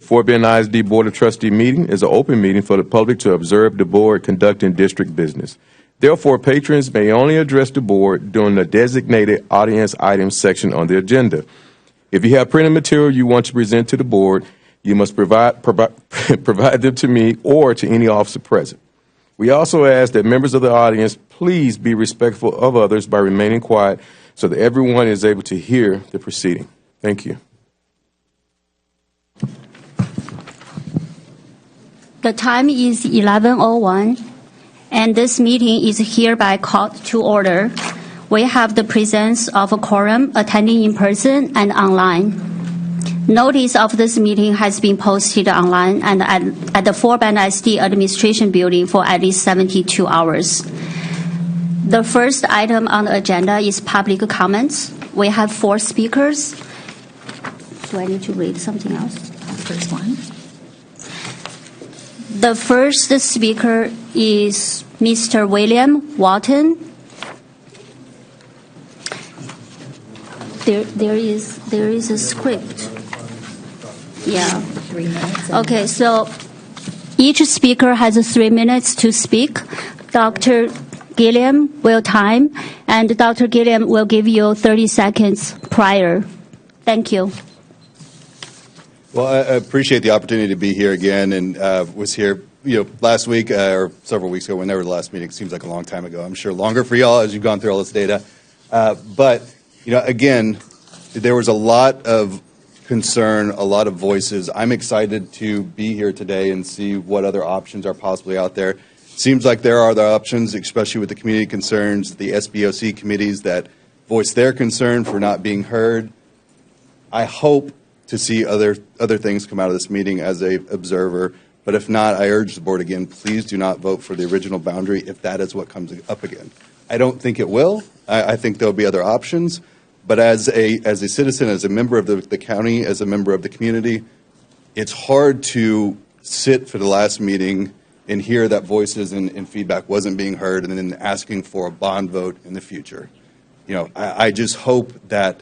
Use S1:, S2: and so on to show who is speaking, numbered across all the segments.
S1: Fort Bend ISD Board of Trustee meeting is an open meeting for the public to observe the board conducting district business. Therefore, patrons may only address the board during the designated audience items section on the agenda. If you have printed material you want to present to the board, you must provide them to me or to any officer present. We also ask that members of the audience please be respectful of others by remaining quiet so that everyone is able to hear the proceeding. Thank you.
S2: The time is 11:01, and this meeting is hereby called to order. We have the presence of a quorum attending in person and online. Notice of this meeting has been posted online and at the Fort Bend ISD Administration Building for at least 72 hours. The first item on the agenda is public comments. We have 4 speakers. Do I need to read something else?
S3: First one.
S2: The first speaker is Mr. William Walton. There is a script. Yeah.
S3: 3 minutes.
S2: Okay, so each speaker has 3 minutes to speak. Dr. Gilliam will time, and Dr. Gilliam will give you 30 seconds prior. Thank you.
S4: Well, I appreciate the opportunity to be here again, and was here, last week or several weeks ago. Whenever the last meeting seems like a long time ago. I'm sure longer for y'all as you've gone through all this data. But again, there was a lot of concern, a lot of voices. I'm excited to be here today and see what other options are possibly out there. Seems like there are other options, especially with the community concerns, the SBOC committees that voice their concern for not being heard. I hope to see other things come out of this meeting as an observer. But if not, I urge the board again, please do not vote for the original boundary if that is what comes up again. I don't think it will. I think there'll be other options. But as a citizen, as a member of the county, as a member of the community, it's hard to sit for the last meeting and hear that voices and feedback wasn't being heard and then asking for a bond vote in the future. I just hope that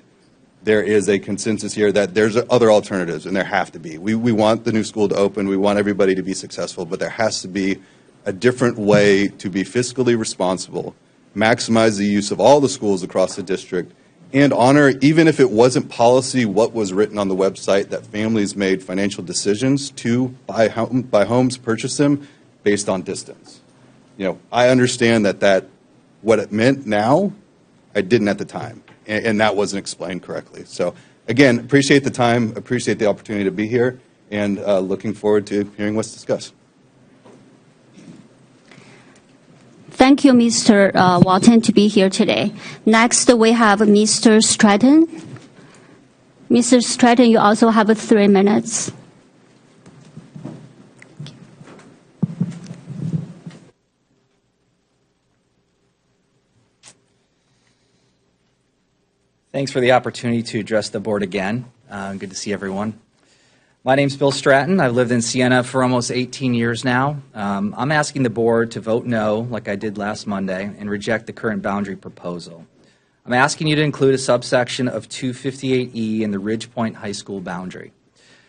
S4: there is a consensus here that there's other alternatives, and there have to be. We want the new school to open. We want everybody to be successful, but there has to be a different way to be fiscally responsible, maximize the use of all the schools across the district, and honor, even if it wasn't policy, what was written on the website, that families made financial decisions to buy homes, purchase them based on distance. I understand that what it meant now, I didn't at the time. And that wasn't explained correctly. So, again, appreciate the time, appreciate the opportunity to be here, and looking forward to hearing what's discussed.
S2: Thank you, Mr. Walton, to be here today. Next, we have Mr. Stratton. Mr. Stratton, you also have 3 minutes.
S5: Thanks for the opportunity to address the board again. Good to see everyone. My name's Bill Stratton. I've lived in Siena for almost 18 years now. I'm asking the board to vote no, like I did last Monday, and reject the current boundary proposal. I'm asking you to include a subsection of 258E in the Ridge Point High School boundary,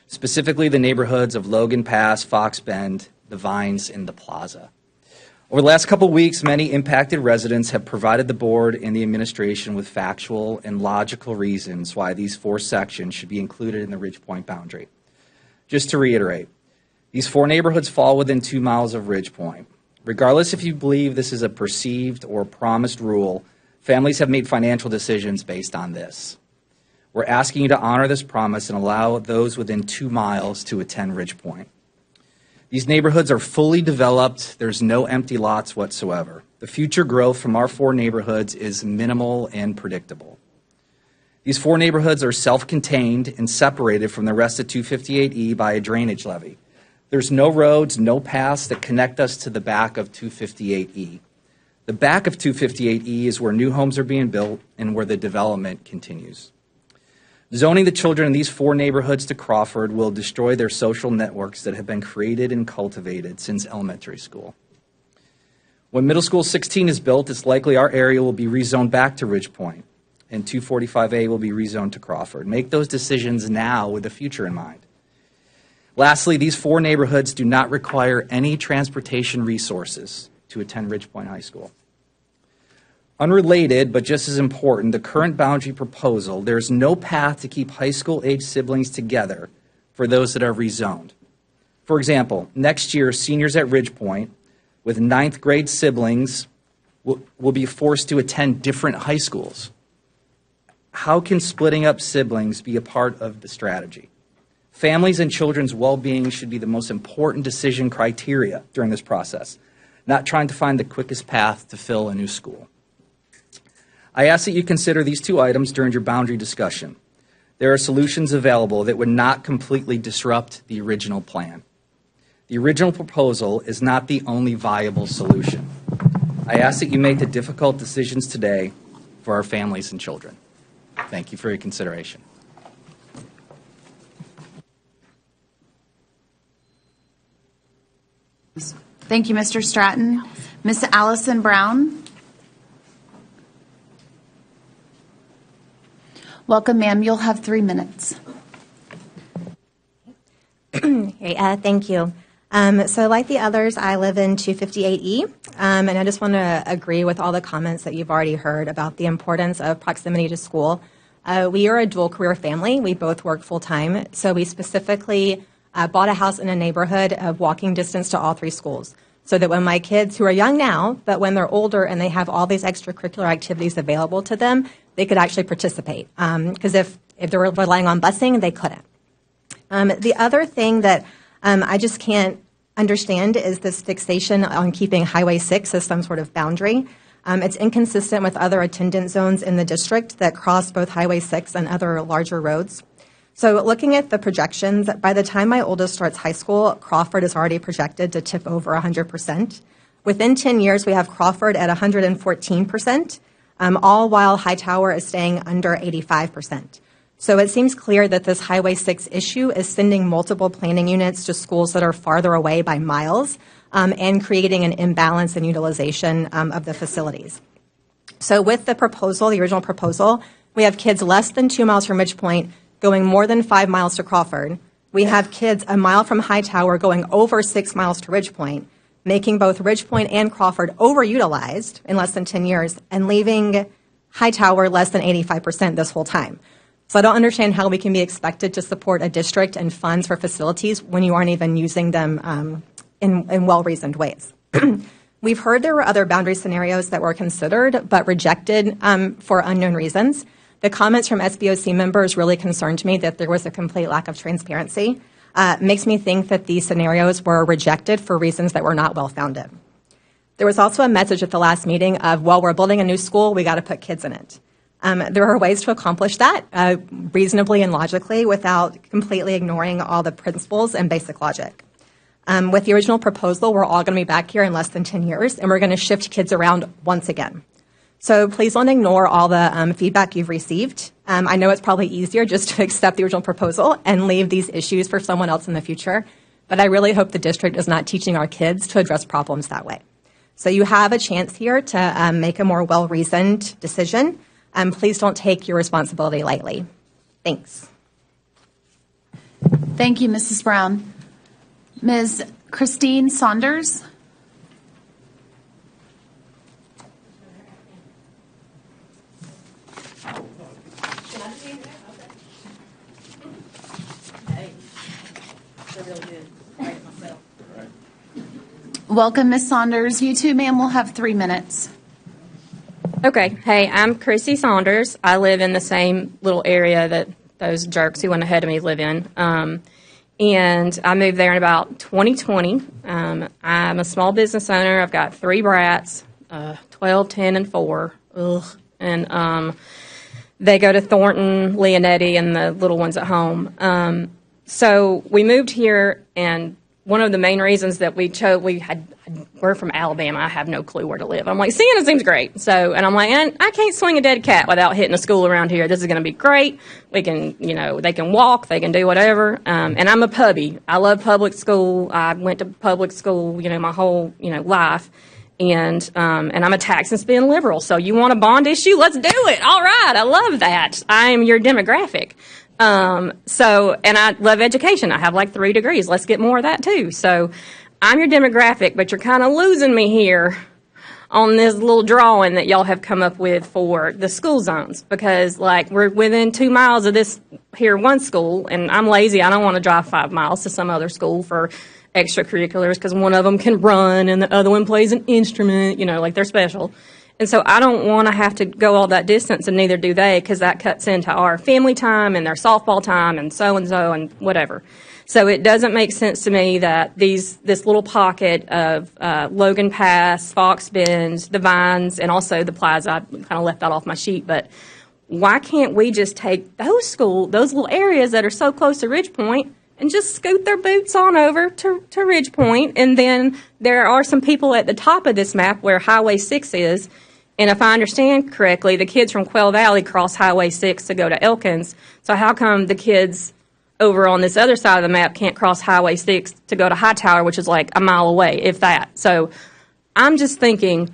S5: specifically the neighborhoods of Logan Pass, Fox Bend, the Vines, and the Plaza. Over the last couple of weeks, many impacted residents have provided the board and the administration with factual and logical reasons why these 4 sections should be included in the Ridge Point boundary. Just to reiterate, these 4 neighborhoods fall within 2 miles of Ridge Point. Regardless if you believe this is a perceived or promised rule, families have made financial decisions based on this. We're asking you to honor this promise and allow those within 2 miles to attend Ridge Point. These neighborhoods are fully developed. There's no empty lots whatsoever. The future growth from our 4 neighborhoods is minimal and predictable. These 4 neighborhoods are self-contained and separated from the rest of 258E by a drainage levee. There's no roads, no paths that connect us to the back of 258E. The back of 258E is where new homes are being built and where the development continues. Zoning the children in these 4 neighborhoods to Crawford will destroy their social networks that have been created and cultivated since elementary school. When Middle School 16 is built, it's likely our area will be rezoned back to Ridge Point, and 245A will be rezoned to Crawford. Make those decisions now with the future in mind. Lastly, these 4 neighborhoods do not require any transportation resources to attend Ridgepoint High School. Unrelated, but just as important, the current boundary proposal, there's no path to keep high school-age siblings together for those that are rezoned. For example, next year, seniors at Ridgepoint with 9th grade siblings will be forced to attend different high schools. How can splitting up siblings be a part of the strategy? Families and children's well-being should be the most important decision criteria during this process, not trying to find the quickest path to fill a new school. I ask that you consider these 2 items during your boundary discussion. There are solutions available that would not completely disrupt the original plan. The original proposal is not the only viable solution. I ask that you make the difficult decisions today for our families and children. Thank you for your consideration.
S3: Thank you, Mr. Stratton. Ms. Allison Brown. Welcome, ma'am. You'll have 3 minutes.
S6: Okay, thank you. So like the others, I live in 258E, and I just want to agree with all the comments that you've already heard about the importance of proximity to school. We are a dual career family. We both work full time, so we specifically bought a house in a neighborhood of walking distance to all 3 schools, so that when my kids, who are young now, but when they're older and they have all these extracurricular activities available to them, they could actually participate. Because if they were relying on busing, they couldn't. The other thing that I just can't understand is this fixation on keeping Highway 6 as some sort of boundary. It's inconsistent with other attendance zones in the district that cross both Highway 6 and other larger roads. So looking at the projections, by the time my oldest starts high school, Crawford is already projected to tip over 100%. Within 10 years, we have Crawford at 114%, all while Hightower is staying under 85%. So it seems clear that this Highway 6 issue is sending multiple planning units to schools that are farther away by miles and creating an imbalance in utilization of the facilities. So with the proposal, the original proposal, we have kids less than 2 miles from Ridgepoint going more than 5 miles to Crawford. We have kids a mile from Hightower going over 6 miles to Ridgepoint, making both Ridgepoint and Crawford overutilized in less than 10 years and leaving Hightower less than 85% this whole time. So I don't understand how we can be expected to support a district and funds for facilities when you aren't even using them in well-reasoned ways. We've heard there were other boundary scenarios that were considered but rejected for unknown reasons. The comments from SBOC members really concerned me that there was a complete lack of transparency. Makes me think that these scenarios were rejected for reasons that were not well-founded. There was also a message at the last meeting of, well, we're building a new school, we got to put kids in it. There are ways to accomplish that reasonably and logically without completely ignoring all the principles and basic logic. With the original proposal, we're all going to be back here in less than 10 years, and we're going to shift kids around once again. So please don't ignore all the feedback you've received. I know it's probably easier just to accept the original proposal and leave these issues for someone else in the future, but I really hope the district is not teaching our kids to address problems that way. So you have a chance here to make a more well-reasoned decision. Please don't take your responsibility lightly. Thanks.
S3: Thank you, Mrs. Brown. Ms. Christine Saunders. Welcome, Ms. Saunders. You too, ma'am, will have 3 minutes.
S7: Okay. Hey, I'm Chrissy Saunders. I live in the same little area that those jerks who went ahead of me live in. And I moved there in about 2020. I'm a small business owner. I've got 3 brats, 12, 10, and 4. Ugh. And they go to Thornton, Leonetti, and the little ones at home. So we moved here, and one of the main reasons that we're from Alabama. I have no clue where to live. I'm like, Sienna seems great. So, and I'm like, I can't swing a dead cat without hitting a school around here. This is going to be great. We can, they can walk, they can do whatever. And I'm a pubbie. I love public school. I went to public school, my whole, life. And I'm a tax and spend liberal. So you want a bond issue? Let's do it. All right. I love that. I am your demographic. And I love education. I have like 3 degrees. Let's get more of that too. So I'm your demographic, but you're kind of losing me here on this little drawing that y'all have come up with for the school zones, because like we're within 2 miles of this here one school, and I'm lazy. I don't want to drive 5 miles to some other school for extracurriculars because one of them can run and the other one plays an instrument, like they're special. And so I don't want to have to go all that distance, and neither do they, because that cuts into our family time and their softball time and so and whatever. So it doesn't make sense to me that this little pocket of Logan Pass, Fox Bend, the Vines, and also the Plaza, I kind of left that off my sheet, but why can't we just take those little areas that are so close to Ridgepoint and just scoot their boots on over to Ridgepoint? And then there are some people at the top of this map where Highway 6 is, and if I understand correctly, the kids from Quail Valley cross Highway 6 to go to Elkins. So how come the kids over on this other side of the map can't cross Highway 6 to go to Hightower, which is like a mile away, if that? So I'm just thinking,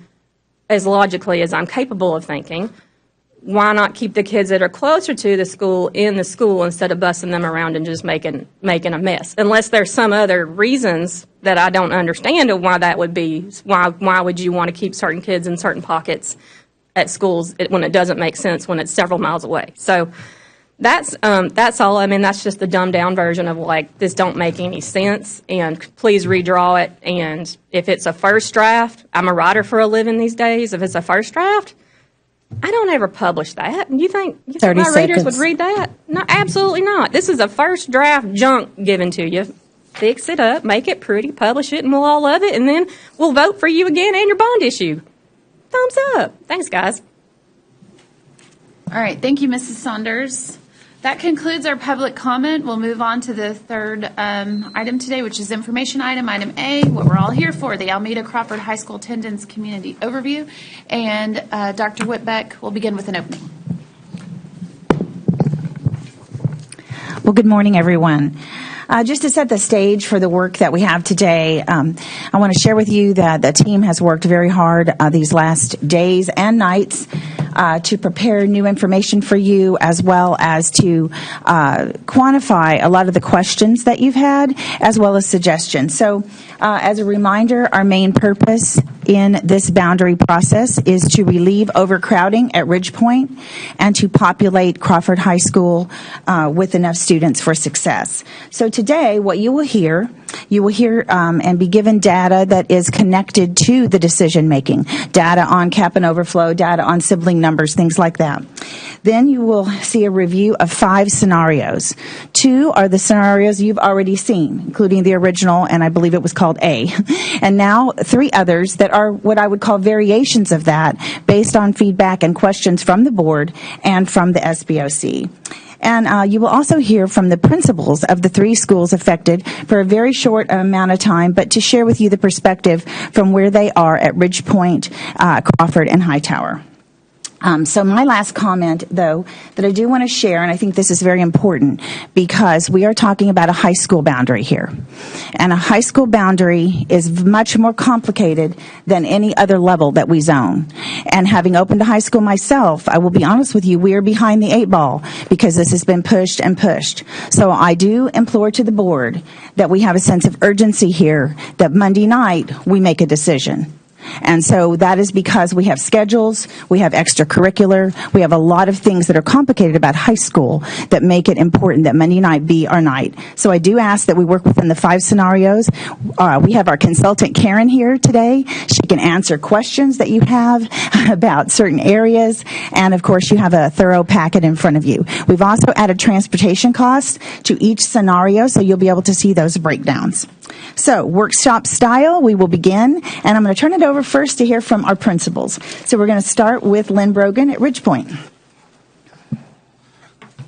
S7: as logically as I'm capable of thinking, why not keep the kids that are closer to the school in the school instead of bussing them around and just making a mess? Unless there's some other reasons that I don't understand of why that would be. Why would you want to keep certain kids in certain pockets at schools when it doesn't make sense when it's several miles away? So that's all. I mean, that's just the dumbed down version of like, this don't make any sense, and please redraw it. And if it's a first draft, I'm a writer for a living these days. If it's a first draft, I don't ever publish that. And you think my readers would read that? No, absolutely not. This is a first draft junk given to you. Fix it up, make it pretty, publish it, and we'll all love it, and then we'll vote for you again and your bond issue. Thumbs up. Thanks, guys.
S3: All right. Thank you, Mrs. Saunders. That concludes our public comment. We'll move on to the third item today, which is information item A, what we're all here for, the Alameda Crawford High School Attendance Community Overview. And Dr. Whitbeck will begin with an opening.
S8: Well, good morning, everyone. Just to set the stage for the work that we have today, I want to share with you that the team has worked very hard these last days and nights to prepare new information for you, as well as to quantify a lot of the questions that you've had, as well as suggestions. So as a reminder, our main purpose in this boundary process is to relieve overcrowding at Ridgepoint and to populate Crawford High School with enough students for success. So today, what you will hear and be given data that is connected to the decision making, data on cap and overflow, data on sibling numbers, things like that. Then you will see a review of 5 scenarios. 2 are the scenarios you've already seen, including the original, and I believe it was called A. And now 3 others that are what I would call variations of that, based on feedback and questions from the board and from the SBOC. And you will also hear from the principals of the 3 schools affected for a very short amount of time, but to share with you the perspective from where they are at Ridgepoint, Crawford, and Hightower. So my last comment, though, that I do want to share, and I think this is very important, because we are talking about a high school boundary here. And a high school boundary is much more complicated than any other level that we zone. And having opened a high school myself, I will be honest with you, we are behind the 8 ball because this has been pushed and pushed. So I do implore to the board that we have a sense of urgency here, that Monday night we make a decision. And so that is because we have schedules, we have extracurricular, we have a lot of things that are complicated about high school that make it important that Monday night be our night. So I do ask that we work within the 5 scenarios. We have our consultant Karen here today. She can answer questions that you have about certain areas. And of course, you have a thorough packet in front of you. We've also added transportation costs to each scenario, so you'll be able to see those breakdowns. So workshop style, we will begin, and I'm going to turn it over first to hear from our principals. So we're going to start with Lynn Brogan at Ridgepoint.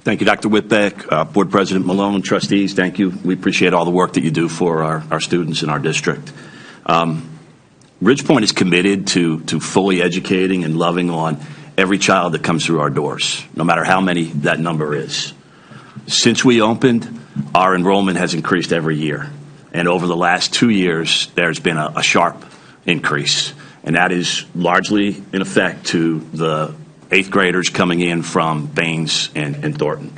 S9: Thank you, Dr. Whitbeck, Board President Malone, trustees, thank you. We appreciate all the work that you do for our students in our district. Ridgepoint is committed to fully educating and loving on every child that comes through our doors, no matter how many that number is. Since we opened, our enrollment has increased every year. And over the last 2 years, there's been a sharp increase. And that is largely in effect to the 8th graders coming in from Baines and Thornton.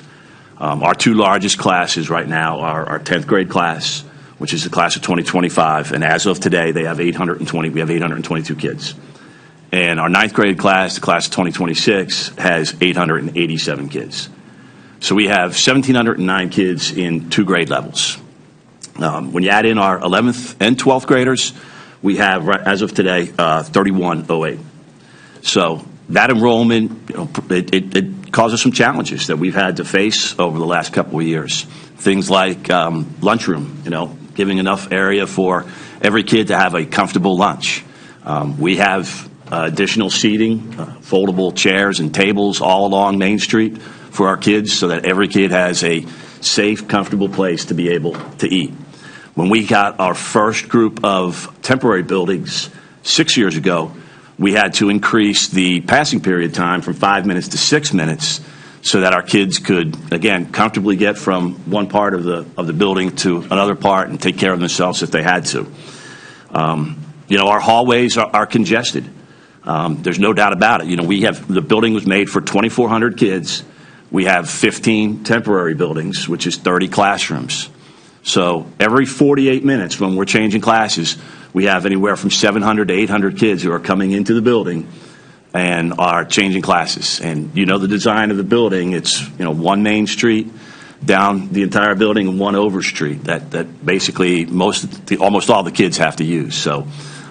S9: Our two largest classes right now are our 10th grade class, which is the class of 2025, and as of today, we have 822 kids. And our 9th grade class, the class of 2026, has 887 kids. So we have 1,709 kids in 2 grade levels. When you add in our 11th and 12th graders, we have, as of today, 3,108. So that enrollment, it causes some challenges that we've had to face over the last couple of years. Things like lunchroom, giving enough area for every kid to have a comfortable lunch. We have additional seating, foldable chairs and tables all along Main Street for our kids so that every kid has a safe, comfortable place to be able to eat. When we got our first group of temporary buildings 6 years ago, we had to increase the passing period time from 5 minutes to 6 minutes so that our kids could, again, comfortably get from one part of the building to another part and take care of themselves if they had to. Our hallways are congested. There's no doubt about it. The building was made for 2,400 kids. We have 15 temporary buildings, which is 30 classrooms. So every 48 minutes when we're changing classes, we have anywhere from 700 to 800 kids who are coming into the building and are changing classes. And the design of the building, it's one Main Street down the entire building and one over street that basically almost all the kids have to use. So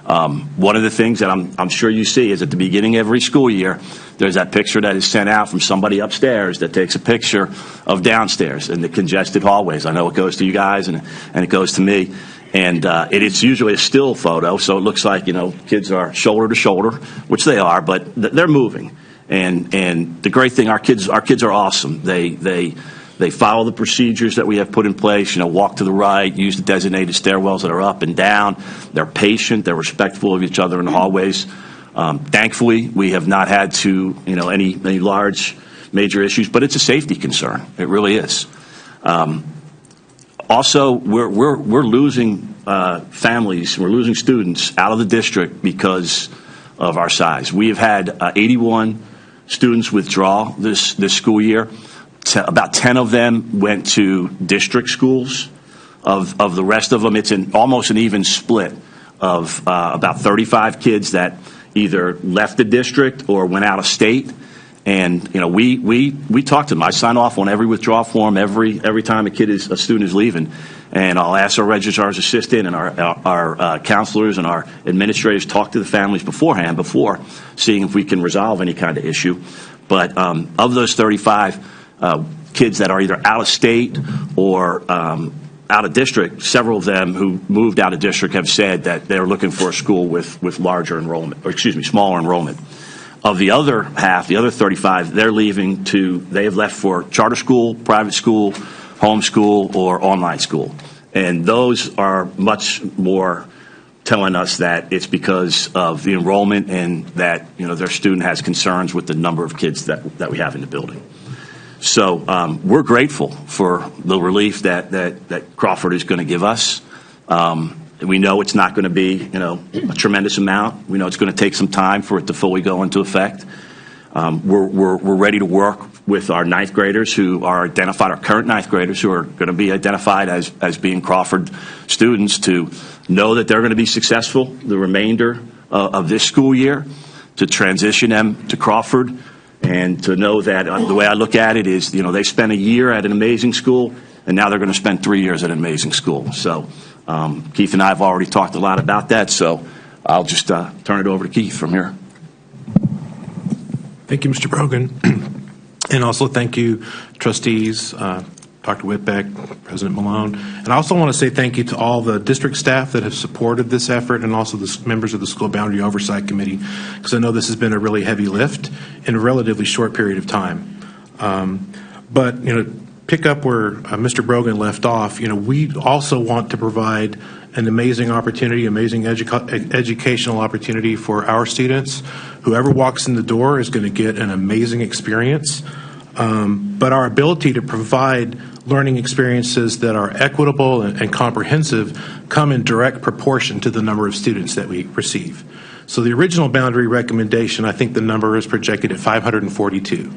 S9: one of the things that I'm sure you see is at the beginning of every school year, there's that picture that is sent out from somebody upstairs that takes a picture of downstairs in the congested hallways. I know it goes to you guys and it goes to me. And it's usually a still photo, so it looks like, kids are shoulder to shoulder, which they are, but they're moving. And the great thing, our kids are awesome. They follow the procedures that we have put in place, walk to the right, use the designated stairwells that are up and down. They're patient, they're respectful of each other in the hallways. Thankfully, we have not had to, any large major issues, but it's a safety concern. It really is. Also, we're losing families, we're losing students out of the district because of our size. We have had 81 students withdraw this school year. About 10 of them went to district schools. Of the rest of them, it's almost an even split of about 35 kids that either left the district or went out of state. And we talk to them. I sign off on every withdrawal form every time a student is leaving, and I'll ask our registrar's assistant and our counselors and our administrators talk to the families beforehand before seeing if we can resolve any kind of issue. But of those 35 kids that are either out of state or out of district, several of them who moved out of district have said that they're looking for a school with larger enrollment, smaller enrollment. Of the other half, the other 35, they have left for charter school, private school, homeschool, or online school. And those are much more telling us that it's because of the enrollment and that their student has concerns with the number of kids that we have in the building. So we're grateful for the relief that Crawford is going to give us. We know it's not going to be, a tremendous amount. We know it's going to take some time for it to fully go into effect. We're ready to work with our 9th graders who are identified, our current 9th graders who are going to be identified as being Crawford students, to know that they're going to be successful the remainder of this school year, to transition them to Crawford, and to know that the way I look at it is, they spent a year at an amazing school, and now they're going to spend 3 years at an amazing school. So Keith and I have already talked a lot about that, so I'll just turn it over to Keith from here.
S10: Thank you, Mr. Brogan. And also thank you, trustees, Dr. Whitbeck, President Malone. And I also want to say thank you to all the district staff that have supported this effort, and also the members of the School Boundary Oversight Committee, because I know this has been a really heavy lift in a relatively short period of time. But pick up where Mr. Brogan left off. We also want to provide an amazing opportunity, amazing educational opportunity for our students. Whoever walks in the door is going to get an amazing experience. But our ability to provide learning experiences that are equitable and comprehensive come in direct proportion to the number of students that we receive. So the original boundary recommendation, I think the number is projected at 542.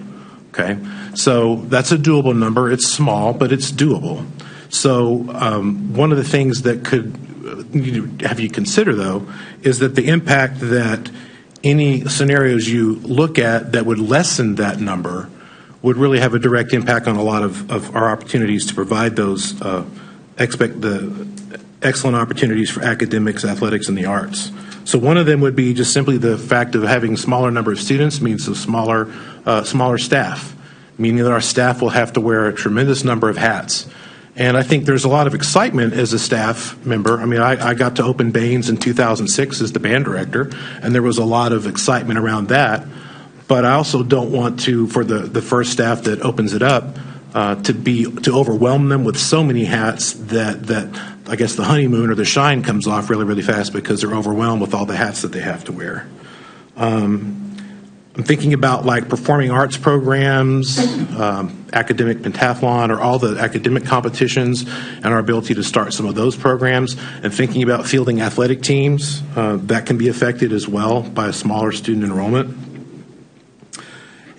S10: Okay, so that's a doable number. It's small, but it's doable. So one of the things that could have you consider, though, is that the impact that any scenarios you look at that would lessen that number would really have a direct impact on a lot of our opportunities to provide those the excellent opportunities for academics, athletics, and the arts. So one of them would be just simply the fact of having a smaller number of students means a smaller staff, meaning that our staff will have to wear a tremendous number of hats. And I think there's a lot of excitement as a staff member. I mean, I got to open Baines in 2006 as the band director, and there was a lot of excitement around that. But I also don't want to, for the first staff that opens it up, to overwhelm them with so many hats that I guess the honeymoon or the shine comes off really, really fast because they're overwhelmed with all the hats that they have to wear. I'm thinking about like performing arts programs, academic pentathlon, or all the academic competitions, and our ability to start some of those programs, and thinking about fielding athletic teams that can be affected as well by a smaller student enrollment.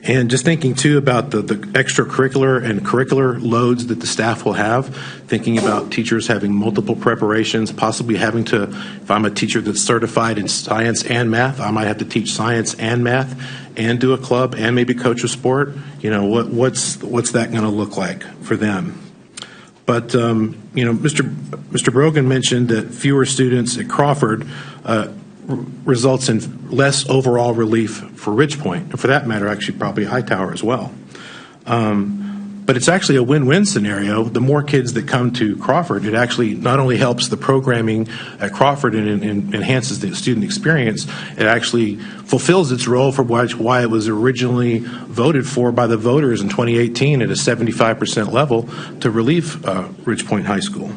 S10: And just thinking, too, about the extracurricular and curricular loads that the staff will have, thinking about teachers having multiple preparations, possibly having to, if I'm a teacher that's certified in science and math, I might have to teach science and math and do a club and maybe coach a sport. You know, what's that going to look like for them? But, you know, Mr. Brogan mentioned that fewer students at Crawford results in less overall relief for Ridgepoint, and for that matter, actually probably Hightower as well. But it's actually a win-win scenario. The more kids that come to Crawford, it actually not only helps the programming at Crawford and enhances the student experience, it actually fulfills its role for why it was originally voted for by the voters in 2018 at a 75% level to relieve Ridgepoint High School.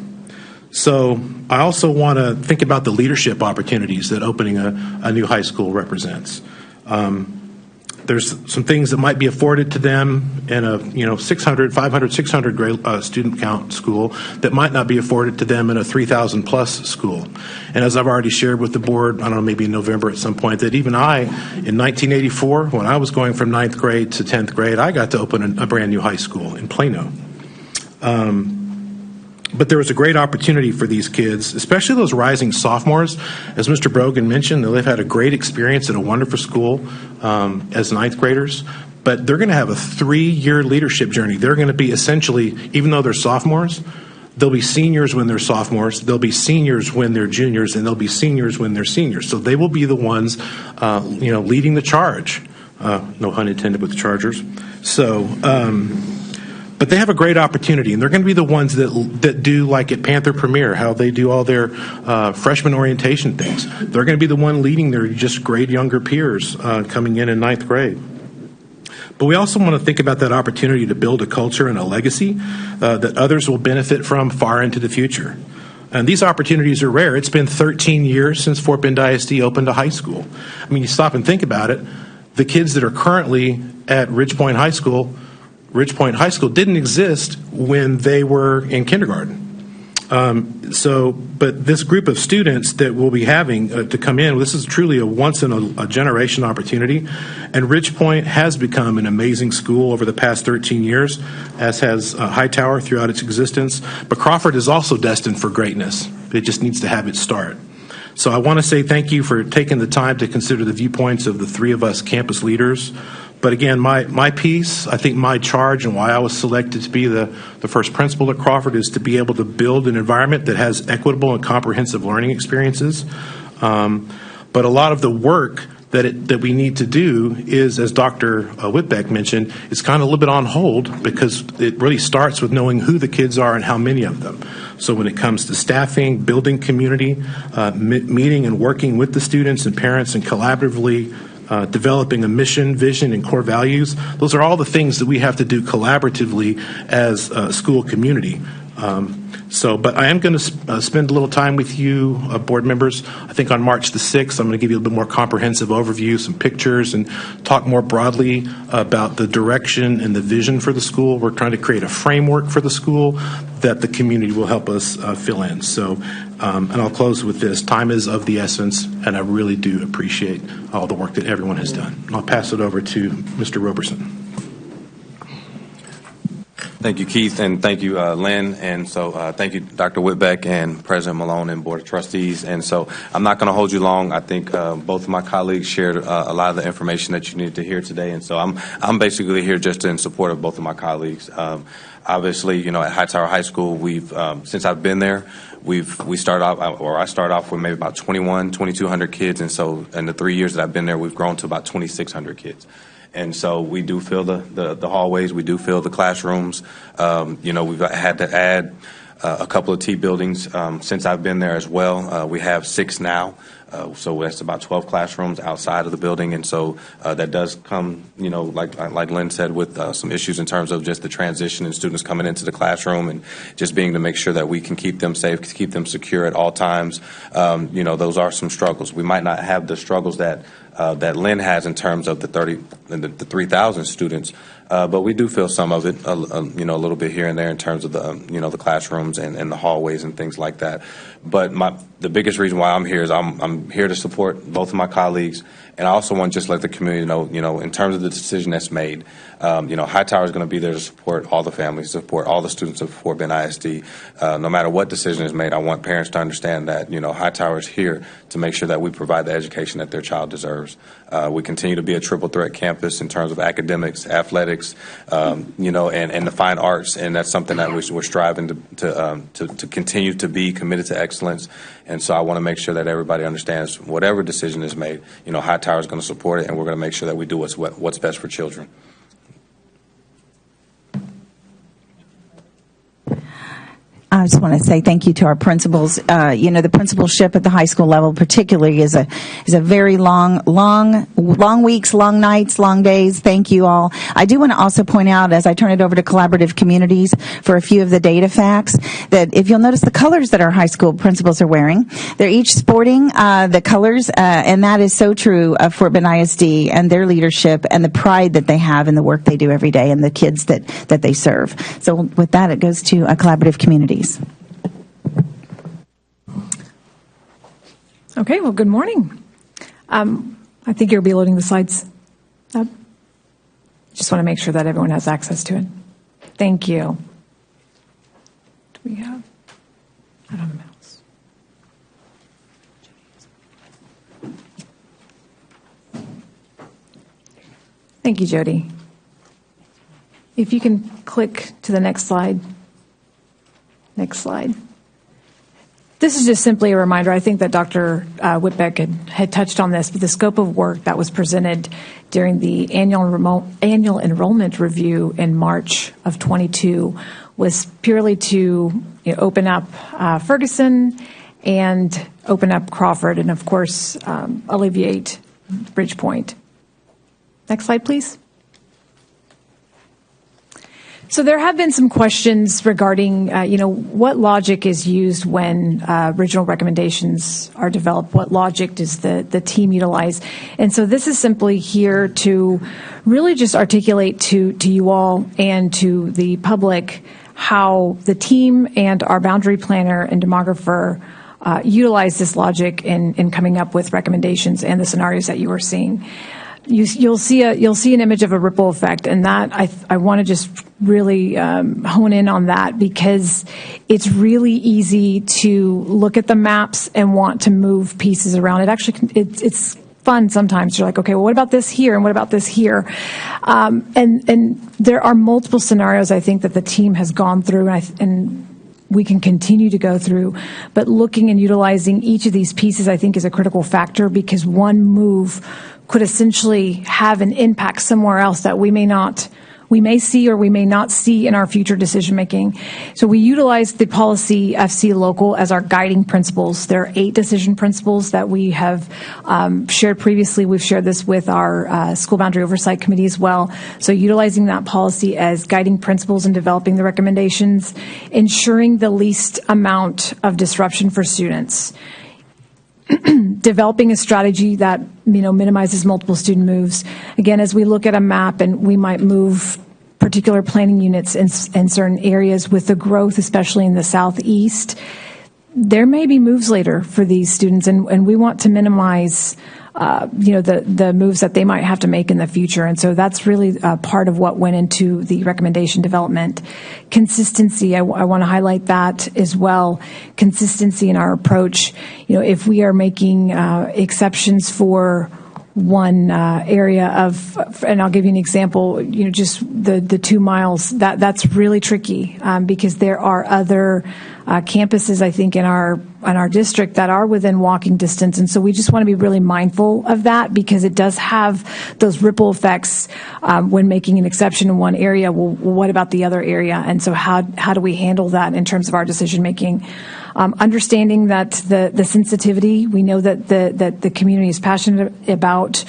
S10: So I also want to think about the leadership opportunities that opening a new high school represents. There's some things that might be afforded to them in a 500, 600 grade student count school that might not be afforded to them in a 3,000 plus school. And as I've already shared with the board, I don't know, maybe in November at some point, that even I, in 1984, when I was going from 9th grade to 10th grade, I got to open a brand new high school in Plano. But there was a great opportunity for these kids, especially those rising sophomores. As Mr. Brogan mentioned, they've had a great experience at a wonderful school as 9th graders, but they're going to have a 3-year leadership journey. They're going to be essentially, even though they're sophomores, they'll be seniors when they're sophomores, they'll be seniors when they're juniors, and they'll be seniors when they're seniors. So they will be the ones, leading the charge. No pun intended with the Chargers. So, but they have a great opportunity, and they're going to be the ones that do like at Panther Premier, how they do all their freshman orientation things. They're going to be the one leading their just great younger peers coming in 9th grade. But we also want to think about that opportunity to build a culture and a legacy that others will benefit from far into the future. And these opportunities are rare. It's been 13 years since Fort Bend ISD opened a high school. I mean, you stop and think about it. The kids that are currently at Ridgepoint High School didn't exist when they were in kindergarten. But this group of students that we'll be having to come in, this is truly a once-in-a-generation opportunity. And Ridgepoint has become an amazing school over the past 13 years, as has Hightower throughout its existence. But Crawford is also destined for greatness. It just needs to have its start. So I want to say thank you for taking the time to consider the viewpoints of the three of us campus leaders. But again, my piece, I think my charge and why I was selected to be the first principal at Crawford is to be able to build an environment that has equitable and comprehensive learning experiences. But a lot of the work that we need to do is, as Dr. Whitbeck mentioned, is kind of a little bit on hold because it really starts with knowing who the kids are and how many of them. So when it comes to staffing, building community, meeting and working with the students and parents and collaboratively developing a mission, vision, and core values. Those are all the things that we have to do collaboratively as a school community. But I am going to spend a little time with you, board members. I think on March the 6th, I'm going to give you a little bit more comprehensive overview, some pictures, and talk more broadly about the direction and the vision for the school. We're trying to create a framework for the school that the community will help us fill in. So, and I'll close with this. Time is of the essence, and I really do appreciate all the work that everyone has done. I'll pass it over to Mr. Roberson.
S11: Thank you, Keith, and thank you, Lynn. And so thank you, Dr. Whitbeck and President Malone and Board of Trustees. And so I'm not going to hold you long. I think both of my colleagues shared a lot of the information that you needed to hear today. And so I'm basically here just in support of both of my colleagues. Obviously, you know, at Hightower High School, we've since I've been there, I started off with maybe about 2,200 kids. And so in the 3 years that I've been there, we've grown to about 2,600 kids. And so we do fill the hallways, we do fill the classrooms. You know, we've had to add a couple of T buildings since I've been there as well. We have 6 now, so that's about 12 classrooms outside of the building. And so that does come, you know, like Lynn said, with some issues in terms of just the transition and students coming into the classroom and just being to make sure that we can keep them safe, keep them secure at all times. You know, those are some struggles. We might not have the struggles that Lynn has in terms of the 3,000 students, but we do feel some of it, you know, a little bit here and there in terms of the classrooms and the hallways and things like that. But the biggest reason why I'm here is I'm here to support both of my colleagues, and I also want to just let the community know, you know, in terms of the decision that's made, you know, Hightower is going to be there to support all the families, support all the students of Fort Bend ISD. No matter what decision is made, I want parents to understand that, you know, Hightower is here to make sure that we provide the education that their child deserves. We continue to be a triple threat campus in terms of academics, athletics, you know, and the fine arts, and that's something that we're striving to continue to be committed to excellence. And so I want to make sure that everybody understands whatever decision is made, you know, Hightower is going to support it, and we're going to make sure that we do what's best for children.
S8: I just want to say thank you to our principals. You know, the principalship at the high school level particularly is a very long weeks, long nights, long days. Thank you all. I do want to also point out, as I turn it over to Collaborative Communities for a few of the data facts, that if you'll notice the colors that our high school principals are wearing, they're each sporting the colors, and that is so true of Fort Bend ISD and their leadership and the pride that they have in the work they do every day and the kids that they serve. So with that, it goes to Collaborative Communities.
S12: Okay, well, good morning. I think you'll be loading the slides up. Just want to make sure that everyone has access to it. Thank you. Do we have? I don't have a mouse. Thank you, Jody. If you can click to the next slide. Next slide. This is just simply a reminder. I think that Dr. Whitbeck had touched on this, but the scope of work that was presented during the annual enrollment review in March of 22 was purely to open up Ferguson and open up Crawford, and of course alleviate Bridgepoint. Next slide, please. So there have been some questions regarding, what logic is used when regional recommendations are developed. What logic does the team utilize? And so this is simply here to really just articulate to you all and to the public how the team and our boundary planner and demographer utilize this logic in coming up with recommendations and the scenarios that you are seeing. You'll see an image of a ripple effect, and that I want to just really hone in on that, because it's really easy to look at the maps and want to move pieces around. It's fun sometimes. You're like, okay, well, what about this here and what about this here? And there are multiple scenarios I think that the team has gone through, and we can continue to go through, but looking and utilizing each of these pieces I think is a critical factor, because one move could essentially have an impact somewhere else that we may see or we may not see in our future decision making. So we utilize the policy FC local as our guiding principles. There are 8 decision principles that we have shared previously. We've shared this with our school boundary oversight committee as well. So utilizing that policy as guiding principles and developing the recommendations, ensuring the least amount of disruption for students. Developing a strategy that minimizes multiple student moves. Again, as we look at a map and we might move particular planning units in certain areas with the growth, especially in the southeast, there may be moves later for these students, and we want to minimize the moves that they might have to make in the future. And so that's really part of what went into the recommendation development. Consistency, I want to highlight that as well. Consistency in our approach. If we are making exceptions for one area and I'll give you an example, just the 2 miles, that's really tricky because there are other campuses, I think, in our district that are within walking distance. And so we just want to be really mindful of that because it does have those ripple effects when making an exception in one area. Well, what about the other area? And so how do we handle that in terms of our decision making? Understanding that the sensitivity, we know that the community is passionate about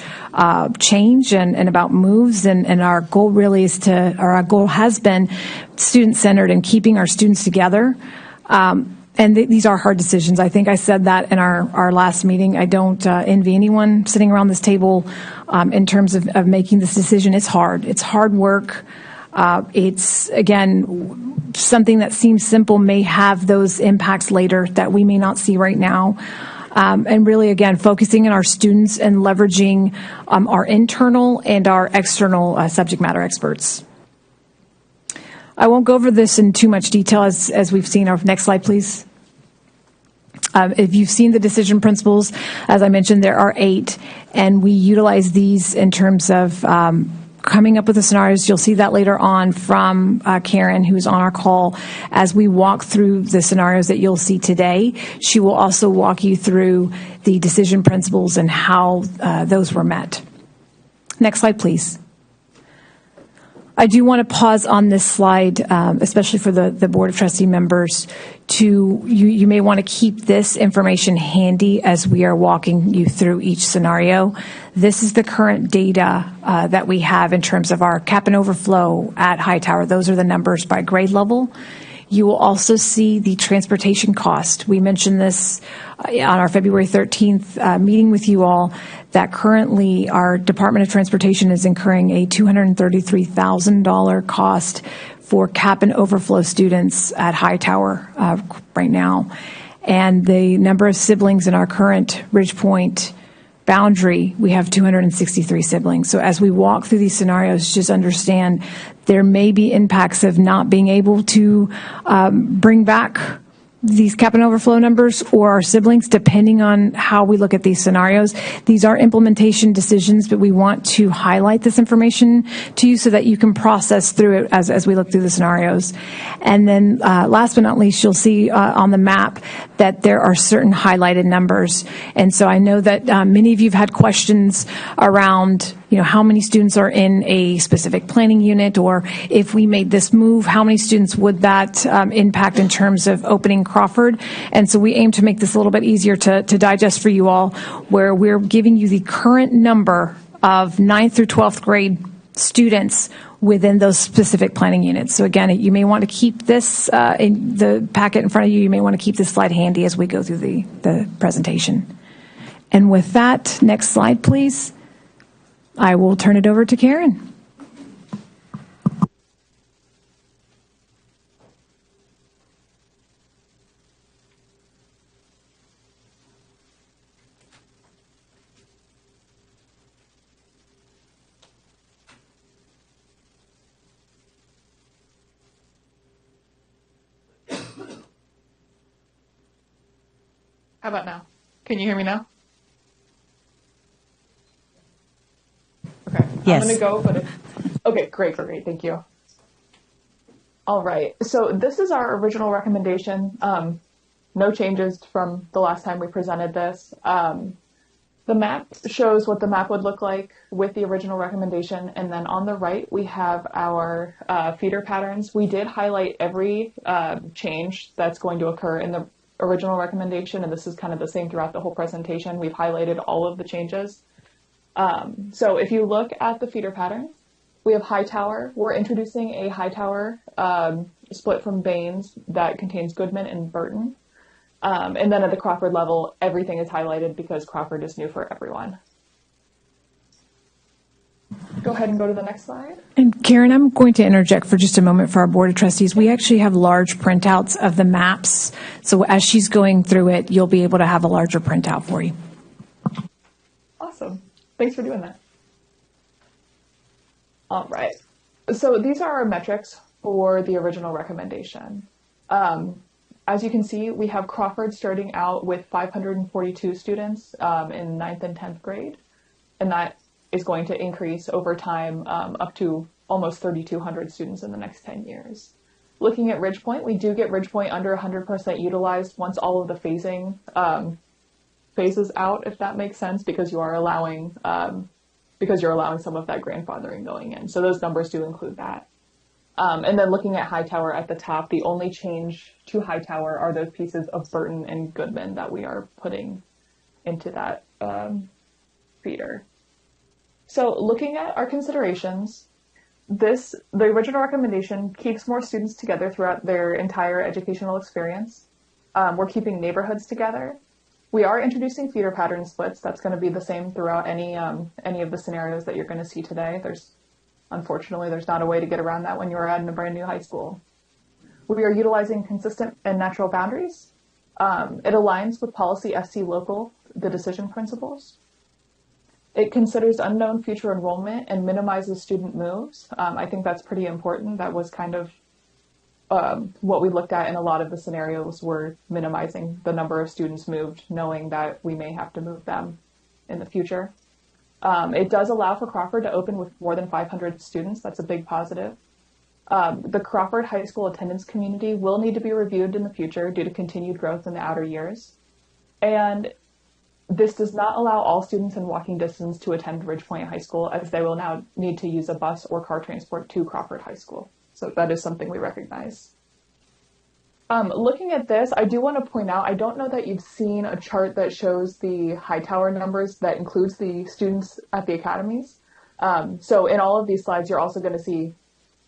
S12: change and about moves, and our goal really is our goal has been student-centered and keeping our students together. And these are hard decisions. I think I said that in our last meeting. I don't envy anyone sitting around this table in terms of making this decision. It's hard. It's hard work. It's, again, something that seems simple may have those impacts later that we may not see right now. And really, again, focusing on our students and leveraging our internal and our external subject matter experts. I won't go over this in too much detail as we've seen. Our next slide, please. If you've seen the decision principles, as I mentioned, there are 8, and we utilize these in terms of coming up with the scenarios. You'll see that later on from Karen, who's on our call, as we walk through the scenarios that you'll see today. She will also walk you through the decision principles and how those were met. Next slide, please. I do want to pause on this slide, especially for the Board of Trustee members. You may want to keep this information handy as we are walking you through each scenario. This is the current data that we have in terms of our cap and overflow at Hightower. Those are the numbers by grade level. You will also see the transportation cost. We mentioned this on our February 13th meeting with you all, that currently our Department of Transportation is incurring a $233,000 cost for cap and overflow students at Hightower right now. And the number of siblings in our current Ridgepoint boundary, we have 263 siblings. So as we walk through these scenarios, just understand there may be impacts of not being able to bring back these cap and overflow numbers or our siblings, depending on how we look at these scenarios. These are implementation decisions, but we want to highlight this information to you so that you can process through it as we look through the scenarios. And then last but not least, you'll see on the map that there are certain highlighted numbers. And so I know that many of you have had questions around how many students are in a specific planning unit, or if we made this move, how many students would that impact in terms of opening Crawford? And so we aim to make this a little bit easier to digest for you all, where we're giving you the current number of 9th through 12th grade students within those specific planning units. So again, you may want to keep this in the packet in front of you. You may want to keep this slide handy as we go through the presentation. And with that, next slide, please. I will turn it over to Karen.
S13: How about now? Can you hear me now? Okay.
S8: Yes.
S13: I'm going to go, but okay, great. Thank you. All right. So this is our original recommendation. No changes from the last time we presented this. The map shows what the map would look like with the original recommendation. And then on the right, we have our feeder patterns. We did highlight every change that's going to occur in the original recommendation. And this is kind of the same throughout the whole presentation. We've highlighted all of the changes. So if you look at the feeder pattern, we have Hightower. We're introducing a Hightower split from Baines that contains Goodman and Burton. And then at the Crawford level, everything is highlighted because Crawford is new for everyone. Go ahead and go to the next slide.
S12: And Karen, I'm going to interject for just a moment for our Board of Trustees. We actually have large printouts of the maps. So as she's going through it, you'll be able to have a larger printout for you.
S13: Awesome. Thanks for doing that. All right. So these are our metrics for the original recommendation. As you can see, we have Crawford starting out with 542 students in 9th and 10th grade, and that is going to increase over time up to almost 3,200 students in the next 10 years. Looking at Ridgepoint, we do get Ridgepoint under 100% utilized once all of the phasing phases out, if that makes sense, because you're allowing some of that grandfathering going in. So those numbers do include that. And then looking at Hightower at the top, the only change to Hightower are those pieces of Burton and Goodman that we are putting into that feeder. So looking at our considerations, the original recommendation keeps more students together throughout their entire educational experience. We're keeping neighborhoods together. We are introducing feeder pattern splits. That's going to be the same throughout any of the scenarios that you're going to see today. Unfortunately, there's not a way to get around that when you're at a brand new high school. We are utilizing consistent and natural boundaries. It aligns with policy SC local, the decision principles. It considers unknown future enrollment and minimizes student moves. I think that's pretty important. That was kind of what we looked at in a lot of the scenarios, were minimizing the number of students moved, knowing that we may have to move them in the future. It does allow for Crawford to open with more than 500 students. That's a big positive. The Crawford High School attendance community will need to be reviewed in the future due to continued growth in the outer years. And this does not allow all students in walking distance to attend Ridgepoint High School, as they will now need to use a bus or car transport to Crawford High School. So that is something we recognize. Looking at this, I do want to point out, I don't know that you've seen a chart that shows the Hightower numbers that includes the students at the academies. So in all of these slides, you're also going to see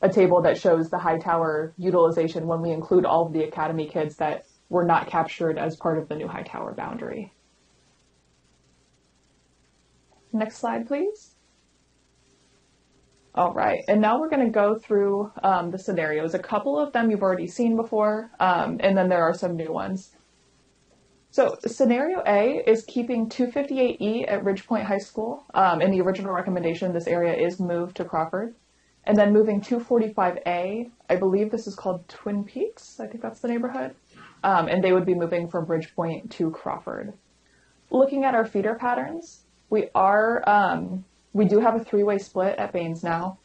S13: a table that shows the Hightower utilization when we include all of the academy kids that were not captured as part of the new Hightower boundary. Next slide, please. All right, and now we're going to go through the scenarios. A couple of them you've already seen before, and then there are some new ones. So scenario A is keeping 258E at Ridgepoint High School. In the original recommendation, this area is moved to Crawford. And then moving 245A, I believe this is called Twin Peaks. I think that's the neighborhood. And they would be moving from Ridgepoint to Crawford. Looking at our feeder patterns, we do have a three-way split at Baines now.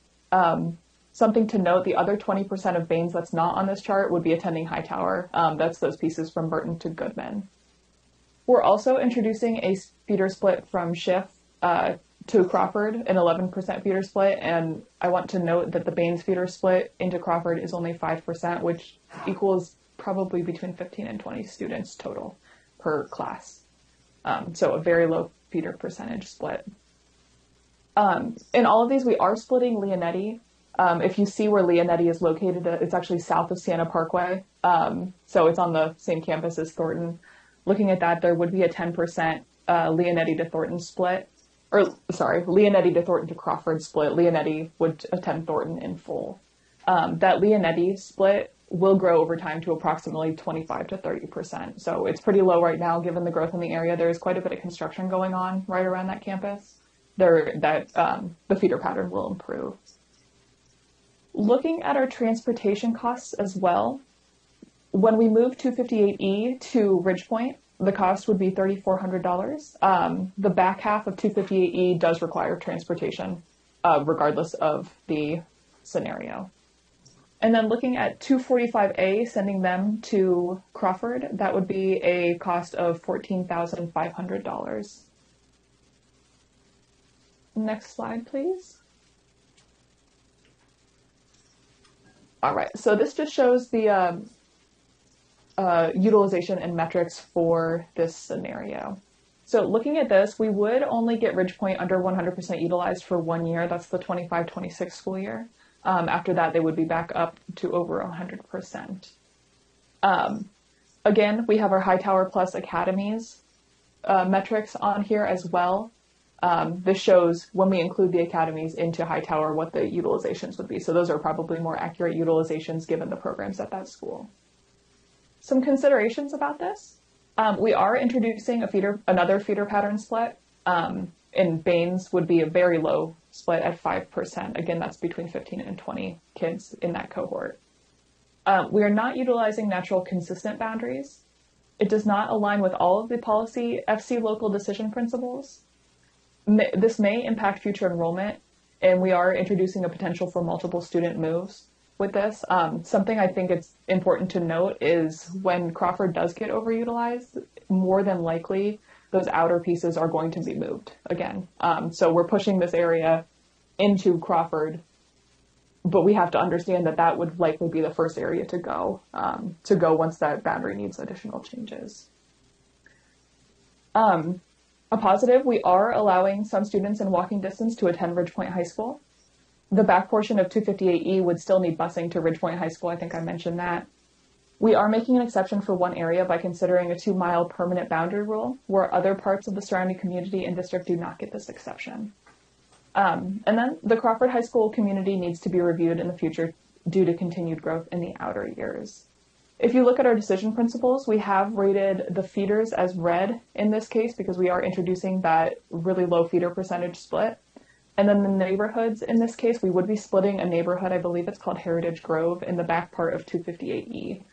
S13: Something to note, the other 20% of Baines that's not on this chart would be attending Hightower. That's those pieces from Burton to Goodman. We're also introducing a feeder split from Schiff to Crawford, an 11% feeder split, and I want to note that the Baines feeder split into Crawford is only 5%, which equals probably between 15 and 20 students total per class. So a very low feeder percentage split. In all of these, we are splitting Leonetti. If you see where Leonetti is located, it's actually south of Siena Parkway. So it's on the same campus as Thornton. Looking at that, there would be a 10% Leonetti to Thornton split. Leonetti to Thornton to Crawford split. Leonetti would attend Thornton in full. That Leonetti split will grow over time to approximately 25 to 30%. So it's pretty low right now, given the growth in the area. There is quite a bit of construction going on right around that campus. The feeder pattern will improve. Looking at our transportation costs as well, when we move 258E to Ridgepoint, the cost would be $3,400. The back half of 258E does require transportation, regardless of the scenario. And then looking at 245A, sending them to Crawford, that would be a cost of $14,500. Next slide, please. All right, so this just shows the utilization and metrics for this scenario. So looking at this, we would only get Ridgepoint under 100% utilized for 1 year. That's the 25-26 school year. After that, they would be back up to over 100%. Again, we have our Hightower Plus Academies metrics on here as well. This shows when we include the academies into Hightower what the utilizations would be. So those are probably more accurate utilizations given the programs at that school. Some considerations about this. We are introducing another feeder pattern split. in Baines would be a very low split at 5%. Again, that's between 15 and 20 kids in that cohort. We are not utilizing natural consistent boundaries. It does not align with all of the policy FC local decision principles. This may impact future enrollment, and we are introducing a potential for multiple student moves with this. Something I think it's important to note is when Crawford does get overutilized, more than likely those outer pieces are going to be moved again. So we're pushing this area into Crawford, but we have to understand that that would likely be the first area to go once that boundary needs additional changes. A positive, we are allowing some students in walking distance to attend Ridgepoint High School. The back portion of 258E would still need busing to Ridgepoint High School. I think I mentioned that. We are making an exception for one area by considering a 2-mile permanent boundary rule, where other parts of the surrounding community and district do not get this exception. And then the Crawford High School community needs to be reviewed in the future due to continued growth in the outer years. If you look at our decision principles, we have rated the feeders as red in this case because we are introducing that really low feeder percentage split. And then the neighborhoods in this case, we would be splitting a neighborhood, I believe it's called Heritage Grove, in the back part of 258E.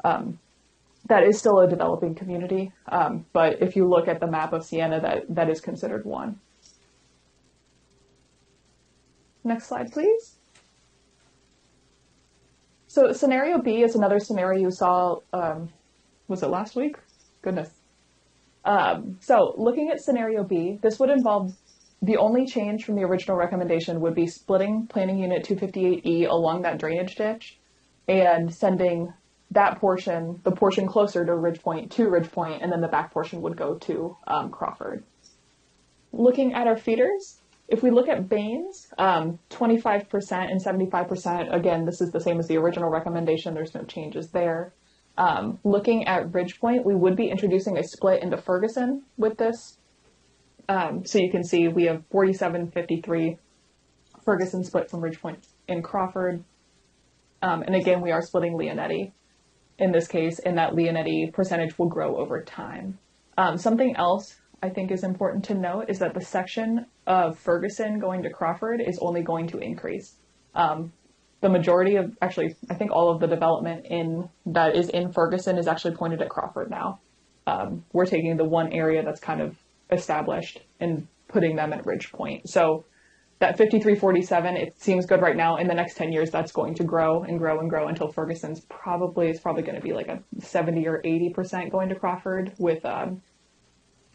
S13: That is still a developing community, but if you look at the map of Siena, that is considered one. Next slide, please. So scenario B is another scenario you saw, was it last week? Goodness. So looking at scenario B, this would involve the only change from the original recommendation would be splitting planning unit 258E along that drainage ditch and sending that portion, the portion closer to Ridgepoint, and then the back portion would go to Crawford. Looking at our feeders, if we look at Baines, 25% and 75%, again, this is the same as the original recommendation. There's no changes there. Looking at Ridgepoint, we would be introducing a split into Ferguson with this. So you can see we have 47-53 Ferguson split from Ridgepoint and Crawford. And again, we are splitting Leonetti in this case, and that Leonetti percentage will grow over time. Something else I think is important to note is that the section of Ferguson going to Crawford is only going to increase. The majority of, actually, I think all of the development that is in Ferguson is actually pointed at Crawford now. We're taking the one area that's kind of established and putting them at Ridgepoint. So that 53-47, it seems good right now. In the next 10 years, that's going to grow and grow and grow until Ferguson's probably going to be like a 70 or 80% going to Crawford with, 20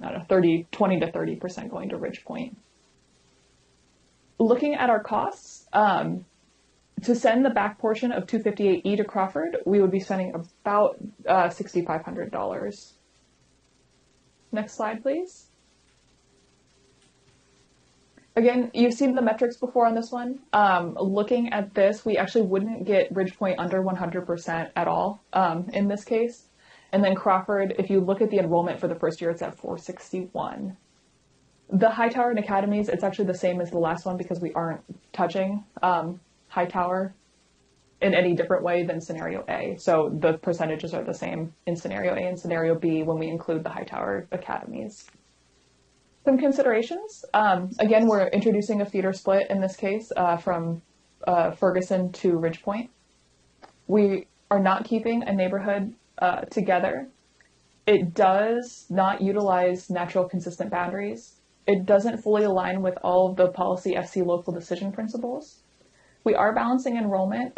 S13: to 30% going to Ridgepoint. Looking at our costs, to send the back portion of 258E to Crawford, we would be spending about $6,500. Next slide, please. Again, you've seen the metrics before on this one. Looking at this, we actually wouldn't get Ridgepoint under 100% at all in this case. And then Crawford, if you look at the enrollment for the first year, it's at 461. The Hightower and Academies, it's actually the same as the last one because we aren't touching Hightower in any different way than scenario A. So the percentages are the same in scenario A and scenario B when we include the Hightower Academies. Some considerations. Again, we're introducing a feeder split in this case from Ferguson to Ridgepoint. We are not keeping a neighborhood together. It does not utilize natural consistent boundaries. It doesn't fully align with all of the policy FC local decision principles. We are balancing enrollment.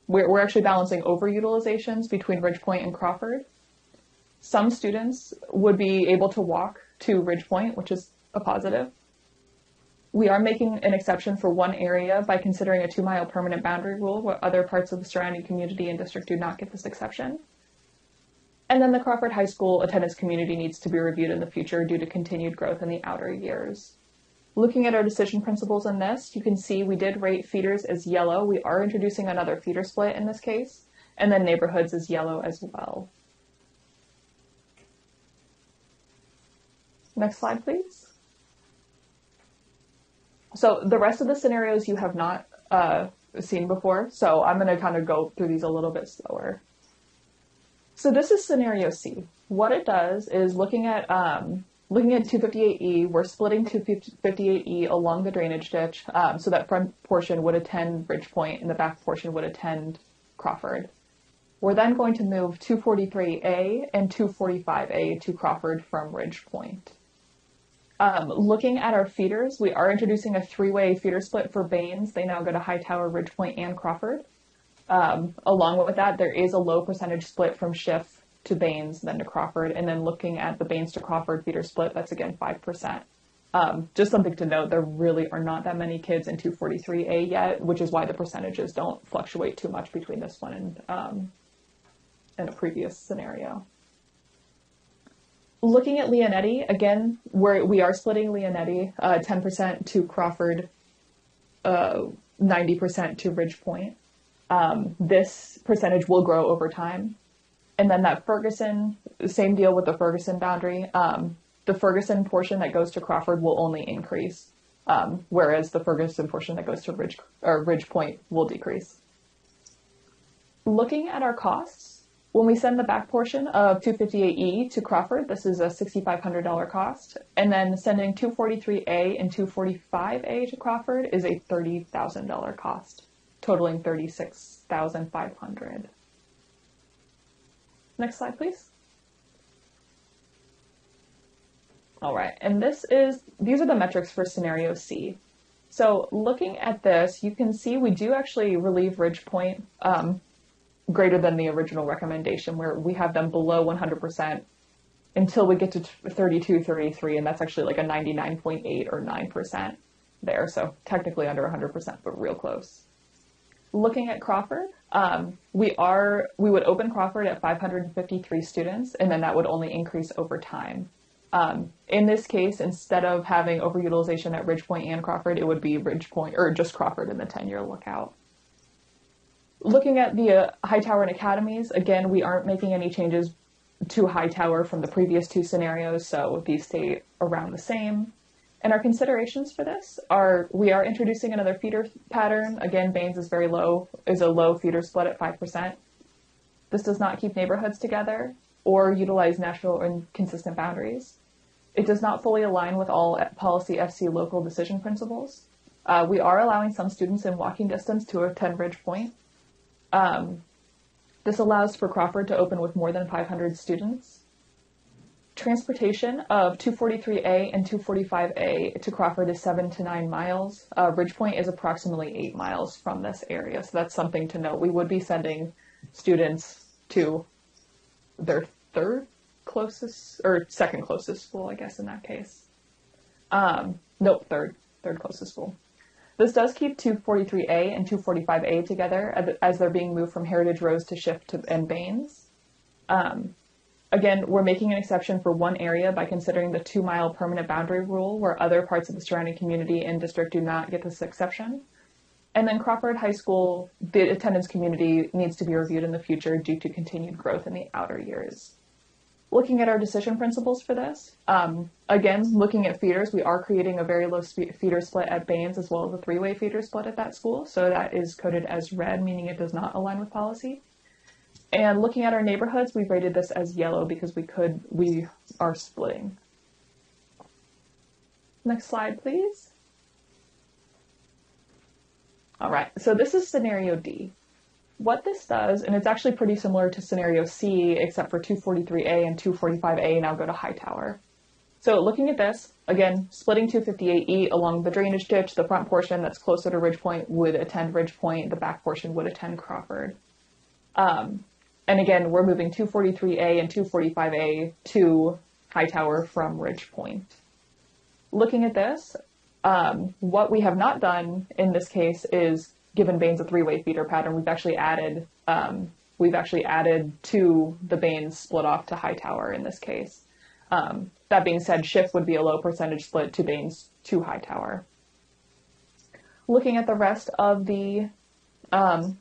S13: We're actually balancing overutilizations between Ridgepoint and Crawford. Some students would be able to walk to Ridgepoint, which is a positive. We are making an exception for one area by considering a 2-mile permanent boundary rule where other parts of the surrounding community and district do not get this exception. And then the Crawford High School attendance community needs to be reviewed in the future due to continued growth in the outer years. Looking at our decision principles in this, you can see we did rate feeders as yellow. We are introducing another feeder split in this case, and then neighborhoods as yellow as well. Next slide, please. So the rest of the scenarios you have not seen before, so I'm going to kind of go through these a little bit slower. So this is scenario C. What it does is looking at Looking at 258E, we're splitting 258E along the drainage ditch, so that front portion would attend Ridgepoint and the back portion would attend Crawford. We're then going to move 243A and 245A to Crawford from Ridgepoint. Looking at our feeders, we are introducing a three-way feeder split for Baines. They now go to Hightower, Ridgepoint, and Crawford. Along with that, there is a low percentage split from Schiff to Baines, then to Crawford, and then looking at the Baines to Crawford feeder split, that's again 5%. Just something to note, there really are not that many kids in 243A yet, which is why the percentages don't fluctuate too much between this one and a previous scenario. Looking at Leonetti, again, we are splitting Leonetti 10% to Crawford, 90% to Ridgepoint. This percentage will grow over time. And then that Ferguson, same deal with the Ferguson boundary. The Ferguson portion that goes to Crawford will only increase, whereas the Ferguson portion that goes to Ridgepoint will decrease. Looking at our costs, when we send the back portion of 258E to Crawford, this is a $6,500 cost. And then sending 243A and 245A to Crawford is a $30,000 cost, totaling $36,500. Next slide, please. All right, and these are the metrics for scenario C. So looking at this, you can see we do actually relieve Ridgepoint greater than the original recommendation, where we have them below 100% until we get to 32, 33, and that's actually like a 99.8 or 9% there. So technically under 100%, but real close. Looking at Crawford, we would open Crawford at 553 students, and then that would only increase over time. In this case, instead of having overutilization at Ridgepoint and Crawford, it would be Ridgepoint or just Crawford in the 10-year lookout. Looking at the Hightower and Academies, again, we aren't making any changes to Hightower from the previous two scenarios, so these stay around the same. And our considerations for this are, we are introducing another feeder pattern. Again, Baines is a low feeder split at 5%. This does not keep neighborhoods together or utilize natural and consistent boundaries. It does not fully align with all policy FC local decision principles. We are allowing some students in walking distance to attend Ridgepoint. This allows for Crawford to open with more than 500 students. Transportation of 243A and 245A to Crawford is 7 to 9 miles. Ridgepoint is approximately 8 miles from this area, so that's something to note. We would be sending students to their third closest, or second closest school, I guess, in that case. Nope, third closest school. This does keep 243A and 245A together as they're being moved from Heritage Rose to Schiff and Baines. Again, we're making an exception for one area by considering the 2-mile permanent boundary rule, where other parts of the surrounding community and district do not get this exception. And then Crawford High School, the attendance community needs to be reviewed in the future due to continued growth in the outer years. Looking at our decision principles for this, again, looking at feeders, we are creating a very low feeder split at Baines as well as a 3-way feeder split at that school. So that is coded as red, meaning it does not align with policy. And looking at our neighborhoods, we've rated this as yellow because we are splitting. Next slide, please. All right, so this is scenario D. What this does, and it's actually pretty similar to scenario C, except for 243A and 245A now go to Hightower. So looking at this, again, splitting 258E along the drainage ditch, the front portion that's closer to Ridgepoint would attend Ridgepoint, the back portion would attend Crawford. And again, we're moving 243A and 245A to Hightower from Ridgepoint. Looking at this, what we have not done in this case is given Baines a 3-way feeder pattern. We've actually added to the Baines split off to Hightower in this case. That being said, Schiff would be a low percentage split to Baines to Hightower. Looking at the rest of the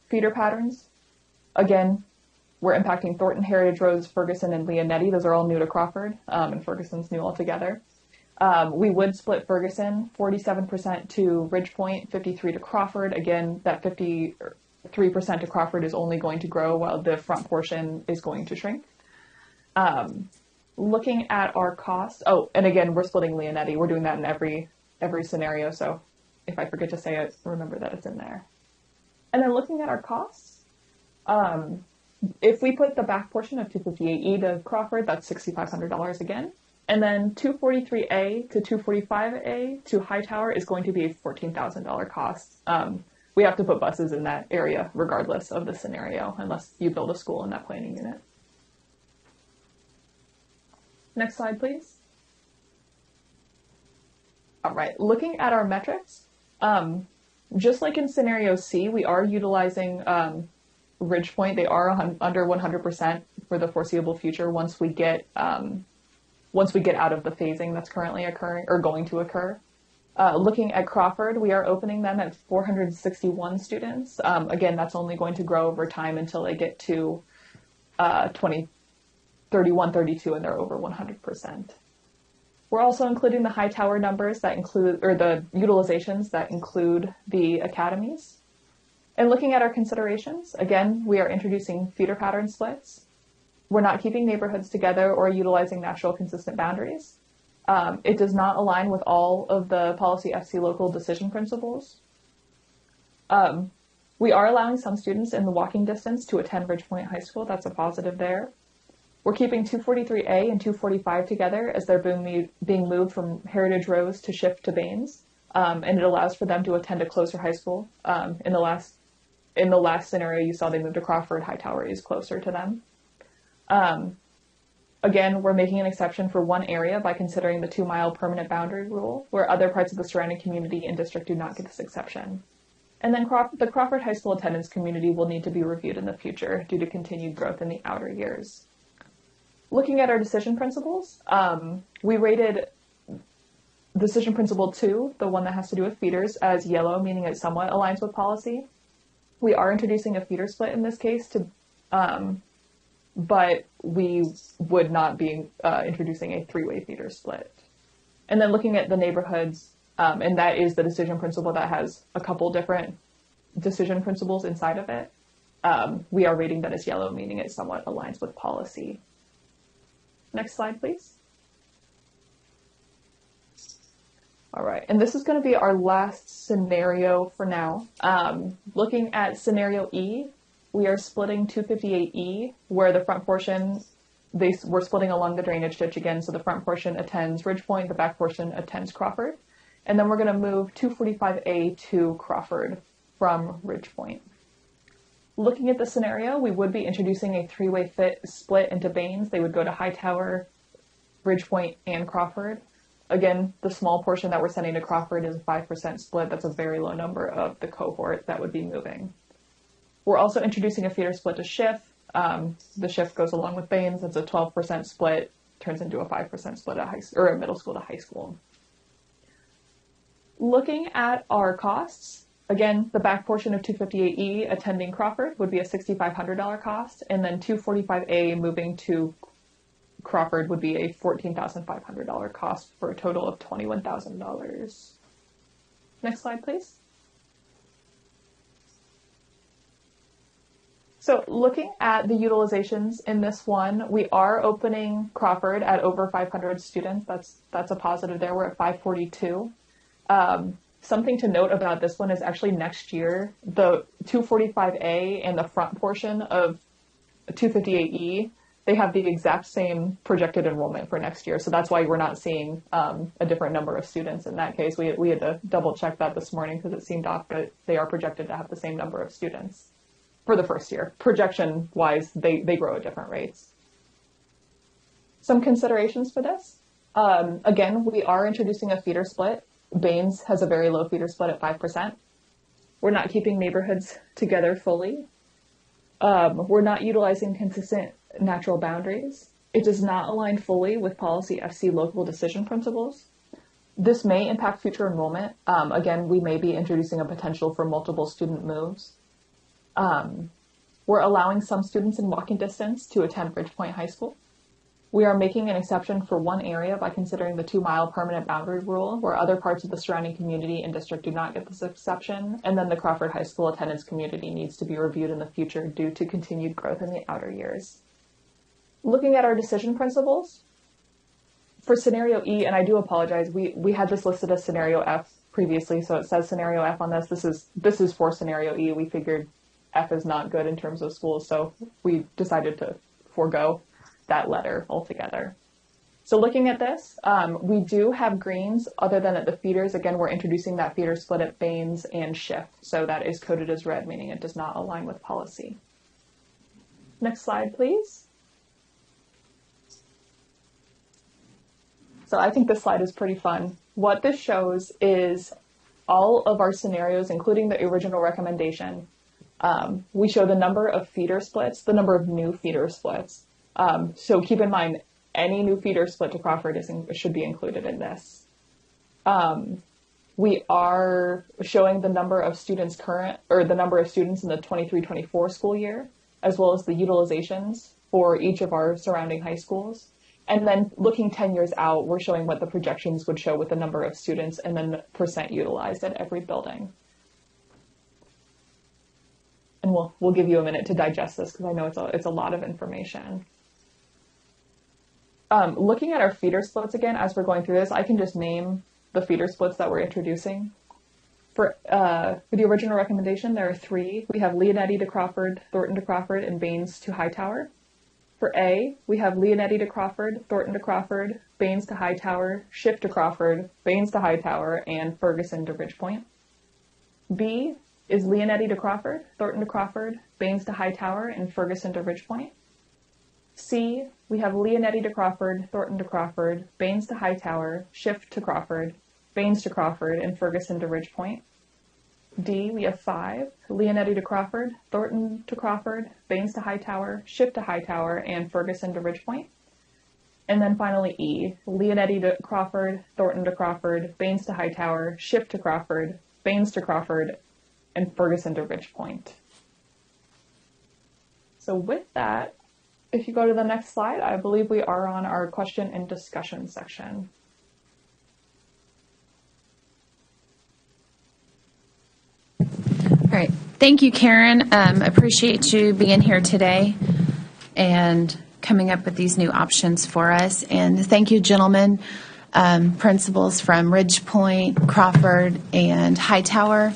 S13: feeder patterns, again, we're impacting Thornton, Heritage Rose, Ferguson, and Leonetti. Those are all new to Crawford, and Ferguson's new altogether. We would split Ferguson 47% to Ridgepoint, 53% to Crawford. Again, that 53% to Crawford is only going to grow while the front portion is going to shrink. Looking at our costs, oh, and again, we're splitting Leonetti. We're doing that in every scenario, so if I forget to say it, remember that it's in there. And then looking at our costs, if we put the back portion of 258E to Crawford, that's $6,500 again. And then 243A to 245A to Hightower is going to be a $14,000 cost. We have to put buses in that area regardless of the scenario, unless you build a school in that planning unit. Next slide, please. All right, looking at our metrics, just like in scenario C, we are utilizing Ridgepoint. They are under 100% for the foreseeable future once we get out of the phasing that's currently occurring or going to occur. Looking at Crawford, we are opening them at 461 students. Again, that's only going to grow over time until they get to 2031, 32, and they're over 100%. We're also including the Hightower numbers that include, or the utilizations that include the academies. And looking at our considerations, again, we are introducing feeder pattern splits. We're not keeping neighborhoods together or utilizing natural consistent boundaries. It does not align with all of the policy FC local decision principles. We are allowing some students in the walking distance to attend Ridgepoint High School. That's a positive there. We're keeping 243A and 245 together as they're being moved from Heritage Rose to Shift to Baines, and it allows for them to attend a closer high school. In the last scenario, you saw they moved to Crawford. Hightower is closer to them. Again, we're making an exception for one area by considering the 2-mile permanent boundary rule, where other parts of the surrounding community and district do not get this exception. And then the Crawford High School attendance community will need to be reviewed in the future due to continued growth in the outer years. Looking at our decision principles, we rated decision principle 2, the one that has to do with feeders, as yellow, meaning it somewhat aligns with policy. We are introducing a feeder split in this case, but we would not be introducing a 3-way feeder split. And then looking at the neighborhoods, and that is the decision principle that has a couple different decision principles inside of it. We are rating that as yellow, meaning it somewhat aligns with policy. Next slide, please. All right, and this is going to be our last scenario for now. Looking at scenario E, we are splitting 258E, where the front portion, we're splitting along the drainage ditch again, so the front portion attends Ridgepoint, the back portion attends Crawford. And then we're going to move 245A to Crawford from Ridgepoint. Looking at the scenario, we would be introducing a 3-way split into Baines. They would go to Hightower, Ridgepoint, and Crawford. Again, the small portion that we're sending to Crawford is a 5% split. That's a very low number of the cohort that would be moving. We're also introducing a feeder split to Shift. The Shift goes along with Baines. That's a 12% split, turns into a 5% split at a middle school to high school. Looking at our costs, again, the back portion of 258E attending Crawford would be a $6,500 cost, and then 245A moving to Crawford would be a $14,500 cost for a total of $21,000. Next slide, please. So looking at the utilizations in this one, we are opening Crawford at over 500 students. That's a positive there. We're at 542. Something to note about this one is actually next year, the 245A and the front portion of 258E, they have the exact same projected enrollment for next year. So that's why we're not seeing a different number of students in that case. We had to double check that this morning because it seemed off, but they are projected to have the same number of students for the first year. Projection wise, they grow at different rates. Some considerations for this. Again, we are introducing a feeder split. Baines has a very low feeder split at 5%. We're not keeping neighborhoods together fully. We're not utilizing consistent natural boundaries. It does not align fully with policy FC local decision principles. This may impact future enrollment. Again, we may be introducing a potential for multiple student moves. We're allowing some students in walking distance to attend Ridgepoint High School. We are making an exception for one area by considering the 2-mile permanent boundary rule, where other parts of the surrounding community and district do not get this exception, and then the Crawford High School attendance community needs to be reviewed in the future due to continued growth in the outer years. Looking at our decision principles, For scenario E, and I do apologize, we had this listed as scenario F previously, so it says scenario F on this. This is for scenario E. We figured F is not good in terms of schools, so we decided to forego that letter altogether. So looking at this, we do have greens other than at the feeders. Again, we're introducing that feeder split at Baines and Schiff, so that is coded as red, meaning it does not align with policy. Next slide, please. So I think this slide is pretty fun. What this shows is all of our scenarios, including the original recommendation. We show the number of feeder splits, the number of new feeder splits. So keep in mind, any new feeder split to Crawford should be included in this. We are showing the number of students the number of students in the 23-24 school year, as well as the utilizations for each of our surrounding high schools. And then looking 10 years out, we're showing what the projections would show with the number of students and then percent utilized at every building. And we'll give you a minute to digest this because I know it's a lot of information. Looking at our feeder splits again, as we're going through this, I can just name the feeder splits that we're introducing. For the original recommendation, there are 3. We have Leonetti to Crawford, Thornton to Crawford, and Baines to Hightower. For A, we have Leonetti to Crawford, Thornton to Crawford, Baines to Hightower, Schiff to Crawford, Baines to Hightower, and Ferguson to Ridgepoint. B is Leonetti to Crawford, Thornton to Crawford, Baines to Hightower, and Ferguson to Ridgepoint. C, we have Leonetti to Crawford, Thornton to Crawford, Baines to Hightower, Schiff to Crawford, Baines to Crawford, and Ferguson to Ridgepoint. D, we have 5, Leonetti to Crawford, Thornton to Crawford, Baines to Hightower, Schiff to Hightower, and Ferguson to Ridgepoint. And then finally E, Leonetti to Crawford, Thornton to Crawford, Baines to Hightower, Schiff to Crawford, Baines to Crawford, and Ferguson to Ridgepoint. So with that, if you go to the next slide, I believe we are on our question and discussion section.
S3: All right. Thank you, Karen. Appreciate you being here today and coming up with these new options for us. And thank you, gentlemen, principals from Ridgepoint, Crawford, and Hightower.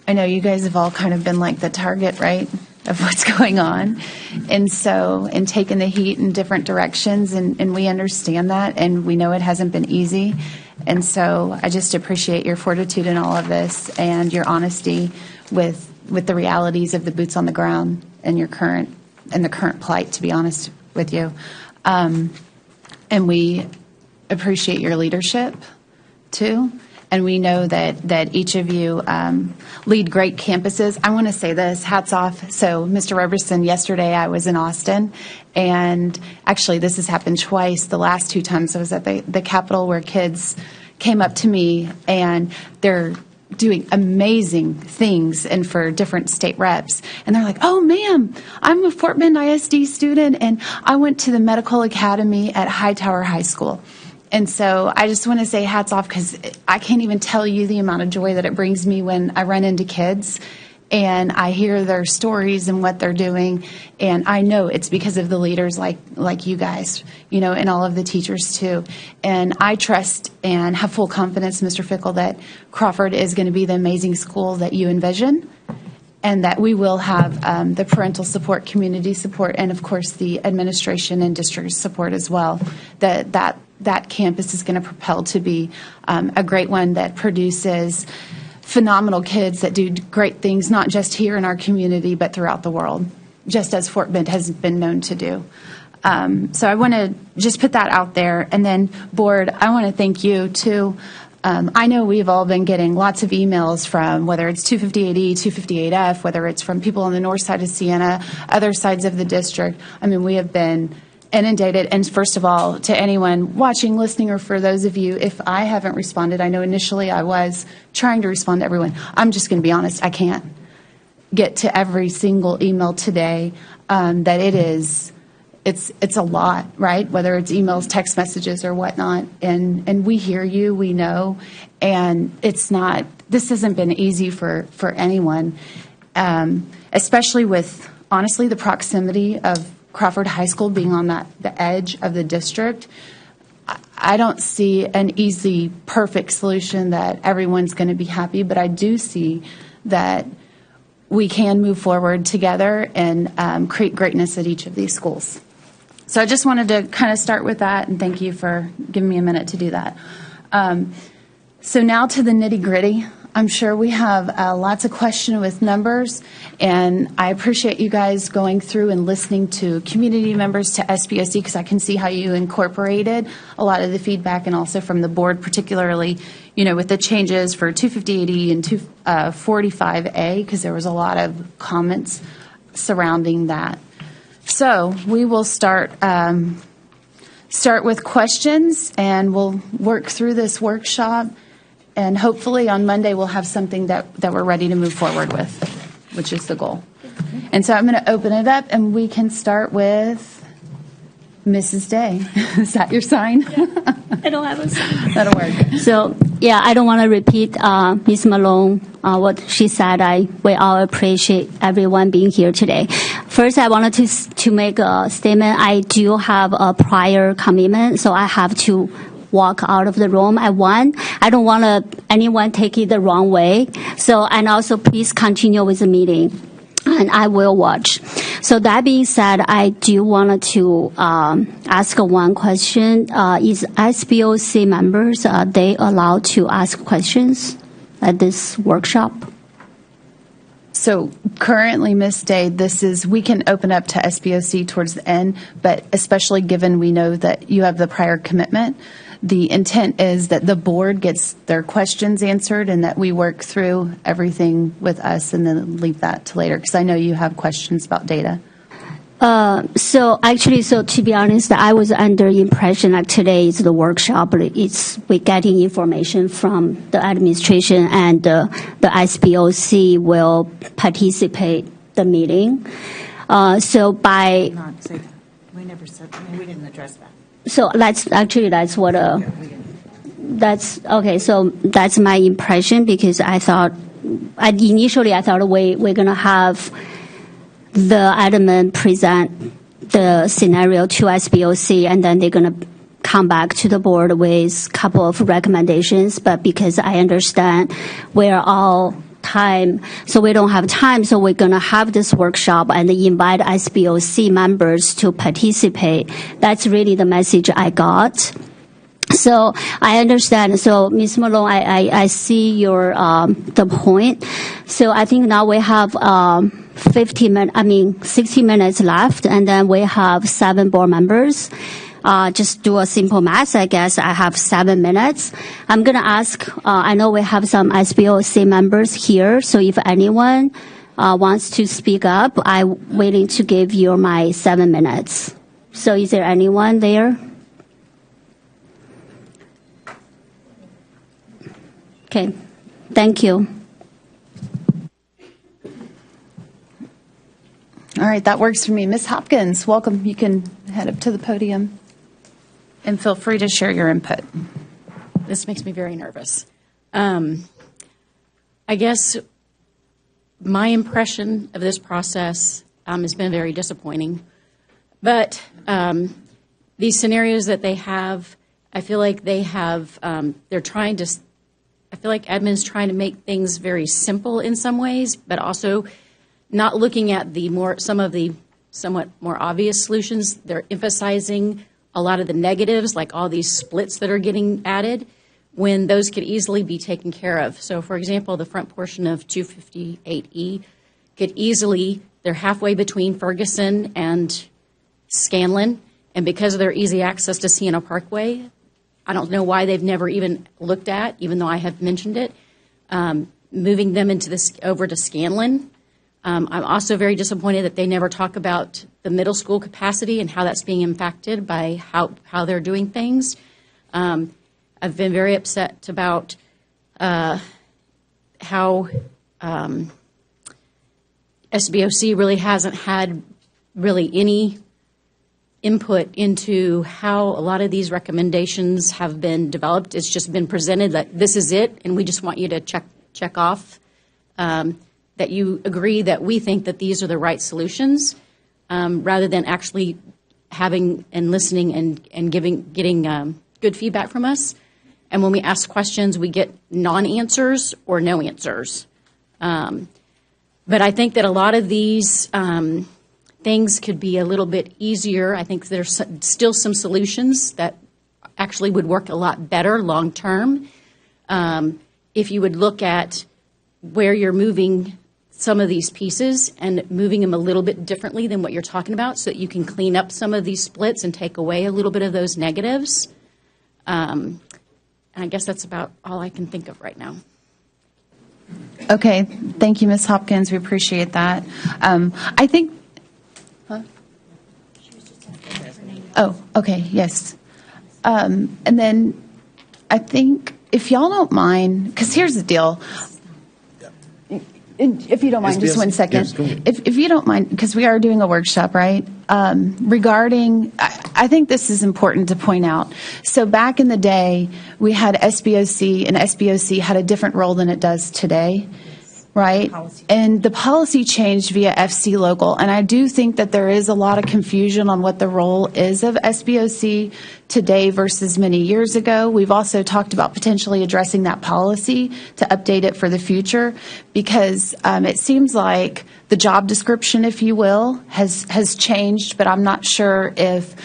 S3: I know you guys have all kind of been like the target, right, of what's going on. And so, and taking the heat in different directions, and we understand that, and we know it hasn't been easy. And so I just appreciate your fortitude in all of this and your honesty with the realities of the boots on the ground and the current plight, to be honest with you. And we appreciate your leadership, too. And we know that each of you lead great campuses. I want to say this, hats off. So, Mr. Roberson, yesterday I was in Austin, and actually this has happened twice. The last 2 times I was at the Capitol, where kids came up to me, and they're doing amazing things and for different state reps. And they're like, "Oh, ma'am, I'm a Fort Bend ISD student, and I went to the medical academy at Hightower High School." And so I just want to say hats off, because I can't even tell you the amount of joy that it brings me when I run into kids and I hear their stories and what they're doing. And I know it's because of the leaders like you guys, and all of the teachers too. And I trust and have full confidence, Mr. Fickle, that Crawford is going to be the amazing school that you envision, and that we will have the parental support, community support, and of course the administration and district support as well. That campus is going to propel to be a great one that produces phenomenal kids that do great things, not just here in our community, but throughout the world, just as Fort Bend has been known to do. So I want to just put that out there. And then, board, I want to thank you, too. I know we've all been getting lots of emails from, whether it's 258E, 258F, whether it's from people on the north side of Siena, other sides of the district. I mean, we have been inundated. And first of all, to anyone watching, listening, or for those of you, if I haven't responded, I know initially I was trying to respond to everyone. I'm just going to be honest, I can't get to every single email today. That it's a lot, right? Whether it's emails, text messages, or whatnot. And we hear you, we know, and this hasn't been easy for anyone, especially with, honestly, the proximity of Crawford High School being on the edge of the district, I don't see an easy, perfect solution that everyone's going to be happy, but I do see that we can move forward together and create greatness at each of these schools. So I just wanted to kind of start with that, and thank you for giving me a minute to do that. So now to the nitty-gritty. I'm sure we have lots of questions with numbers, and I appreciate you guys going through and listening to community members, to SBOC, because I can see how you incorporated a lot of the feedback, and also from the board, particularly, with the changes for 258E and 245A, because there was a lot of comments surrounding that. So we will start with questions, and we'll work through this workshop. And hopefully on Monday we'll have something that we're ready to move forward with, which is the goal. And so I'm going to open it up, and we can start with Mrs. Day. Is that your sign?
S2: I don't have a sign.
S3: That'll work.
S2: So, yeah, I don't want to repeat Ms. Malone, what she said. We all appreciate everyone being here today. First, I wanted to make a statement. I do have a prior commitment, so I have to walk out of the room at 1. I don't want anyone take it the wrong way. So, and also please continue with the meeting, and I will watch. So that being said, I do want to ask one question. Is SBOC members, are they allowed to ask questions at this workshop?
S3: So currently, Ms. Day, we can open up to SBOC towards the end, but especially given we know that you have the prior commitment, the intent is that the board gets their questions answered and that we work through everything with us and then leave that to later, because I know you have questions about data.
S2: So to be honest, I was under impression that today is the workshop. We're getting information from the administration, and the SBOC will participate the meeting. So by
S8: we never said. We didn't address that.
S2: So that's what that's okay. So that's my impression, because initially I thought we're gonna have the admin present the scenario to SBOC, and then they're gonna come back to the board with a couple of recommendations. But because I understand we're all time, so we don't have time, so we're going to have this workshop and invite SBOC members to participate. That's really the message I got. So I understand. So Ms. Malone, I see your the point. So I think now we have 60 minutes left, and then we have 7 board members. Just do a simple math, I guess. I have 7 minutes. I'm going to ask, I know we have some SBOC members here, so if anyone wants to speak up, I'm willing to give you my 7 minutes. So is there anyone there? Okay, thank you.
S3: All right, that works for me. Ms. Hopkins, welcome. You can head up to the podium. And feel free to share your input.
S14: This makes me very nervous. I guess my impression of this process has been very disappointing. But these scenarios that they have, I feel like they have, I feel like admin's trying to make things very simple in some ways, but also not looking at some of the somewhat more obvious solutions. They're emphasizing a lot of the negatives, like all these splits that are getting added, when those could easily be taken care of. So, for example, the front portion of 258E could easily, they're halfway between Ferguson and Scanlon, and because of their easy access to Sienna Parkway, I don't know why they've never even looked at, even though I have mentioned it, moving them over to Scanlon. I'm also very disappointed that they never talk about the middle school capacity and how that's being impacted by how they're doing things. I've been very upset about how SBOC really hasn't had really any input into how a lot of these recommendations have been developed. It's just been presented that this is it, and we just want you to check off that you agree that we think that these are the right solutions. rather than actually having and listening and getting good feedback from us. And when we ask questions, we get non-answers or no answers. But I think that a lot of these things could be a little bit easier. I think there's still some solutions that actually would work a lot better long term if you would look at where you're moving some of these pieces and moving them a little bit differently than what you're talking about so that you can clean up some of these splits and take away a little bit of those negatives. And I guess that's about all I can think of right now.
S15: Okay, thank you, Ms. Hopkins. We appreciate that. I think. Huh? Oh, okay, yes. And then I think if y'all don't mind, because here's the deal. If you don't mind, just 1 second. If you don't mind, because we are doing a workshop, right? Regarding, I think this is important to point out. So back in the day, we had SBOC, and SBOC had a different role than it does today, right? And the policy changed via FC Local, and I do think that there is a lot of confusion on what the role is of SBOC today versus many years ago. We've also talked about potentially addressing that policy to update it for the future, because it seems like the job description, if you will, has changed, but I'm not sure if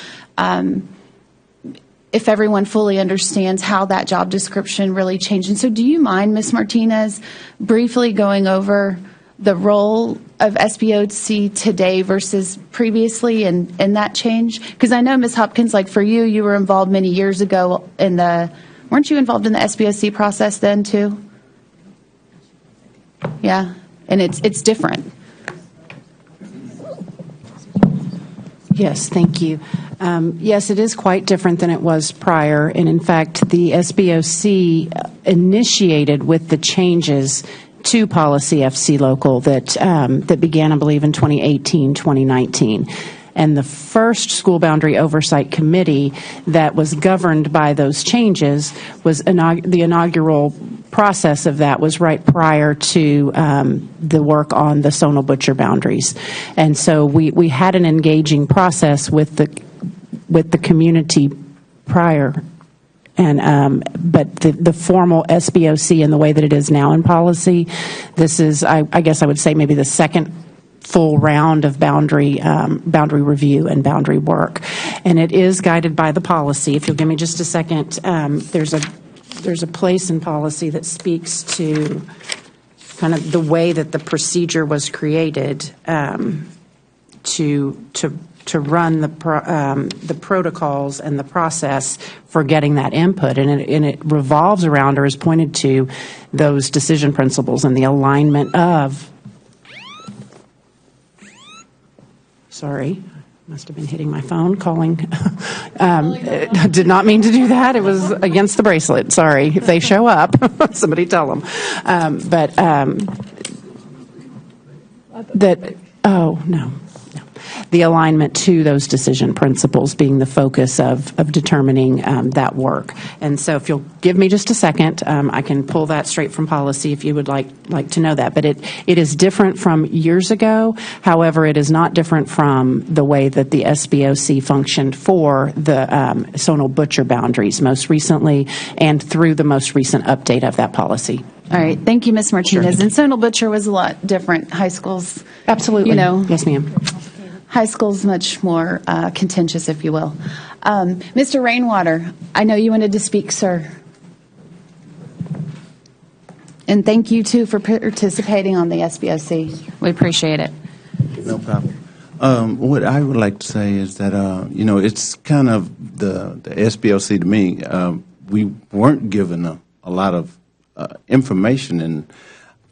S15: everyone fully understands how that job description really changed. And so do you mind, Ms. Martinez, briefly going over the role of SBOC today versus previously and that change? Because I know, Ms. Hopkins, like for you, you were involved many years ago weren't you involved in the SBOC process then too? Yeah, and it's different.
S16: Yes, thank you. Yes, it is quite different than it was prior. And in fact, the SBOC initiated with the changes to policy FC Local that began, I believe, in 2018, 2019. And the first school boundary oversight committee that was governed by those changes was the inaugural process of that was right prior to the work on the Sonal Butcher boundaries. And so we had an engaging process with the community prior. And but the formal SBOC and the way that it is now in policy, this is, I guess I would say, maybe the second full round of boundary review and boundary work, and it is guided by the policy. If you'll give me just a second, there's a place in policy that speaks to kind of the way that the procedure was created to run the protocols and the process for getting that input, and it revolves around or is pointed to those decision principles and the alignment of. Sorry, must have been hitting my phone, calling. Did not mean to do that. It was against the bracelet. Sorry. If they show up, somebody tell them. Oh, no. The alignment to those decision principles being the focus of determining that work. And so if you'll give me just a second, I can pull that straight from policy if you would like to know that. But it is different from years ago. However, it is not different from the way that the SBOC functioned for the Sonal Butcher boundaries most recently and through the most recent update of that policy.
S15: All right. Thank you, Ms. Martinez.
S16: Sure.
S15: And Sonal Butcher was a lot different. High schools.
S16: Absolutely. Yes, ma'am.
S15: High school's much more contentious, if you will. Mr. Rainwater, I know you wanted to speak, sir. And thank you, too, for participating on the SBOC. We appreciate it.
S17: No problem. What I would like to say is that, it's kind of the SBOC to me, we weren't given a lot of information, and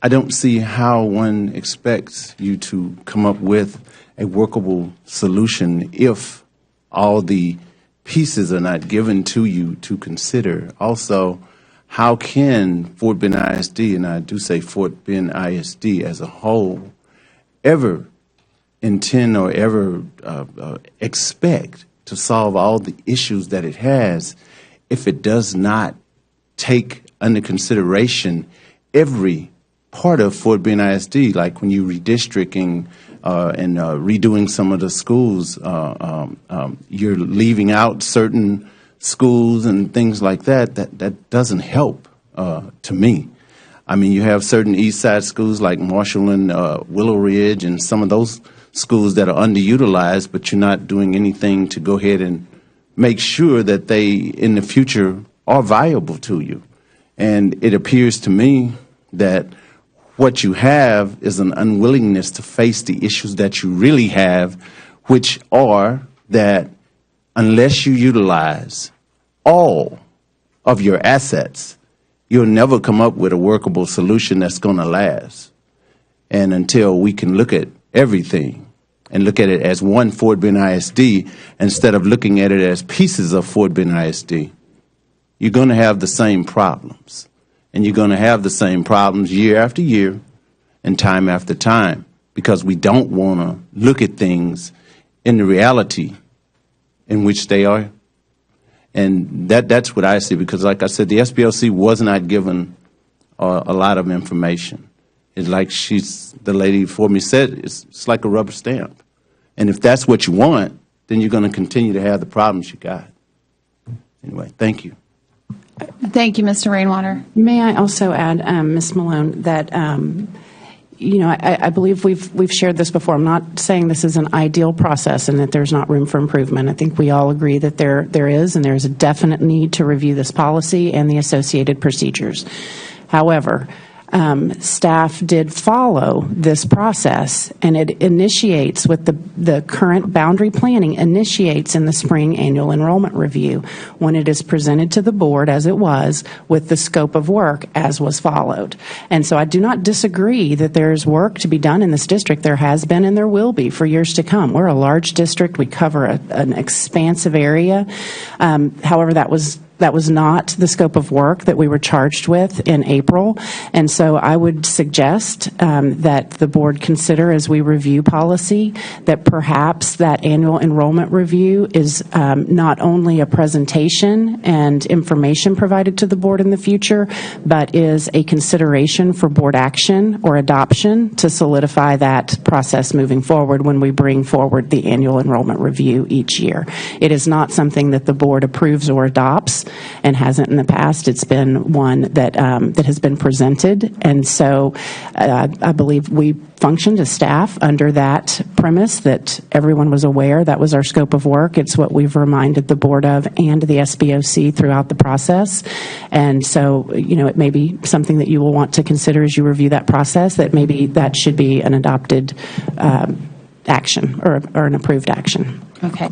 S17: I don't see how one expects you to come up with a workable solution if all the pieces are not given to you to consider. Also, how can Fort Bend ISD, and I do say Fort Bend ISD as a whole, ever intend or ever expect to solve all the issues that it has if it does not take under consideration every part of Fort Bend ISD, like when you're redistricting and redoing some of the schools, you're leaving out certain schools and things like that. That doesn't help to me. I mean, you have certain East Side schools like Marshall and Willow Ridge and some of those schools that are underutilized, but you're not doing anything to go ahead and make sure that they, in the future, are viable to you. And it appears to me that what you have is an unwillingness to face the issues that you really have, which are that unless you utilize all of your assets, you'll never come up with a workable solution that's going to last. And until we can look at everything and look at it as one Fort Bend ISD instead of looking at it as pieces of Fort Bend ISD, you're going to have the same problems. And you're going to have the same problems year after year and time after time because we don't want to look at things in the reality in which they are. And that's what I see, because like I said, the SBLC was not given a lot of information. It's like the lady before me said, it's like a rubber stamp. And if that's what you want, then you're going to continue to have the problems you got. Anyway, thank you.
S15: Thank you, Mr. Rainwater.
S16: May I also add, Ms. Malone, that I believe we've shared this before. I'm not saying this is an ideal process and that there's not room for improvement. I think we all agree that there is, and there's a definite need to review this policy and the associated procedures. However, staff did follow this process, and it initiates with the current boundary planning initiates in the spring annual enrollment review when it is presented to the board as it was with the scope of work as was followed. And so I do not disagree that there's work to be done in this district. There has been and there will be for years to come. We're a large district. We cover an expansive area. However, that was not the scope of work that we were charged with in April. And so I would suggest that the board consider, as we review policy, that perhaps that annual enrollment review is not only a presentation and information provided to the board in the future, but is a consideration for board action or adoption to solidify that process moving forward when we bring forward the annual enrollment review each year. It is not something that the board approves or adopts, and hasn't in the past. It's been one that has been presented, and so I believe we functioned as staff under that premise that everyone was aware that was our scope of work. It's what we've reminded the board of and the SBOC throughout the process, and so it may be something that you will want to consider as you review that process, that maybe that should be an adopted action or an approved action.
S15: Okay.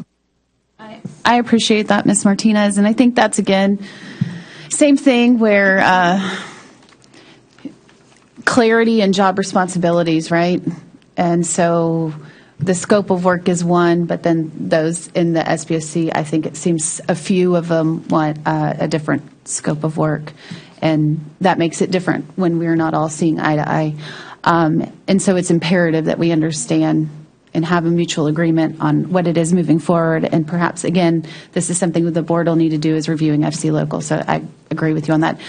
S15: I appreciate that, Ms. Martinez, and I think that's, again, same thing where clarity and job responsibilities, right? And so the scope of work is one, but then those in the SBOC, I think it seems a few of them want a different scope of work, and that makes it different when we're not all seeing eye to eye. And so it's imperative that we understand and have a mutual agreement on what it is moving forward. And perhaps, again, this is something that the board will need to do is reviewing FC Local. So I agree with you on that.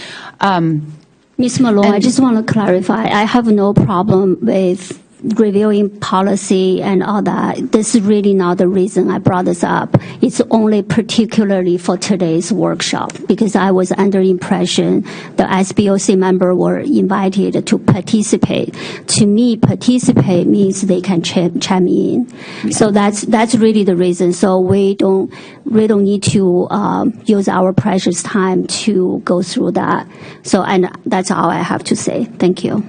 S2: Ms. Malone, I just want to clarify. I have no problem with reviewing policy and all that. This is really not the reason I brought this up. It's only particularly for today's workshop because I was under impression the SBOC member were invited to participate. To me, participate means they can chime in. Yeah. So that's really the reason. So we don't need to use our precious time to go through that. So, and that's all I have to say. Thank you.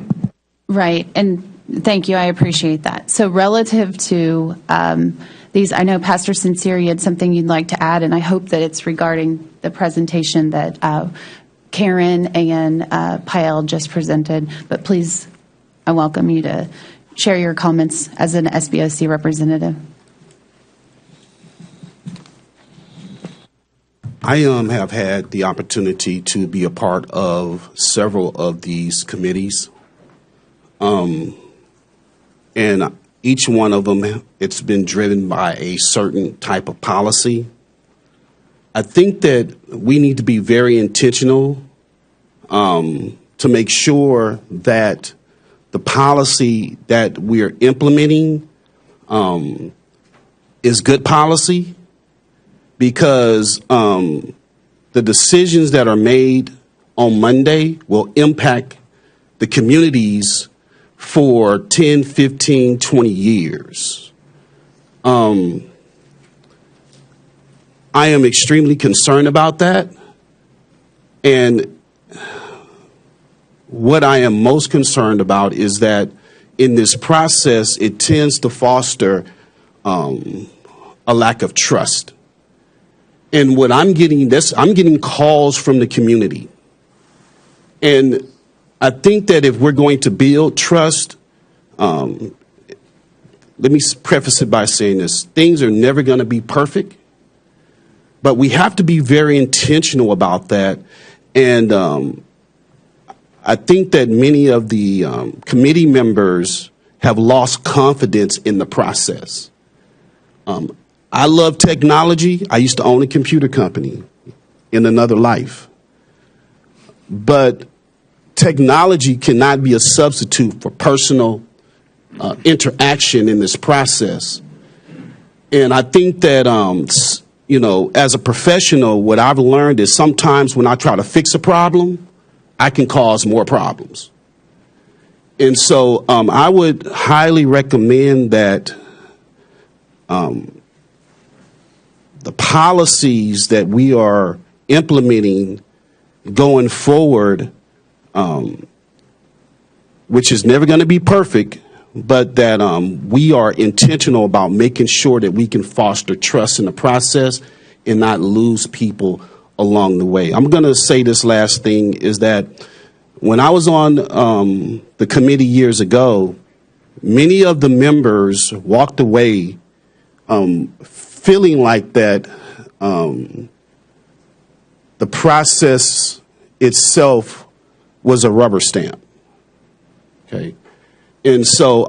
S15: Right. And thank you. I appreciate that. So relative to these, I know Pastor Sincere, you had something you'd like to add, and I hope that it's regarding the presentation that Karen and Pael just presented. But please, I welcome you to share your comments as an SBOC representative.
S18: I have had the opportunity to be a part of several of these committees. And each one of them, it's been driven by a certain type of policy. I think that we need to be very intentional to make sure that the policy that we're implementing is good policy, because the decisions that are made on Monday will impact the communities for 10, 15, 20 years. I am extremely concerned about that. And what I am most concerned about is that in this process, it tends to foster a lack of trust. And what I'm getting calls from the community. And I think that if we're going to build trust, let me preface it by saying this: things are never going to be perfect, but we have to be very intentional about that. And I think that many of the committee members have lost confidence in the process. I love technology. I used to own a computer company in another life. But technology cannot be a substitute for personal interaction in this process. And I think that, as a professional, what I've learned is sometimes when I try to fix a problem, I can cause more problems. And so I would highly recommend that the policies that we are implementing going forward, which is never going to be perfect, but that we are intentional about making sure that we can foster trust in the process and not lose people along the way. I'm going to say this last thing is that when I was on the committee years ago, many of the members walked away feeling like that the process itself was a rubber stamp. Okay. And so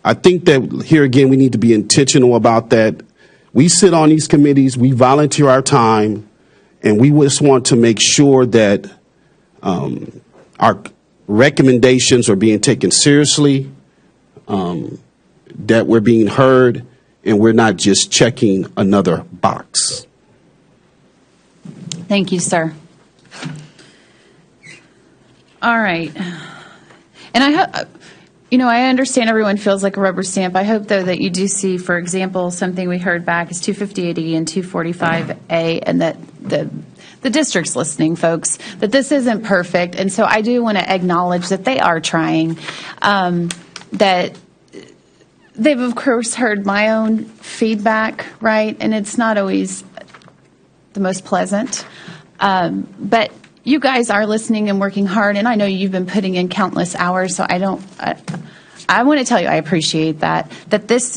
S18: I think that here again, we need to be intentional about that. We sit on these committees, we volunteer our time, and we just want to make sure that our recommendations are being taken seriously, that we're being heard, and we're not just checking another box.
S15: Thank you, sir. All right. And I understand everyone feels like a rubber stamp. I hope, though, that you do see, for example, something we heard back is 258E and 245A, and that the district's listening, folks, that this isn't perfect. And so I do want to acknowledge that they are trying, that they've, of course, heard my own feedback, right? And it's not always the most pleasant. But you guys are listening and working hard, and I know you've been putting in countless hours, so I want to tell you I appreciate that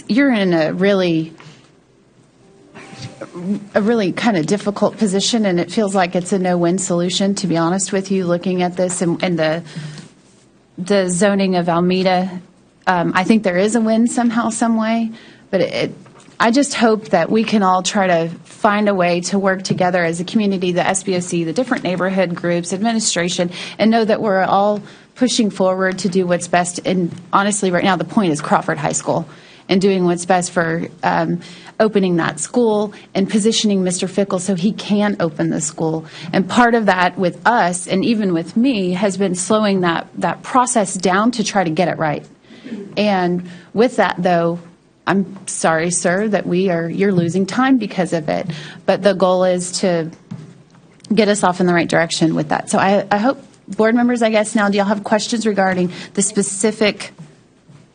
S15: you're in a really kind of difficult position, and it feels like it's a no-win solution, to be honest with you, looking at this and the zoning of Almeda. I think there is a win somehow, some way, but I just hope that we can all try to find a way to work together as a community, the SBOC, the different neighborhood groups, administration, and know that we're all pushing forward to do what's best. And honestly, right now, the point is Crawford High School and doing what's best for opening that school and positioning Mr. Fickle so he can open the school. And part of that with us, and even with me, has been slowing that process down to try to get it right. And with that, though, I'm sorry, sir, that you're losing time because of it. But the goal is to get us off in the right direction with that. So I hope, board members, I guess now, do y'all have questions regarding the specific,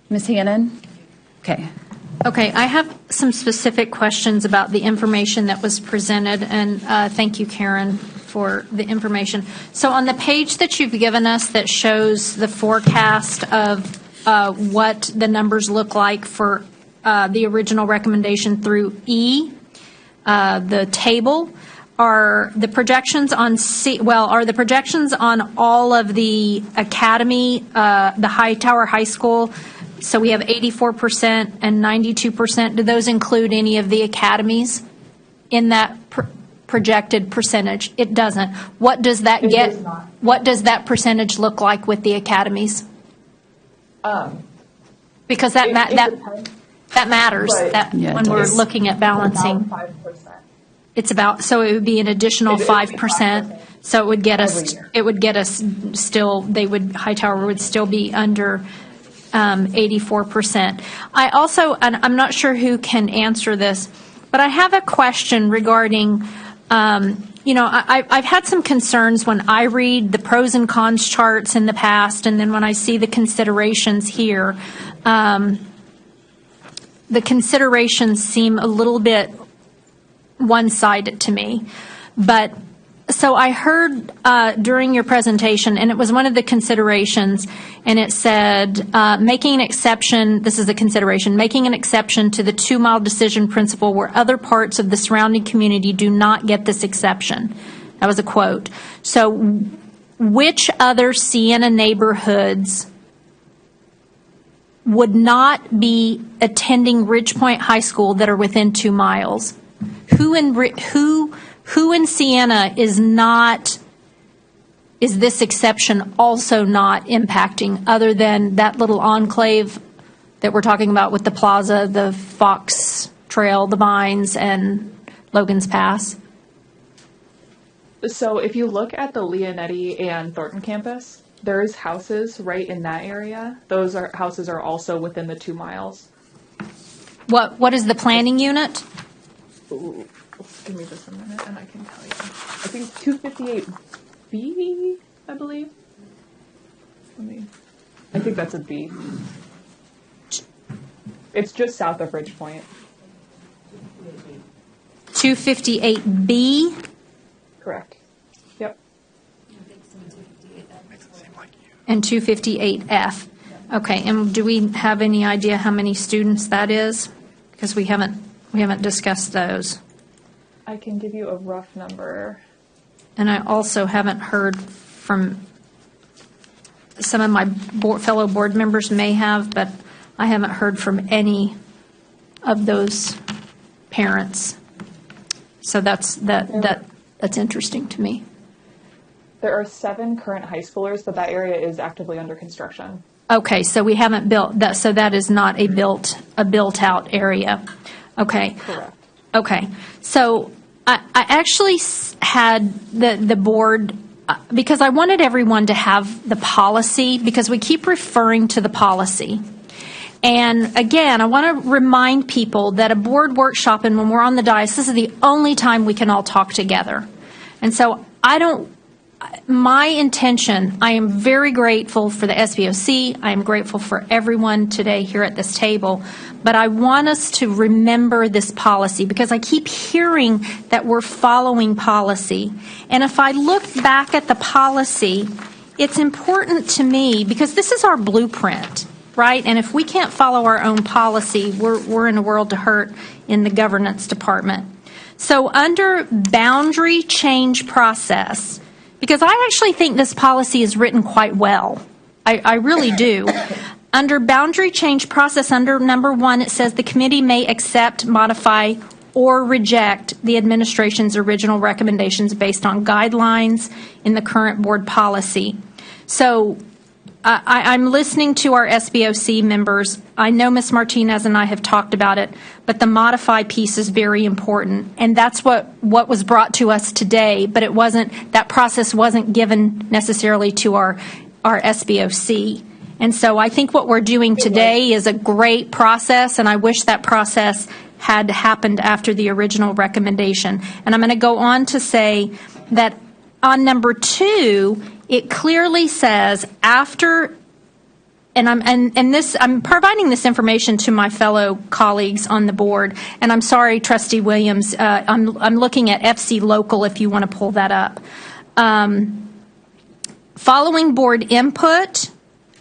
S15: Ms. Hannon? Okay.
S19: Okay, I have some specific questions about the information that was presented, and thank you, Karen, for the information. So on the page that you've given us that shows the forecast of what the numbers look like for the original recommendation through E, the table, are the projections on are the projections on all of the academy, the Hightower High School? So we have 84% and 92%. Do those include any of the academies in that projected percentage? It doesn't. What does that get? What does that percentage look like with the academies? Because that matters,
S13: Right.
S19: that
S15: Yeah, it
S19: when we're
S15: does.
S19: looking at balancing.
S13: About 5%.
S19: It's about, so it would be an additional
S13: It is
S19: 5%. So it would get
S13: Every
S19: us,
S13: year.
S19: it would get us still, Hightower would still be under 84%. I also, and I'm not sure who can answer this, but I have a question regarding, I've had some concerns when I read the pros and cons charts in the past, and then when I see the considerations here, the considerations seem a little bit one-sided to me. But so I heard during your presentation, and it was one of the considerations, and it said making an exception, this is a consideration, making an exception to the 2-mile decision principle where other parts of the surrounding community do not get this exception. That was a quote. So which other Siena neighborhoods would not be attending Ridgepoint High School that are within 2 miles? Who in Siena is this exception also not impacting, other than that little enclave that we're talking about with the plaza, the Fox Trail, the Vines, and Logan's Pass?
S13: So if you look at the Leonetti and Thornton campus, there's houses right in that area. Those houses are also within the 2 miles.
S19: What is the planning unit?
S13: Ooh, give me just a minute and I can tell you. I think 258B, I believe. I think that's a B. It's just south of Ridgepoint.
S19: 258B?
S13: Correct. Yep.
S19: And 258F. Okay, and do we have any idea how many students that is? Because we haven't discussed those.
S13: I can give you a rough number.
S19: And I also haven't heard from, some of my fellow board members may have, but I haven't heard from any of those parents. So that's interesting to me.
S13: There are 7 current high schoolers, but that area is actively under construction.
S19: Okay, so we haven't built that, so that is not a built-out area. Okay.
S13: Correct.
S19: Okay, so I actually had the board, because I wanted everyone to have the policy, because we keep referring to the policy. And again, I want to remind people that a board workshop, and when we're on the dais, this is the only time we can all talk together. And so my intention, I am very grateful for the SBOC. I am grateful for everyone today here at this table. But I want us to remember this policy, because I keep hearing that we're following policy. And if I look back at the policy, it's important to me, because this is our blueprint, right? And if we can't follow our own policy, we're in a world to hurt in the governance department. So under boundary change process, because I actually think this policy is written quite well. I really do. Under boundary change process, under number 1, it says the committee may accept, modify, or reject the administration's original recommendations based on guidelines in the current board policy. So I'm listening to our SBOC members. I know Ms. Martinez and I have talked about it, but the modify piece is very important. And that's what was brought to us today, but it wasn't, that process wasn't given necessarily to our SBOC. And so I think what we're doing today is a great process, and I wish that process had happened after the original recommendation. And I'm going to go on to say that on number 2, it clearly says after, and I'm providing this information to my fellow colleagues on the board, and I'm sorry, Trustee Williams, I'm looking at FC Local if you want to pull that up. Following board input,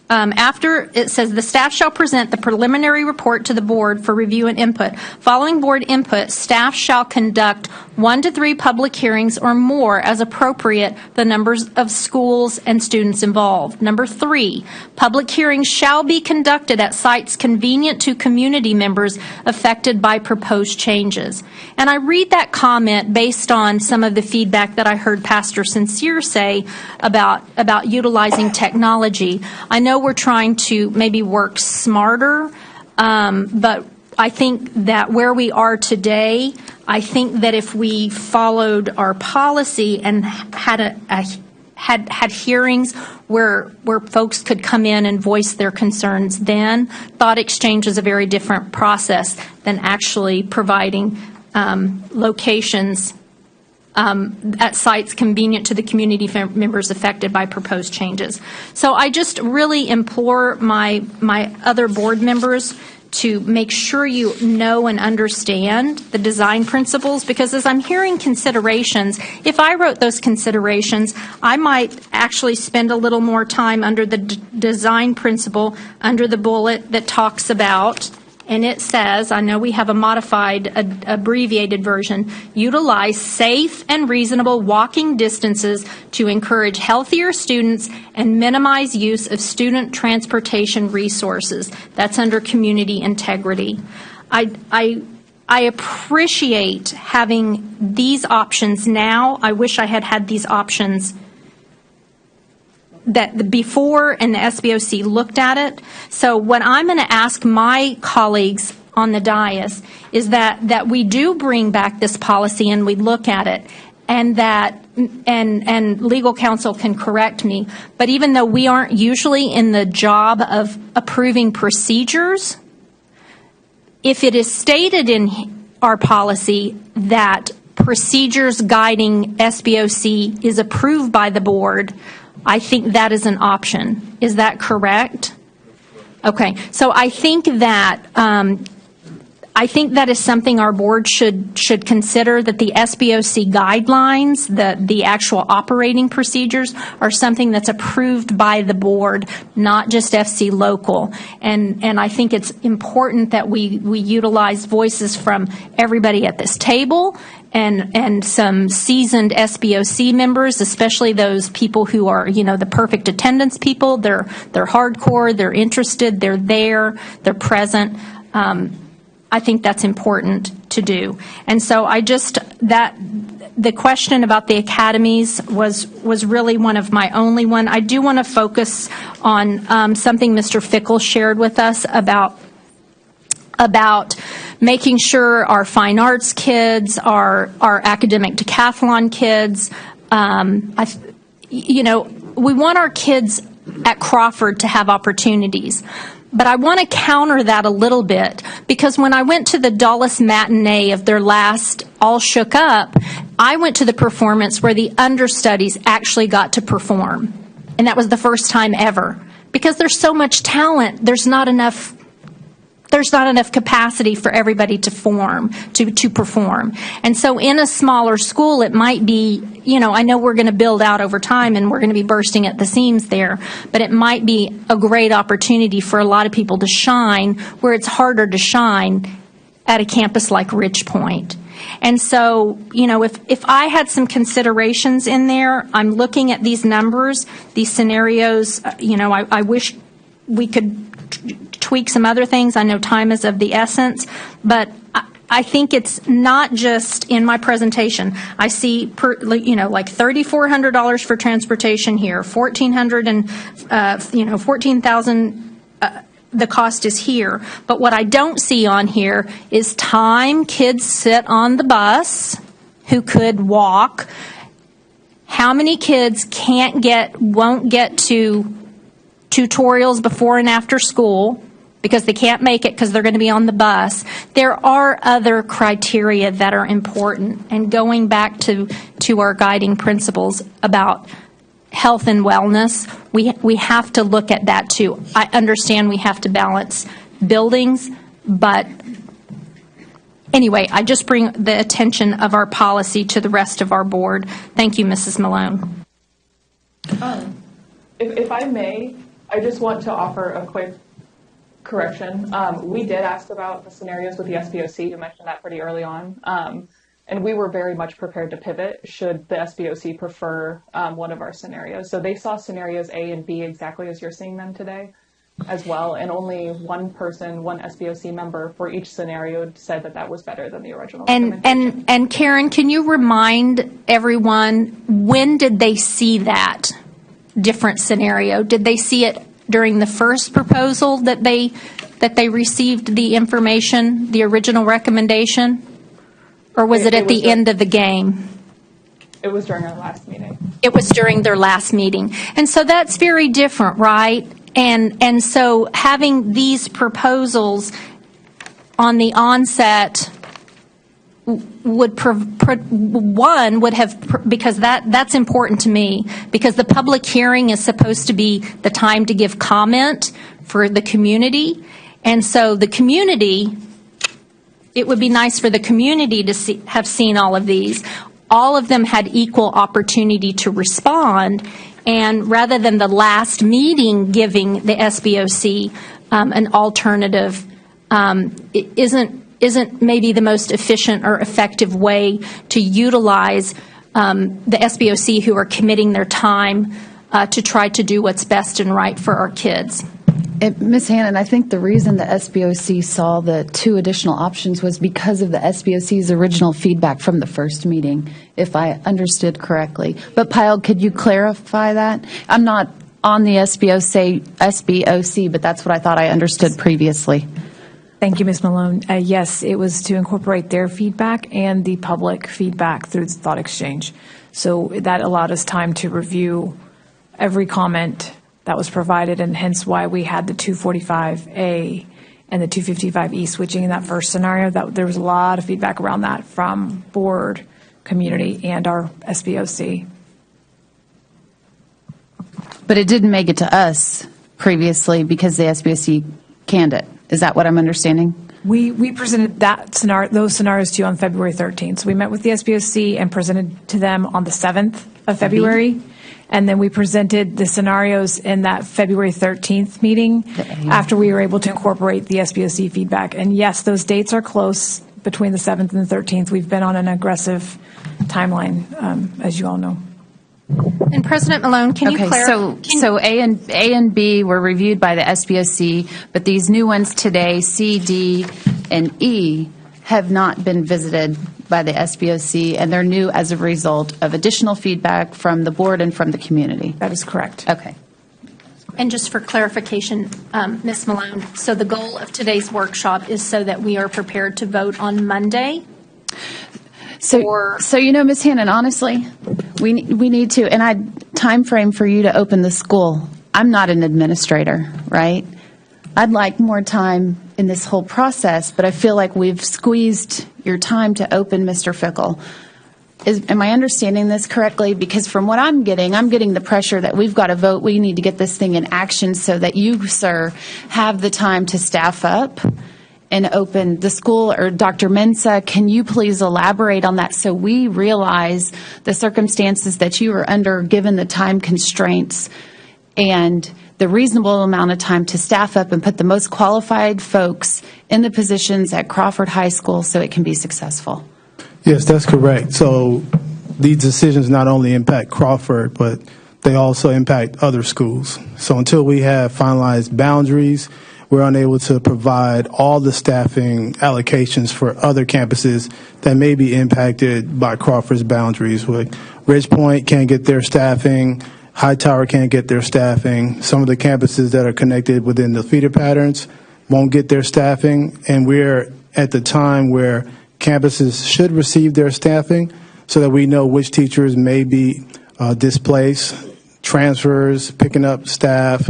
S19: after it says the staff shall present the preliminary report to the board for review and input. Following board input, staff shall conduct 1 to 3 public hearings or more as appropriate, the numbers of schools and students involved. Number 3, public hearings shall be conducted at sites convenient to community members affected by proposed changes. And I read that comment based on some of the feedback that I heard Pastor Sincere say about utilizing technology. I know we're trying to maybe work smarter, but I think that where we are today, I think that if we followed our policy and had hearings where folks could come in and voice their concerns, then thought exchange is a very different process than actually providing locations at sites convenient to the community members affected by proposed changes. So I just really implore my other board members to make sure you know and understand the design principles, because as I'm hearing considerations, if I wrote those considerations, I might actually spend a little more time under the design principle, under the bullet that talks about, and it says, I know we have a modified, abbreviated version, utilize safe and reasonable walking distances to encourage healthier students and minimize use of student transportation resources. That's under community integrity. I appreciate having these options now. I wish I had had these options that before and the SBOC looked at it. So what I'm going to ask my colleagues on the dais is that we do bring back this policy and we look at it, and that and legal counsel can correct me, but even though we aren't usually in the job of approving procedures, if it is stated in our policy that procedures guiding SBOC is approved by the board, I think that is an option. Is that correct? Okay. So I think that is something our board should consider, that the SBOC guidelines, the actual operating procedures, are something that's approved by the board, not just FC Local. And I think it's important that we utilize voices from everybody at this table, and some seasoned SBOC members, especially those people who are, the perfect attendance people. They're hardcore, they're interested, they're there, they're present. I think that's important to do. And so the question about the academies was really one of my only one. I do want to focus on something Mr. Fickle shared with us about making sure our fine arts kids, our academic decathlon kids, we want our kids at Crawford to have opportunities. But I want to counter that a little bit, because when I went to the Dulles matinee of their last All Shook Up, I went to the performance where the understudies actually got to perform. And that was the first time ever. Because there's so much talent, there's not enough capacity for everybody to perform. And so in a smaller school, it might be, I know we're going to build out over time and we're going to be bursting at the seams there, but it might be a great opportunity for a lot of people to shine where it's harder to shine at a campus like Ridge Point. And so, if I had some considerations in there, I'm looking at these numbers, these scenarios, I wish we could tweak some other things. I know time is of the essence, but I think it's not just in my presentation. I see like $3,400 for transportation here, $1,400 and $14,000. The cost is here, but what I don't see on here is time kids sit on the bus who could walk. How many kids won't get to tutorials before and after school because they can't make it because they're going to be on the bus? There are other criteria that are important, and going back to our guiding principles about health and wellness, we have to look at that too. I understand we have to balance buildings, but anyway, I just bring the attention of our policy to the rest of our board. Thank you, Mrs. Malone.
S13: If I may, I just want to offer a quick correction. We did ask about the scenarios with the SBOC. You mentioned that pretty early on. And we were very much prepared to pivot should the SBOC prefer one of our scenarios. So they saw scenarios A and B exactly as you're seeing them today as well. And only one person, one SBOC member for each scenario said that that was better than the original recommendation.
S19: And Karen, can you remind everyone, when did they see that different scenario? Did they see it during the first proposal that they received the information, the original recommendation? Or was it at the end of the game?
S13: It was during our last meeting.
S19: It was during their last meeting. And so that's very different, right? And so having these proposals on the onset would because that's important to me, because the public hearing is supposed to be the time to give comment for the community. And so the community, it would be nice for the community to have seen all of these. All of them had equal opportunity to respond, and rather than the last meeting giving the SBOC an alternative, isn't maybe the most efficient or effective way to utilize the SBOC who are committing their time to try to do what's best and right for our kids.
S15: Ms. Hannon, I think the reason the SBOC saw the two additional options was because of the SBOC's original feedback from the first meeting, if I understood correctly. But Payal, could you clarify that? I'm not on the SBOC, but that's what I thought I understood previously.
S12: Thank you, Ms. Malone. Yes, it was to incorporate their feedback and the public feedback through the thought exchange. So that allowed us time to review every comment that was provided, and hence why we had the 245A and the 255E switching in that first scenario. That there was a lot of feedback around that from board, community, and our SBOC.
S15: But it didn't make it to us previously because the SBOC canned it. Is that what I'm understanding?
S12: We presented those scenarios to you on February 13th. So we met with the SBOC and presented to them on the 7th of February. And then we presented the scenarios in that February 13th meeting after we were able to incorporate the SBOC feedback. And yes, those dates are close between the 7th and the 13th. We've been on an aggressive timeline, as you all know.
S19: And President Malone, can you clarify?
S15: So A and B were reviewed by the SBOC, but these new ones today, C, D, and E, have not been visited by the SBOC, and they're new as a result of additional feedback from the board and from the community.
S12: That is correct.
S15: Okay.
S19: And just for clarification, Ms. Malone, so the goal of today's workshop is so that we are prepared to vote on Monday?
S15: So you know, Ms. Hannon, honestly, we need to, and time frame for you to open the school. I'm not an administrator, right? I'd like more time in this whole process, but I feel like we've squeezed your time to open, Mr. Fickle. Am I understanding this correctly? Because from what I'm getting the pressure that we've got to vote. We need to get this thing in action so that you, sir, have the time to staff up and open the school. Or Dr. Mensah, can you please elaborate on that so we realize the circumstances that you are under given the time constraints and the reasonable amount of time to staff up and put the most qualified folks in the positions at Crawford High School so it can be successful?
S20: Yes, that's correct. So these decisions not only impact Crawford, but they also impact other schools. So until we have finalized boundaries, we're unable to provide all the staffing allocations for other campuses that may be impacted by Crawford's boundaries. Like Ridge Point can't get their staffing, Hightower can't get their staffing. Some of the campuses that are connected within the feeder patterns won't get their staffing, and we're at the time where campuses should receive their staffing so that we know which teachers may be displaced, transfers, picking up staff,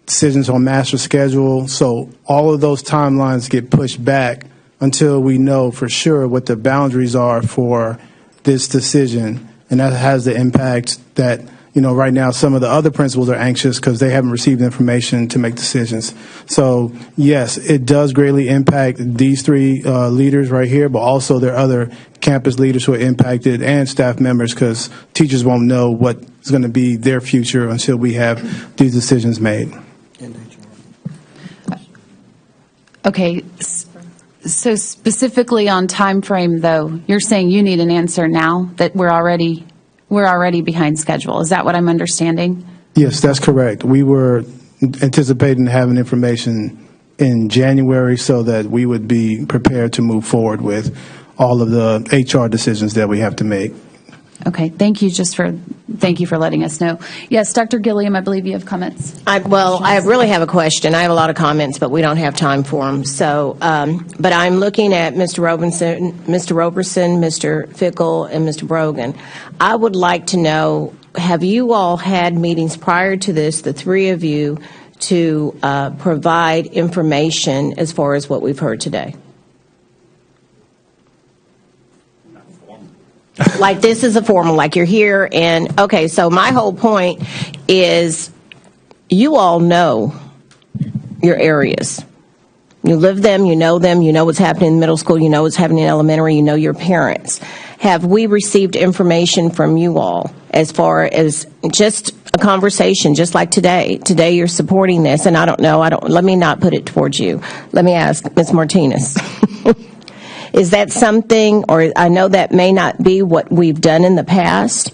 S20: decisions on master schedule. So all of those timelines get pushed back until we know for sure what the boundaries are for this decision. And that has the impact that, you know, right now some of the other principals are anxious because they haven't received information to make decisions. So, yes, it does greatly impact these three leaders right here, but also there are other campus leaders who are impacted and staff members because teachers won't know what's going to be their future until we have these decisions made.
S15: Okay. So specifically on time frame, though, you're saying you need an answer now that we're already behind schedule. Is that what I'm understanding?
S20: Yes, that's correct. We were anticipating having information in January so that we would be prepared to move forward with all of the HR decisions that we have to make.
S15: Okay, thank you for letting us know. Yes, Dr. Gilliam, I believe you have comments.
S21: I really have a question. I have a lot of comments, but we don't have time for them. So, but I'm looking at Mr. Roberson, Mr. Fickle, and Mr. Brogan. I would like to know, have you all had meetings prior to this, the three of you, to provide information as far as what we've heard today? Like this is a formal, like you're here, and okay, so my whole point is you all know your areas. You live them, you know what's happening in middle school, you know what's happening in elementary, you know your parents. Have we received information from you all as far as just a conversation, just like today? Today you're supporting this, and I don't know, let me not put it towards you. Let me ask Ms. Martinez. Is that something, or I know that may not be what we've done in the past,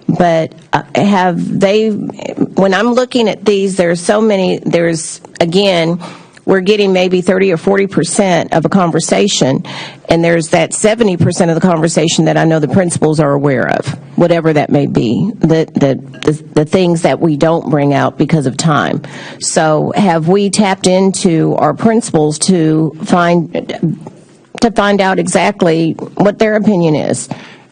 S21: but have they, when I'm looking at these, there's so many, again, we're getting maybe 30 or 40% of a conversation, and there's that 70% of the conversation that I know the principals are aware of, whatever that may be, the things that we don't bring out because of time. So have we tapped into our principals to find out exactly what their opinion is?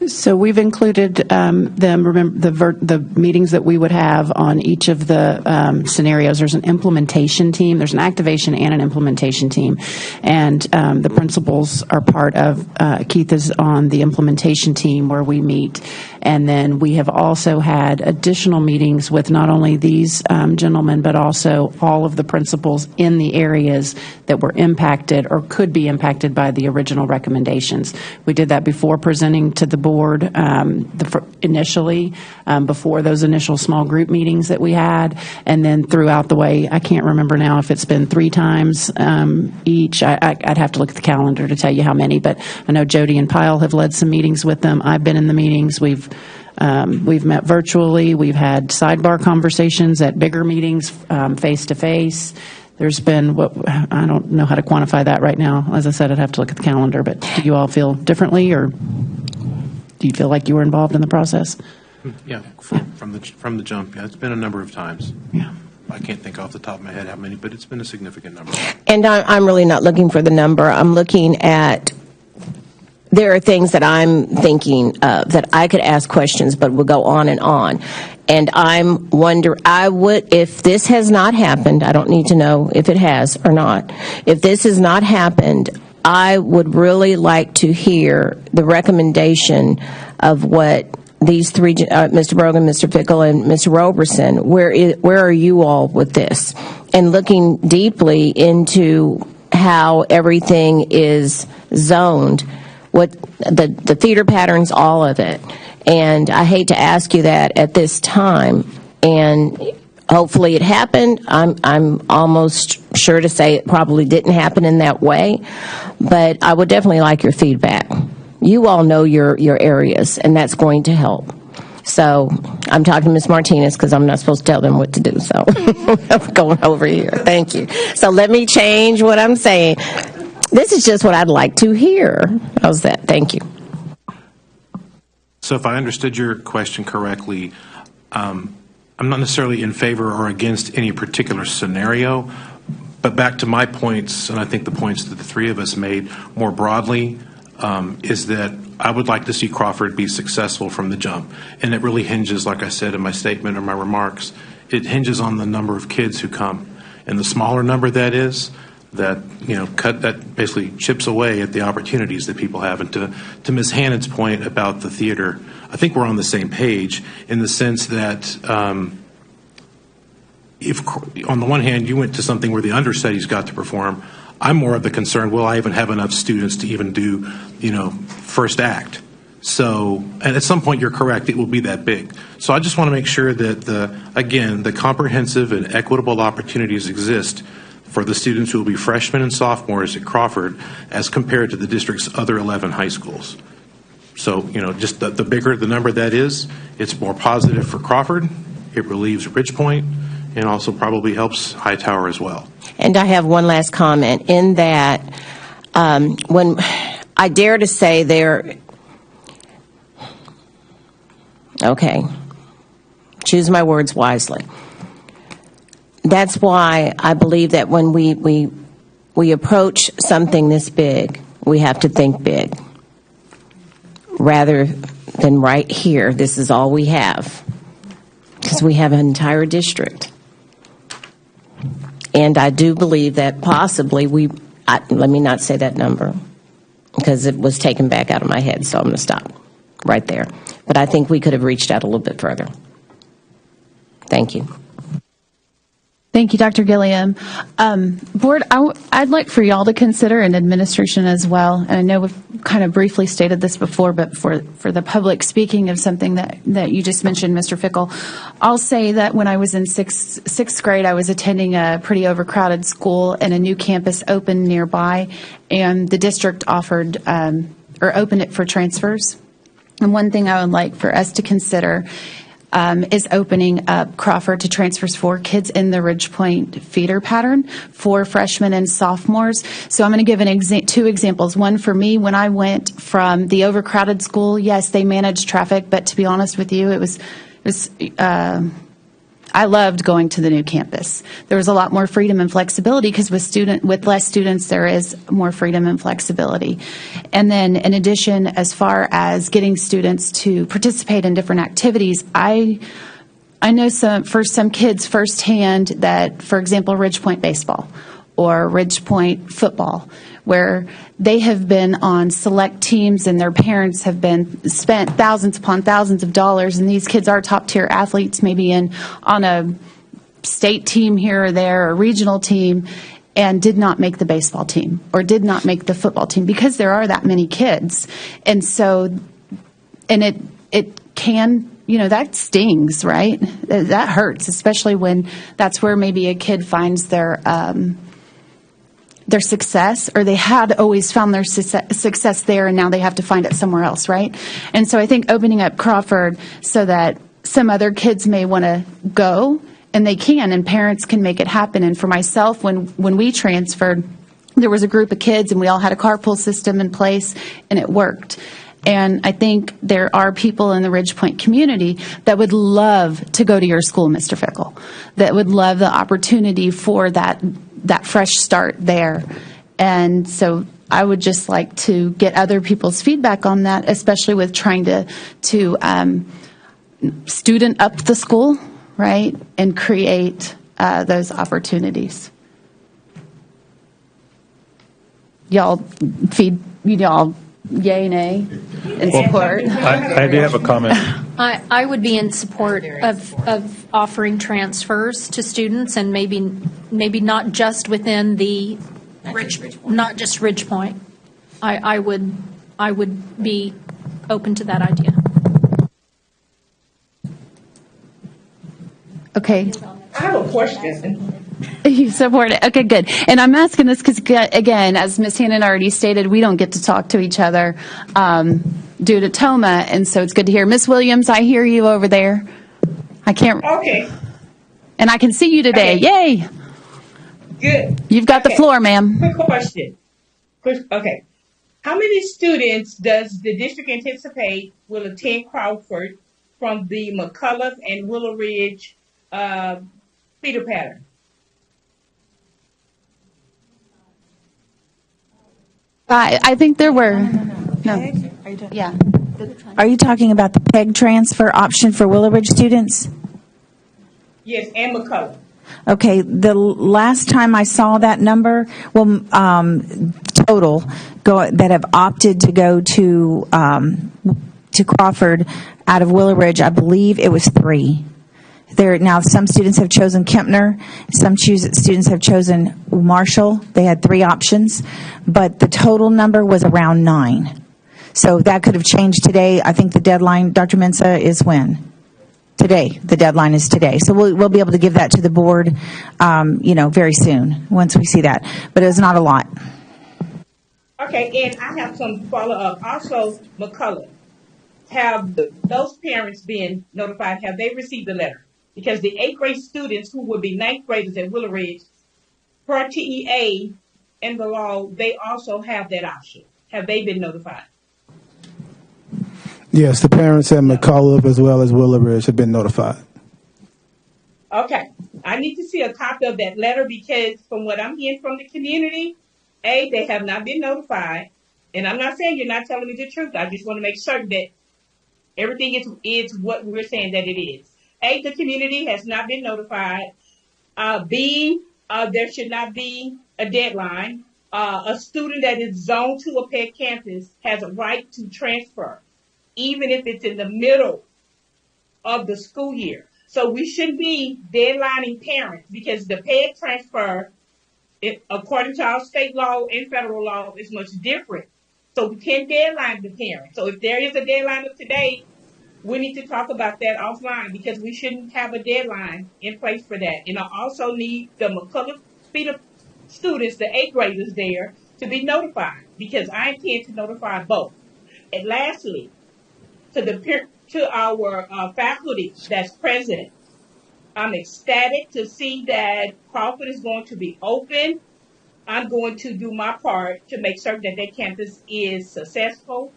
S16: So we've included them, remember, the meetings that we would have on each of the scenarios. There's an implementation team. There's an activation and an implementation team. And the principals are part of, Keith is on the implementation team where we meet. And then we have also had additional meetings with not only these gentlemen, but also all of the principals in the areas that were impacted or could be impacted by the original recommendations. We did that before presenting to the board initially, before those initial small group meetings that we had, and then throughout the way. I can't remember now if it's been 3 times each. I'd have to look at the calendar to tell you how many, but I know Jody and Pyle have led some meetings with them. I've been in the meetings. We've met virtually. We've had sidebar conversations at bigger meetings, face to face. There's been I don't know how to quantify that right now. As I said, I'd have to look at the calendar, but do you all feel differently, or do you feel like you were involved in the process?
S10: Yeah, from the jump, yeah, it's been a number of times.
S16: Yeah.
S10: I can't think off the top of my head how many, but it's been a significant number.
S21: And I'm really not looking for the number. I'm looking at, there are things that I'm thinking of that I could ask questions, but will go on and on. And I'm wondering, if this has not happened, I don't need to know if it has or not. If this has not happened, I would really like to hear the recommendation of what these three, Mr. Brogan, Mr. Fickle, and Mr. Roberson, where are you all with this? And looking deeply into how everything is zoned, what the feeder patterns, all of it. And I hate to ask you that at this time, and hopefully it happened. I'm almost sure to say it probably didn't happen in that way, but I would definitely like your feedback. You all know your areas, and that's going to help. So I'm talking to Ms. Martinez because I'm not supposed to tell them what to do, so I'm going over here. Thank you. So let me change what I'm saying. This is just what I'd like to hear. How's that? Thank you.
S10: So if I understood your question correctly, I'm not necessarily in favor or against any particular scenario, but back to my points, and I think the points that the three of us made more broadly, is that I would like to see Crawford be successful from the jump. And it really hinges, like I said in my statement or my remarks, it hinges on the number of kids who come. And the smaller number that is, that that basically chips away at the opportunities that people have. And to Ms. Hannon's point about the theater, I think we're on the same page in the sense that if on the one hand you went to something where the understudies got to perform, I'm more of the concern, will I even have enough students to even do first act? So, and at some point you're correct, it will be that big. So I just want to make sure that the comprehensive and equitable opportunities exist for the students who will be freshmen and sophomores at Crawford as compared to the district's other 11 high schools. So, just the bigger the number that is, it's more positive for Crawford, it relieves Ridgepoint, and also probably helps Hightower as well.
S21: And I have one last comment in that when I dare to say choose my words wisely. That's why I believe that when we approach something this big, we have to think big. Rather than right here, this is all we have. Because we have an entire district. And I do believe that possibly let me not say that number, because it was taken back out of my head, so I'm going to stop right there. But I think we could have reached out a little bit further. Thank you.
S15: Thank you, Dr. Gilliam. Board, I'd like for y'all to consider, and administration as well, and I know we've kind of briefly stated this before, but for the public, speaking of something that you just mentioned, Mr. Fickle, I'll say that when I was in sixth grade, I was attending a pretty overcrowded school, and a new campus opened nearby, and the district offered or opened it for transfers. And one thing I would like for us to consider is opening up Crawford to transfers for kids in the Ridgepoint feeder pattern for freshmen and sophomores. So I'm going to give two examples. One for me, when I went from the overcrowded school, yes, they managed traffic, but to be honest with you, I loved going to the new campus. There was a lot more freedom and flexibility because with less students, there is more freedom and flexibility. And then in addition, as far as getting students to participate in different activities, I know for some kids firsthand that, for example, Ridgepoint baseball or Ridgepoint football, where they have been on select teams and their parents have been spent thousands upon thousands of dollars, and these kids are top-tier athletes, maybe on a state team here or there, or regional team, and did not make the baseball team or did not make the football team because there are that many kids. And so, and it can, that stings, right? That hurts, especially when that's where maybe a kid finds their success, or they had always found their success there, and now they have to find it somewhere else, right? And so I think opening up Crawford so that some other kids may want to go, and they can, and parents can make it happen. And for myself, when we transferred, there was a group of kids, and we all had a carpool system in place, and it worked. And I think there are people in the Ridgepoint community that would love to go to your school, Mr. Fickle, that would love the opportunity for that fresh start there. And so I would just like to get other people's feedback on that, especially with trying to student up the school, right, and create those opportunities. Y'all yay, nay, and support?
S1: I do have a comment.
S19: I would be in support of offering transfers to students, and maybe not just within the not just Ridgepoint. I would be open to that idea.
S15: Okay.
S22: I have a question.
S15: You support it. Okay, good. And I'm asking this because, again, as Ms. Hannon already stated, we don't get to talk to each other due to TOMA, and so it's good to hear. Ms. Williams, I hear you over there. I can't.
S22: Okay.
S15: And I can see you today.
S22: Okay.
S15: Yay.
S22: Good.
S15: You've got the floor, ma'am.
S22: Quick question. Okay. How many students does the district anticipate will attend Crawford from the McCullough and Willow Ridge feeder pattern?
S15: I think there were. No. Yeah.
S8: Are you talking about the PEG transfer option for Willow Ridge students?
S22: Yes, and McCullough.
S8: Okay, the last time I saw that number, total that have opted to go to Crawford out of Willow Ridge, I believe it was 3. Now, some students have chosen Kempner. Some students have chosen Marshall. They had 3 options, but the total number was around 9. So that could have changed today. I think the deadline, Dr. Mensah, is when? today. The deadline is today. So we'll be able to give that to the board, very soon once we see that. But it's not a lot.
S22: Okay, and I have some follow-up. Also, McCullough, have those parents been notified? Have they received the letter? Because the 8th grade students who would be 9th graders at Willow Ridge, per TEA and the law, they also have that option. Have they been notified?
S20: Yes, the parents at McCullough as well as Willow Ridge have been notified.
S22: Okay, I need to see a copy of that letter because from what I'm hearing from the community, they have not been notified. And I'm not saying you're not telling me the truth. I just want to make certain that everything is what we're saying that it is. The community has not been notified. B, there should not be a deadline. A student that is zoned to a PEG campus has a right to transfer, even if it's in the middle of the school year. So we shouldn't be deadlining parents because the PEG transfer, according to our state law and federal law, is much different. So we can't deadline the parents. So if there is a deadline of today, we need to talk about that offline because we shouldn't have a deadline in place for that. And I also need the McCullough students, the 8th graders there, to be notified because I intend to notify both. And lastly, to our faculty that's present, I'm ecstatic to see that Crawford is going to be open. I'm going to do my part to make certain that that campus is successful.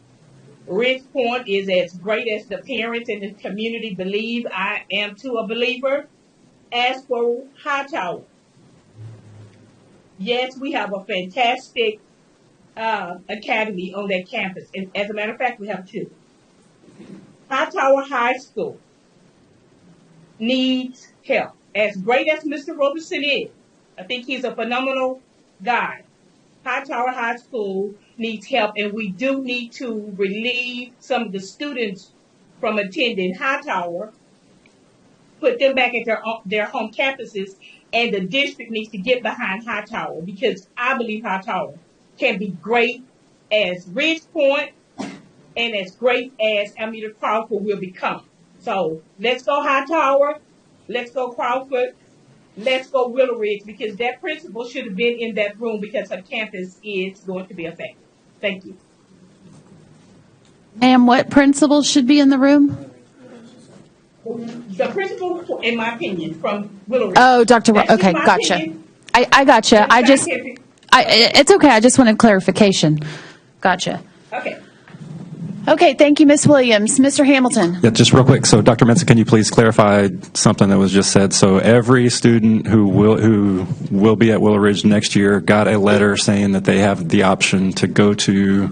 S22: Ridge Point is as great as the parents and the community believe. I am too a believer. As for Hightower, yes, we have a fantastic academy on that campus. And as a matter of fact, we have two. Hightower High School needs help. As great as Mr. Robertson is, I think he's a phenomenal guy. Hightower High School needs help, and we do need to relieve some of the students from attending Hightower, put them back at their home campuses, and the district needs to get behind Hightower because I believe Hightower can be great as Ridge Point and as great as Alameda Crawford will become. So let's go Hightower, let's go Crawford, let's go Willow Ridge because that principal should have been in that room because her campus is going to be affected. Thank you.
S15: Ma'am, what principal should be in the room?
S22: The principal, in my opinion, from Willow Ridge.
S15: Oh, Dr.
S22: That's
S15: Okay,
S22: my
S15: gotcha.
S22: opinion.
S15: I gotcha. It's okay. I just wanted clarification. Gotcha.
S22: Okay.
S15: Okay, thank you, Ms. Williams. Mr. Hamilton.
S1: Yeah, just real quick. So, Dr. Mensah, can you please clarify something that was just said? So, every student who will be at Willow Ridge next year got a letter saying that they have the option to go to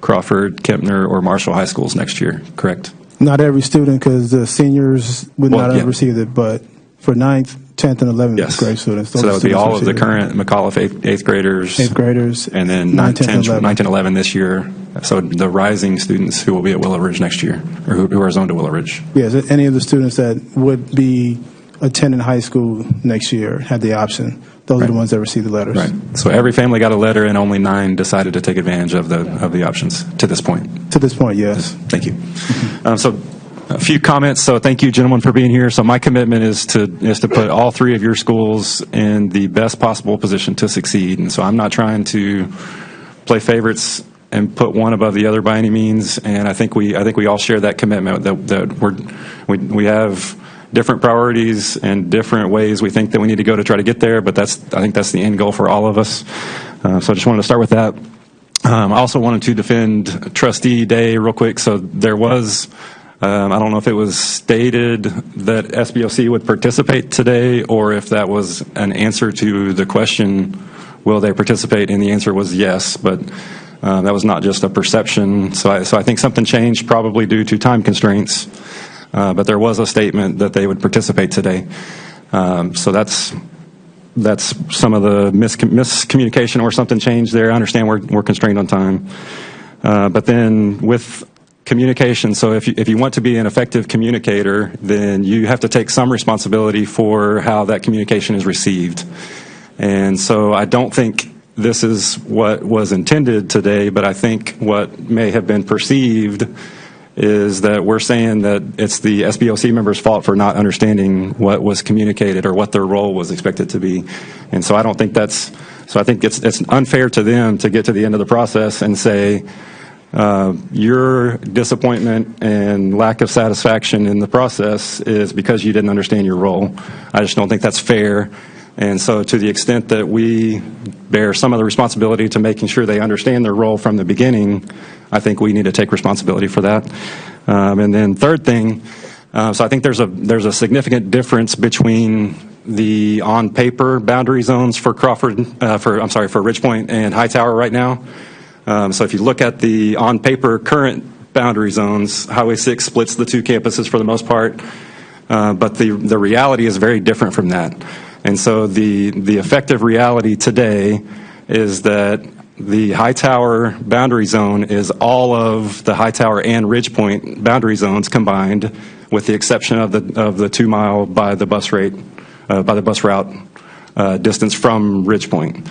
S1: Crawford, Kempner, or Marshall High Schools next year, correct?
S20: Not every student because the seniors would not have received it, but for 9th, 10th, and 11th grade students.
S1: So that would be all of the current McAuliffe eighth graders.
S20: 8th graders.
S1: And then 9, 10, 11 this year. So the rising students who will be at Willow Ridge next year, or who are zoned to Willow Ridge.
S20: Yes, any of the students that would be attending high school next year had the option. Those are the ones that received the letters.
S1: Right. So every family got a letter, and only 9 decided to take advantage of the options to this point.
S20: To this point, yes.
S1: Thank you. So a few comments. So thank you, gentlemen, for being here. So my commitment is to put all 3 of your schools in the best possible position to succeed. And so I'm not trying to play favorites and put one above the other by any means. And I think we all share that commitment that we have different priorities and different ways we think that we need to go to try to get there. But I think that's the end goal for all of us. So I just wanted to start with that. I also wanted to defend Trustee Day real quick. So there was, I don't know if it was stated that SBOC would participate today or if that was an answer to the question, will they participate? And the answer was yes, but that was not just a perception. So I think something changed probably due to time constraints, but there was a statement that they would participate today. So that's some of the miscommunication or something changed there. I understand we're constrained on time. But then with communication, so if you want to be an effective communicator, then you have to take some responsibility for how that communication is received. And so I don't think this is what was intended today, but I think what may have been perceived is that we're saying that it's the SBOC members' fault for not understanding what was communicated or what their role was expected to be. And so I don't think that's, so I think it's unfair to them to get to the end of the process and say, your disappointment and lack of satisfaction in the process is because you didn't understand your role. I just don't think that's fair. And so to the extent that we bear some of the responsibility to making sure they understand their role from the beginning, I think we need to take responsibility for that. And then third thing, so I think there's a significant difference between the on-paper boundary zones for for Ridgepoint and Hightower right now. So if you look at the on-paper current boundary zones, Highway 6 splits the two campuses for the most part, but the reality is very different from that. And so the effective reality today is that the Hightower boundary zone is all of the Hightower and Ridgepoint boundary zones combined, with the exception of the 2 mile by the bus route distance from Ridgepoint,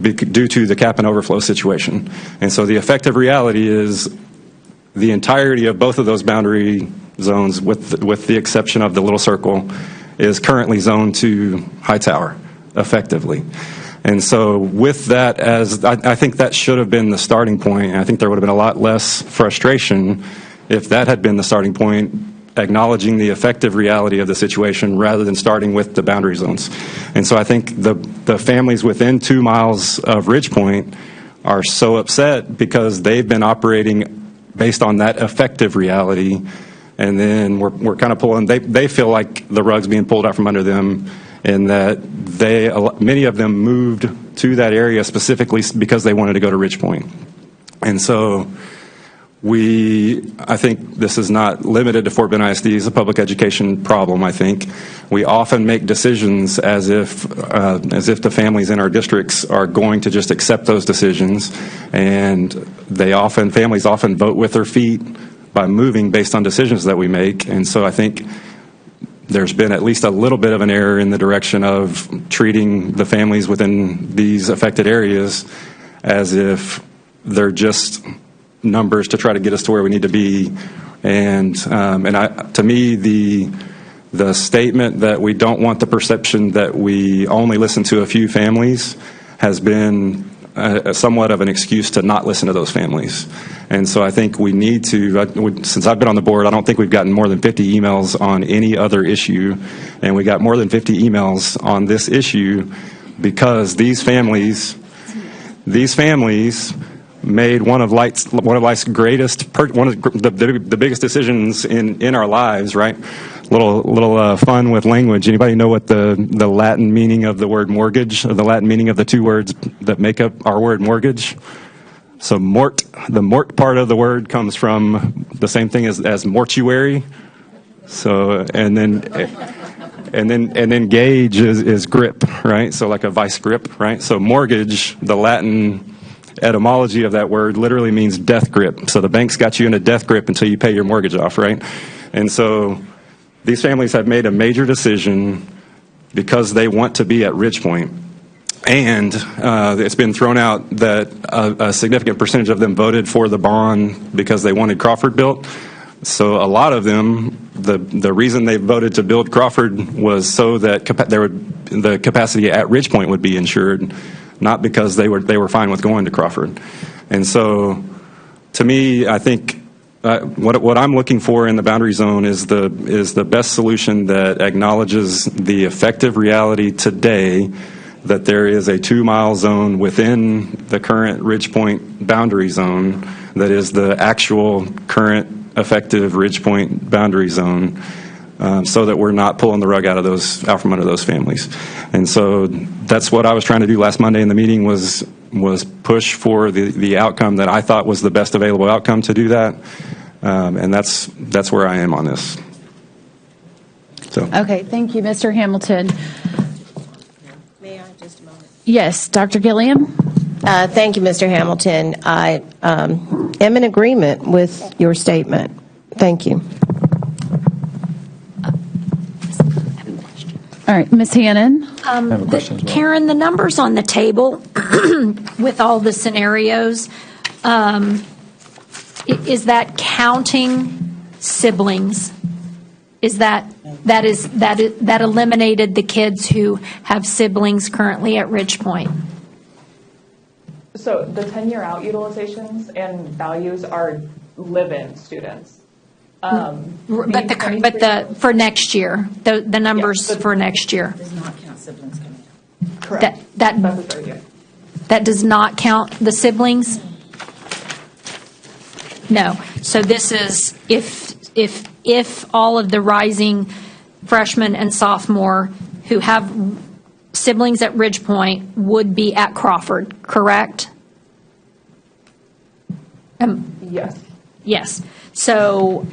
S1: due to the cap and overflow situation. And so the effective reality is the entirety of both of those boundary zones, with the exception of the little circle, is currently zoned to Hightower effectively. And so with that, I think that should have been the starting point, and I think there would have been a lot less frustration if that had been the starting point, acknowledging the effective reality of the situation rather than starting with the boundary zones. And so I think the families within 2 miles of Ridgepoint are so upset because they've been operating based on that effective reality, and then we're kind of pulling, they feel like the rug's being pulled out from under them, and that many of them moved to that area specifically because they wanted to go to Ridgepoint. And so I think this is not limited to Fort Bend ISD. It's a public education problem, I think. We often make decisions as if the families in our districts are going to just accept those decisions, and families often vote with their feet by moving based on decisions that we make. And so I think there's been at least a little bit of an error in the direction of treating the families within these affected areas as if they're just numbers to try to get us to where we need to be. And to me, the statement that we don't want the perception that we only listen to a few families has been somewhat of an excuse to not listen to those families. And so I think we need to, since I've been on the board, I don't think we've gotten more than 50 emails on any other issue, and we got more than 50 emails on this issue because these families made one of life's greatest, one of the biggest decisions in our lives, right? Little fun with language. Anybody know what the Latin meaning of the word mortgage, or the Latin meaning of the two words that make up our word mortgage? So the mort part of the word comes from the same thing as mortuary. So and then gauge is grip, right? So like a vice grip, right? So mortgage, the Latin etymology of that word literally means death grip. So the bank's got you in a death grip until you pay your mortgage off, right? And so these families have made a major decision because they want to be at Ridgepoint. And it's been thrown out that a significant percentage of them voted for the bond because they wanted Crawford built. So a lot of them, the reason they voted to build Crawford was so that the capacity at Ridgepoint would be insured, not because they were fine with going to Crawford. And so to me, I think what I'm looking for in the boundary zone is the best solution that acknowledges the effective reality today that there is a 2 mile zone within the current Ridgepoint boundary zone that is the actual current effective Ridgepoint boundary zone, so that we're not pulling the rug out from under those families. And so that's what I was trying to do last Monday in the meeting, was push for the outcome that I thought was the best available outcome to do that. And that's where I am on this. So.
S3: Okay, thank you, Mr. Hamilton.
S21: May I just a moment?
S3: Yes, Dr. Gilliam?
S21: Thank you, Mr. Hamilton. I am in agreement with your statement. Thank you.
S3: All right, Ms. Hannon?
S4: I have a question as well. Karen, the numbers on the table with all the scenarios,
S19: is that counting siblings? Is that eliminated the kids who have siblings currently at Ridgepoint?
S13: So the 10-year out utilizations and values are live-in students.
S19: But for next year, the numbers for next year.
S8: Does not count siblings coming out.
S13: Correct.
S19: That does not count the siblings? No. So this is if all of the rising freshmen and sophomore who have siblings at Ridgepoint would be at Crawford, correct?
S13: Yes.
S19: Yes. So,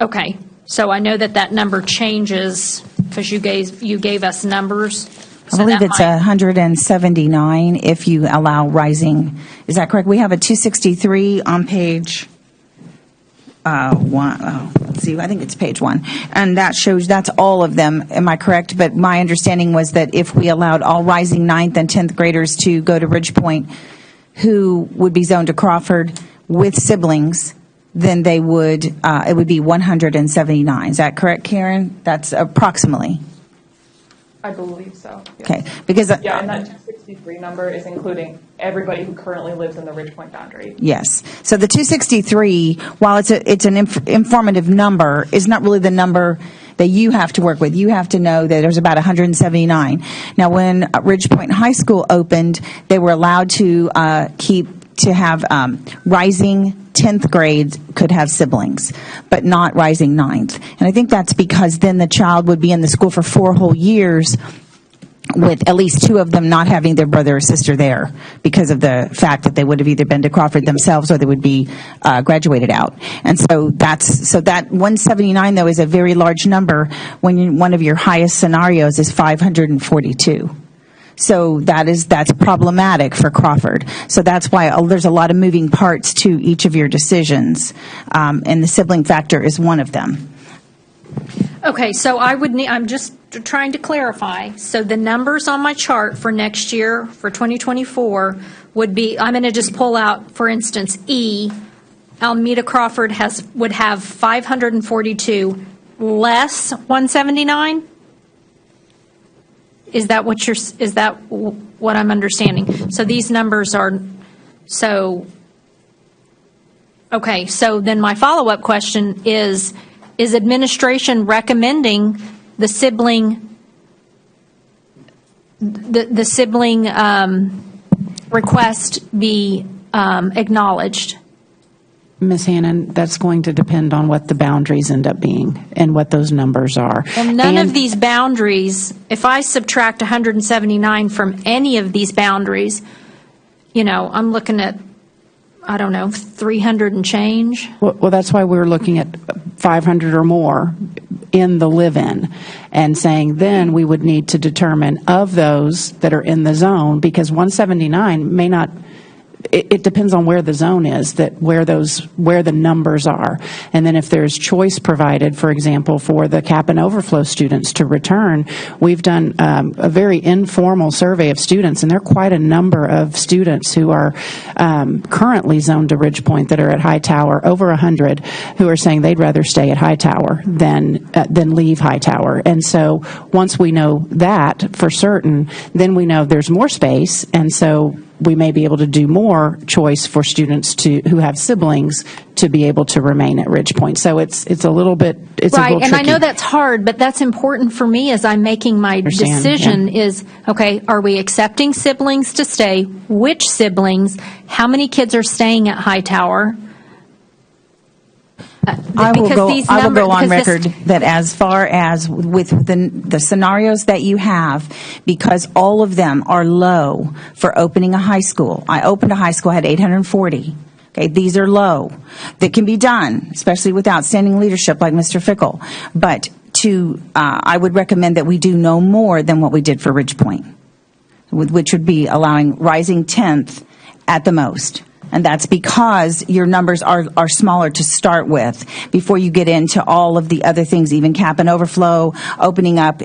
S19: okay. So I know that number changes because you gave us numbers.
S8: I believe it's 179 if you allow rising. Is that correct? We have a 263 on page one. Oh, let's see. I think it's page 1. And that shows that's all of them. Am I correct? But my understanding was that if we allowed all rising 9th and 10th graders to go to Ridgepoint who would be zoned to Crawford with siblings, then they would, it would be 179. Is that correct, Karen? That's approximately.
S13: I believe so. Yes.
S8: Okay, because
S13: and that 263 number is including everybody who currently lives in the Ridgepoint boundary.
S8: Yes. So the 263, while it's an informative number, is not really the number that you have to work with. You have to know that there's about 179. Now, when Ridgepoint High School opened, they were allowed to have rising 10th grade could have siblings, but not rising 9th. And I think that's because then the child would be in the school for 4 whole years with at least 2 of them not having their brother or sister there because of the fact that they would have either been to Crawford themselves or they would be graduated out. And so that 179, though, is a very large number when one of your highest scenarios is 542. So that's problematic for Crawford. So that's why there's a lot of moving parts to each of your decisions, and the sibling factor is one of them.
S19: Okay, so I'm just trying to clarify. So the numbers on my chart for next year, for 2024, would be, I'm going to just pull out, for instance, Alameda Crawford would have 542 less 179? Is that what I'm understanding? So these numbers are, okay, so then my follow-up question is administration recommending the sibling request be acknowledged?
S16: Ms. Hannon, that's going to depend on what the boundaries end up being and what those numbers are.
S19: Well, none of these boundaries, if I subtract 179 from any of these boundaries, I'm looking at, 300 and change.
S16: Well, that's why we're looking at 500 or more in the live-in and saying then we would need to determine of those that are in the zone, because 179 may not. It depends on where the zone is, where the numbers are. And then if there's choice provided, for example, for the cap and overflow students to return, we've done a very informal survey of students, and there are quite a number of students who are currently zoned to Ridgepoint that are at Hightower, over 100, who are saying they'd rather stay at Hightower than leave Hightower. And so once we know that for certain, then we know there's more space, and so we may be able to do more choice for students who have siblings to be able to remain at Ridgepoint. So it's a little bit, it's
S19: right,
S16: a little
S19: and
S16: tricky.
S19: I know that's hard, but that's important for me as I'm making my decision is, okay, are we accepting siblings to stay? Which siblings? How many kids are staying at Hightower?
S8: I will go on record that as far as with the scenarios that you have, because all of them are low for opening a high school. I opened a high school, I had 840. Okay, these are low. That can be done, especially with outstanding leadership like Mr. Fickle. But I would recommend that we do no more than what we did for Ridgepoint, which would be allowing rising 10th at the most. And that's because your numbers are smaller to start with before you get into all of the other things, even cap and overflow, opening up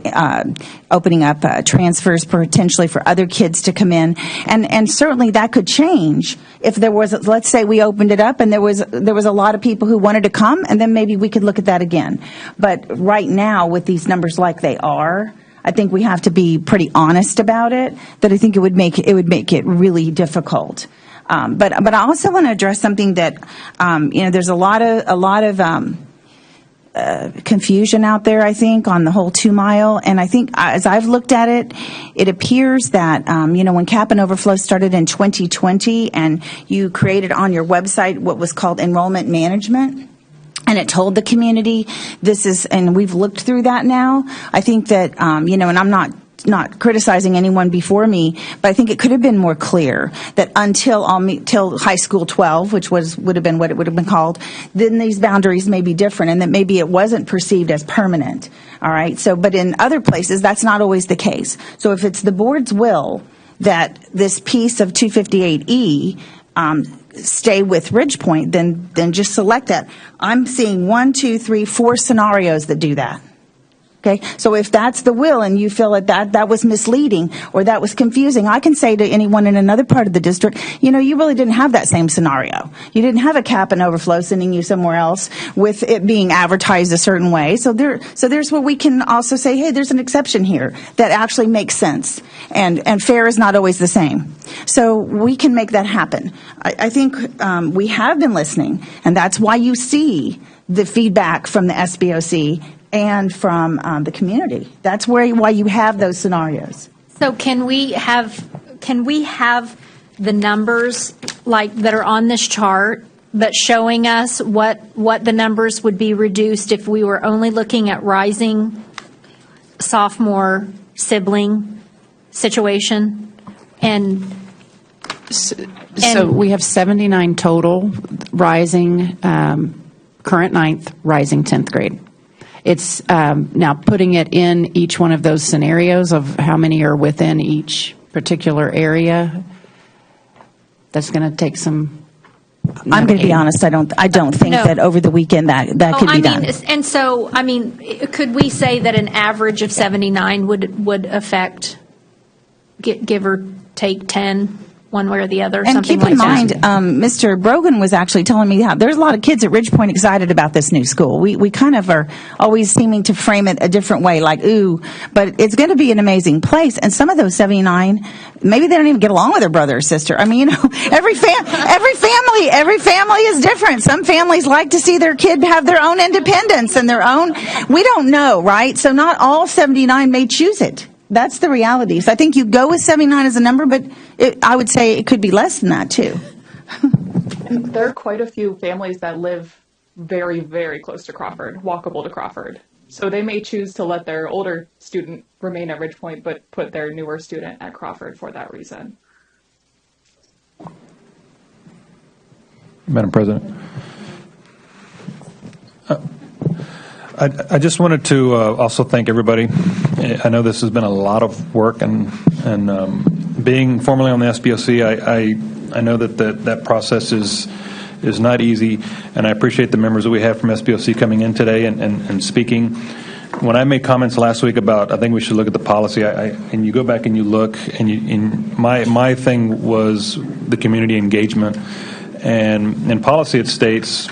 S8: transfers potentially for other kids to come in. And certainly that could change if there was, let's say we opened it up and there was a lot of people who wanted to come, and then maybe we could look at that again. But right now, with these numbers like they are, I think we have to be pretty honest about it, that I think it would make it really difficult. But I also want to address something that, there's a lot of confusion out there, I think, on the whole 2 mile. And I think as I've looked at it, it appears that, when Cap and Overflow started in 2020 and you created on your website what was called enrollment management, and it told the community and we've looked through that now. I think that, and I'm not criticizing anyone before me, but I think it could have been more clear that until high school 12, which would have been what it would have been called, then these boundaries may be different, and that maybe it wasn't perceived as permanent. All right. So, but in other places, that's not always the case. So, if it's the board's will that this piece of 258E stay with Ridgepoint, then just select that. I'm seeing 1, 2, 3, 4 scenarios that do that. Okay, so if that's the will and you feel that was misleading or that was confusing, I can say to anyone in another part of the district, you really didn't have that same scenario. You didn't have a Cap and Overflow sending you somewhere else with it being advertised a certain way. So there's where we can also say, hey, there's an exception here that actually makes sense. And fair is not always the same. So we can make that happen. I think we have been listening, and that's why you see the feedback from the SBOC and from the community. That's why you have those scenarios.
S19: So can we have the numbers like that are on this chart, but showing us what the numbers would be reduced if we were only looking at rising sophomore sibling situation?
S16: So we have 79 total rising, current 9th, rising 10th grade. It's now putting it in each one of those scenarios of how many are within each particular area. That's going to take some.
S8: I'm going to be honest. I don't think that over the weekend that could be done.
S19: And so, could we say that an average of 79 would affect, give or take 10? One way or the other,
S8: and
S19: something
S8: keep in
S19: like
S8: mind, Mr. Brogan was actually telling me how there's a lot of kids at Ridgepoint excited about this new school. We kind of are always seeming to frame it a different way, like, ooh, but it's going to be an amazing place. And some of those 79, maybe they don't even get along with their brother or sister. Every family is different. Some families like to see their kid have their own independence and their own, we don't know, right? So not all 79 may choose it. That's the reality. So I think you go with 79 as a number, but I would say it could be less than that, too.
S13: And there are quite a few families that live very, very close to Crawford, walkable to Crawford. So they may choose to let their older student remain at Ridgepoint, but put their newer student at Crawford for that reason.
S5: Madam President. I just wanted to also thank everybody. I know this has been a lot of work, and being formerly on the SBOC, I know that process is not easy, and I appreciate the members that we have from SBOC coming in today and speaking. When I made comments last week about I think we should look at the policy, and you go back and you look, and my thing was the community engagement, and in policy it states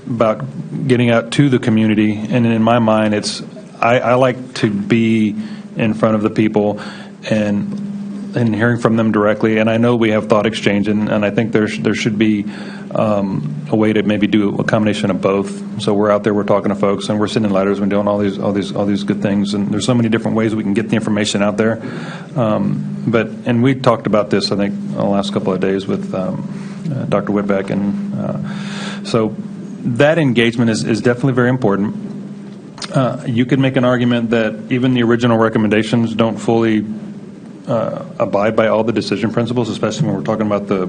S5: about getting out to the community, and in my mind I like to be in front of the people and hearing from them directly. And I know we have thought exchange, and I think there should be a way to maybe do a combination of both. So we're out there, we're talking to folks, and we're sending letters, we're doing all these good things, and there's so many different ways we can get the information out there. And we talked about this, I think, the last couple of days with Dr. Whitbeck, and so that engagement is definitely very important. You could make an argument that even the original recommendations don't fully abide by all the decision principles, especially when we're talking about the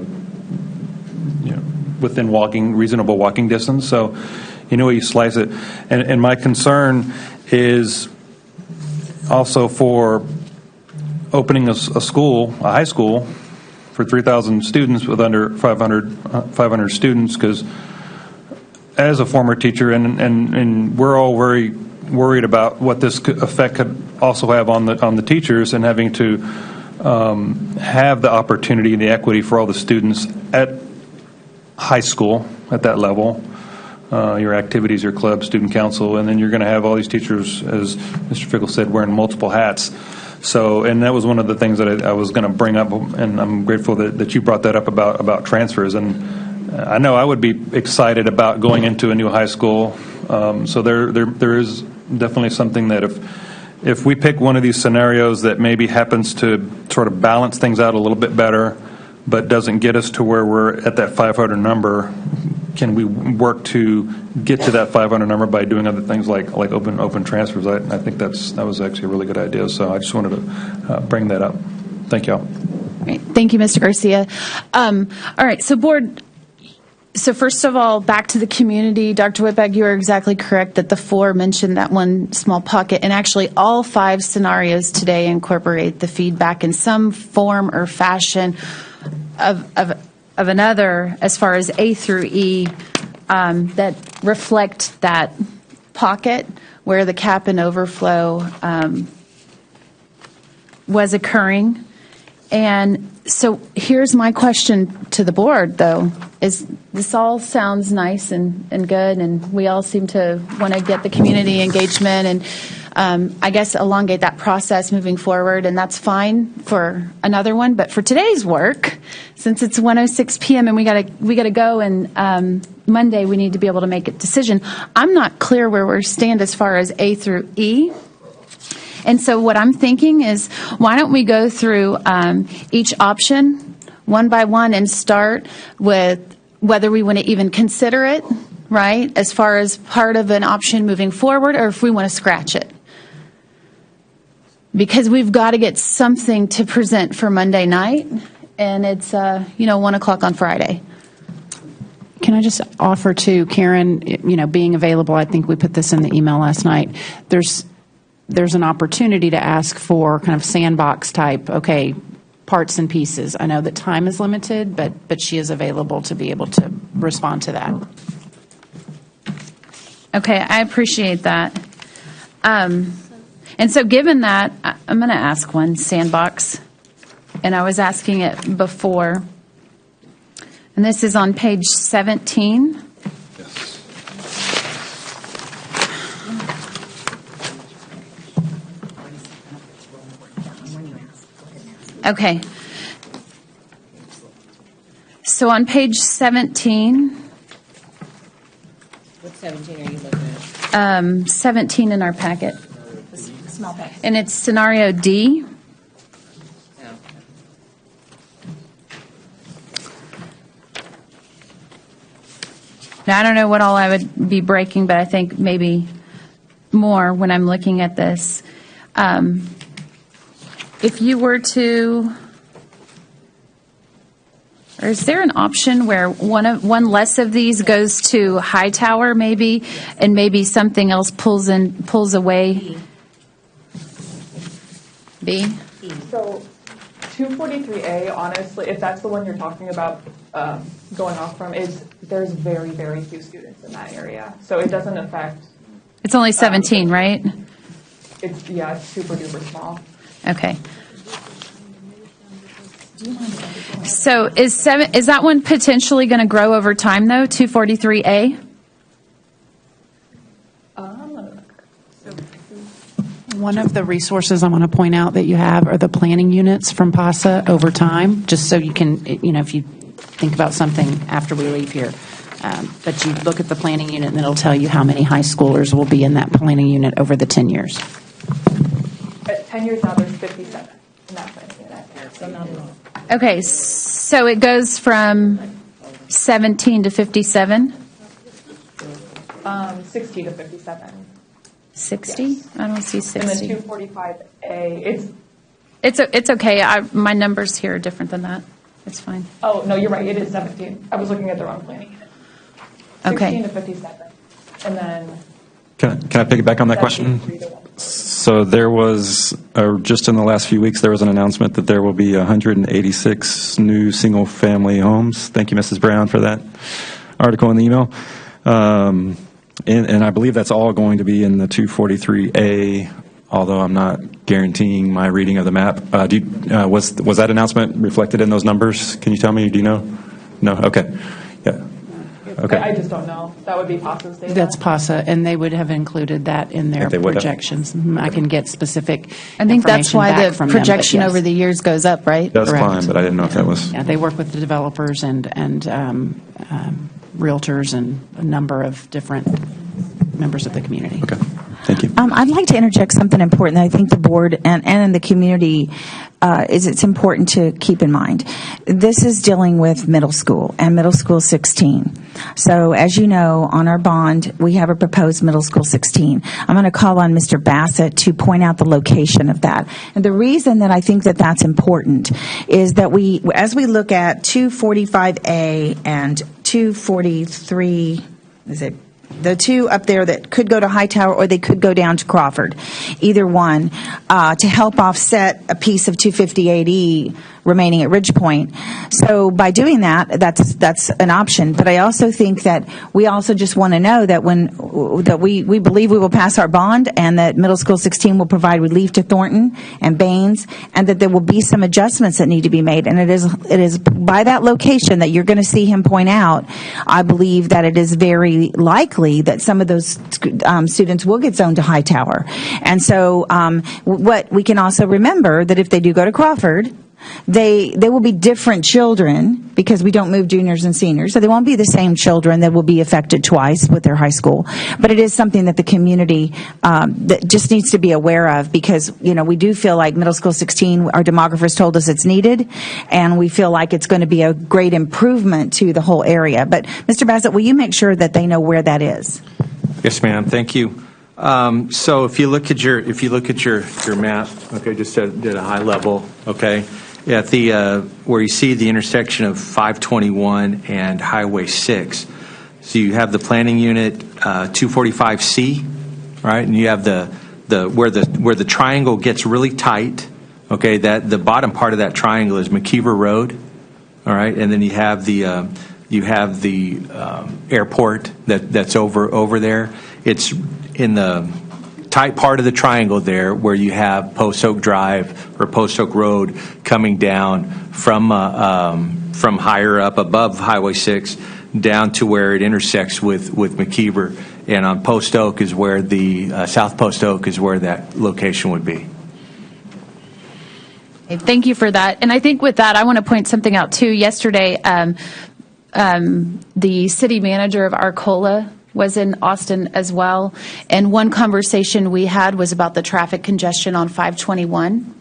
S5: within reasonable walking distance. So you slice it. And my concern is also for opening a high school for 3,000 students with under 500 students, because as a former teacher, and we're all very worried about what this effect could also have on the teachers, and having to have the opportunity and the equity for all the students at high school at that level. Your activities, your club, student council, and then you're going to have all these teachers, as Mr. Fickle said, wearing multiple hats. So, and that was one of the things that I was going to bring up, and I'm grateful that you brought that up about transfers. And I know I would be excited about going into a new high school. So there is definitely something that if we pick one of these scenarios that maybe happens to sort of balance things out a little bit better, but doesn't get us to where we're at that 500 number, can we work to get to that 500 number by doing other things like open transfers? I think that was actually a really good idea. So I just wanted to bring that up. Thank you all.
S15: Great. Thank you, Mr. Garcia. All right, so board. So first of all, back to the community. Dr. Whitbeck, you are exactly correct that the 4 mentioned that one small pocket, and actually all 5 scenarios today incorporate the feedback in some form or fashion of another, as far as A through E, that reflect that pocket where the cap and overflow was occurring. And so here's my question to the board, though, is this all sounds nice and good, and we all seem to want to get the community engagement and I guess elongate that process moving forward, and that's fine for another one. But for today's work, since it's 1:06 p.m. and we gotta go, and Monday we need to be able to make a decision. I'm not clear where we stand as far as A through E. And so what I'm thinking is, why don't we go through each option one by one and start with whether we want to even consider it, right, as far as part of an option moving forward, or if we want to scratch it. Because we've got to get something to present for Monday night, and it's 1 o'clock on Friday.
S16: Can I just offer to Karen, being available, I think we put this in the email last night, there's an opportunity to ask for kind of sandbox type, parts and pieces. I know that time is limited, but she is available to be able to respond to that.
S15: Okay, I appreciate that. And so given that, I'm going to ask one sandbox, and I was asking it before. And this is on page 17. Okay. So on page 17.
S21: What 17 are you looking at?
S15: 17 in our packet.
S21: Small packet.
S15: And it's scenario D. Now, I don't know what all I would be breaking, but I think maybe more when I'm looking at this. If you were to, or is there an option where one less of these goes to Hightower maybe, and maybe something else pulls away? B?
S13: So 243A, honestly, if that's the one you're talking about going off from, there's very, very few students in that area. So it doesn't affect.
S15: It's only 17, right?
S13: It's super duper small.
S15: Okay. So is that one potentially going to grow over time, though, 243A?
S16: One of the resources I want to point out that you have are the planning units from PASA over time, just so you can, if you think about something after we leave here. But you look at the planning unit and it'll tell you how many high schoolers will be in that planning unit over the 10 years.
S13: At 10 years now, there's 57 in that planning unit. So not at all.
S15: Okay, so it goes from 17 to 57?
S13: 60 to 57.
S15: 60?
S13: Yes.
S15: I don't see 60.
S13: And then 245A,
S15: it's okay. My numbers here are different than that. It's fine.
S13: Oh, no, you're right. It is 17. I was looking at the wrong planning unit. 16 to 57. And then...
S1: Can I piggyback on that question? So there was, just in the last few weeks, there was an announcement that there will be 186 new single-family homes. Thank you, Mrs. Brown, for that article in the email. And I believe that's all going to be in the 243A, although I'm not guaranteeing my reading of the map. Was that announcement reflected in those numbers? Can you tell me? Do you know? No? Okay. Yeah. Okay.
S13: I just don't know. That would be PASA's data.
S16: That's PASA, and they would have included that in their
S1: They would have?
S16: projections. I can get specific
S15: I think that's
S16: information
S15: why
S16: back
S15: the
S16: from them, but
S15: projection
S16: yes.
S15: over the years goes up, right?
S1: That's
S16: Correct.
S1: fine, but I didn't know if that was.
S16: Yeah, they work with the developers and realtors and a number of different members of the community.
S1: Okay. Thank you.
S8: I'd like to interject something important that I think the board and the community it's important to keep in mind. This is dealing with middle school and middle school 16. So as you know, on our bond, we have a proposed middle school 16. I'm going to call on Mr. Bassett to point out the location of that. And the reason that I think that that's important is that as we look at 245A and 243, is it the two up there that could go to Hightower or they could go down to Crawford, either one, to help offset a piece of 258E remaining at Ridgepoint. So by doing that, that's an option. But I also think that we also just want to know that we believe we will pass our bond and that Middle School 16 will provide relief to Thornton and Baines, and that there will be some adjustments that need to be made. And it is by that location that you're going to see him point out, I believe that it is very likely that some of those students will get zoned to Hightower. And so what we can also remember that if they do go to Crawford, they will be different children because we don't move juniors and seniors, so they won't be the same children that will be affected twice with their high school. But it is something that the community that just needs to be aware of, because we do feel like Middle School 16, our demographers told us it's needed, and we feel like it's going to be a great improvement to the whole area. But Mr. Bassett, will you make sure that they know where that is?
S6: Yes, ma'am. Thank you. So if you look at your map, okay, just at a high level, okay, at the where you see the intersection of 521 and Highway 6, so you have the planning unit 245C, right, and you have the where the triangle gets really tight, okay, that the bottom part of that triangle is McKeever Road, all right, and then you have the airport that's over there. It's in the tight part of the triangle there where you have Post Oak Drive or Post Oak Road coming down from higher up above Highway 6 down to where it intersects with McKeever. And on Post Oak is where the South Post Oak is where that location would be.
S3: Thank you for that. And I think with that, I want to point something out too. Yesterday, the city manager of Arcola was in Austin as well, and one conversation we had was about the traffic congestion on 521.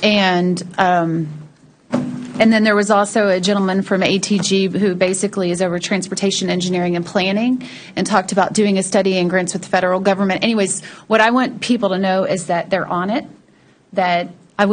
S3: And then there was also a gentleman from ATG who basically is over transportation engineering and planning and talked about doing a study in grants with the federal government. Anyways, what I want people to know is that they're on it, that I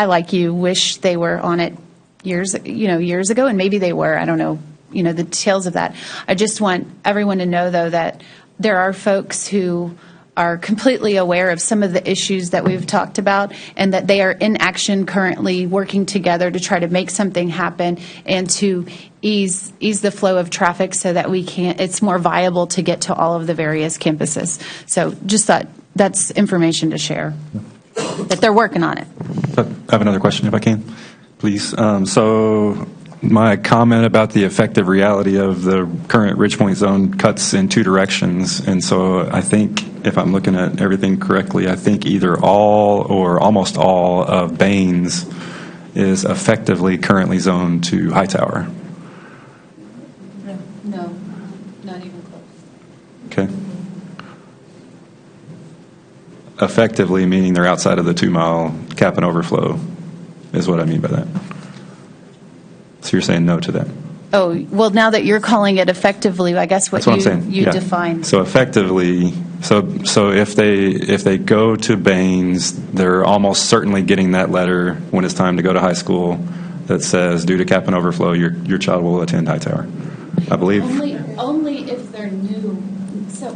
S3: like you, wish they were on it years ago, and maybe they were, I don't know, the details of that. I just want everyone to know, though, that there are folks who are completely aware of some of the issues that we've talked about, and that they are in action currently working together to try to make something happen and to ease the flow of traffic so that it's more viable to get to all of the various campuses. So just thought that's information to share, that they're working on it.
S1: I have another question if I can, please. So my comment about the effective reality of the current Ridgepoint zone cuts in two directions. And so I think, if I'm looking at everything correctly, I think either all or almost all of Baines is effectively currently zoned to Hightower.
S15: No, not even close.
S1: Okay. Effectively meaning they're outside of the 2-mile cap and overflow is what I mean by that. So you're saying no to that?
S15: Oh, well, now that you're calling it effectively, I guess
S1: That's what I'm saying.
S15: you
S1: Yeah.
S15: defined.
S1: So effectively, so if they go to Baines, they're almost certainly getting that letter when it's time to go to high school that says, due to cap and overflow, your child will attend Hightower, I believe.
S15: Only if they're new. So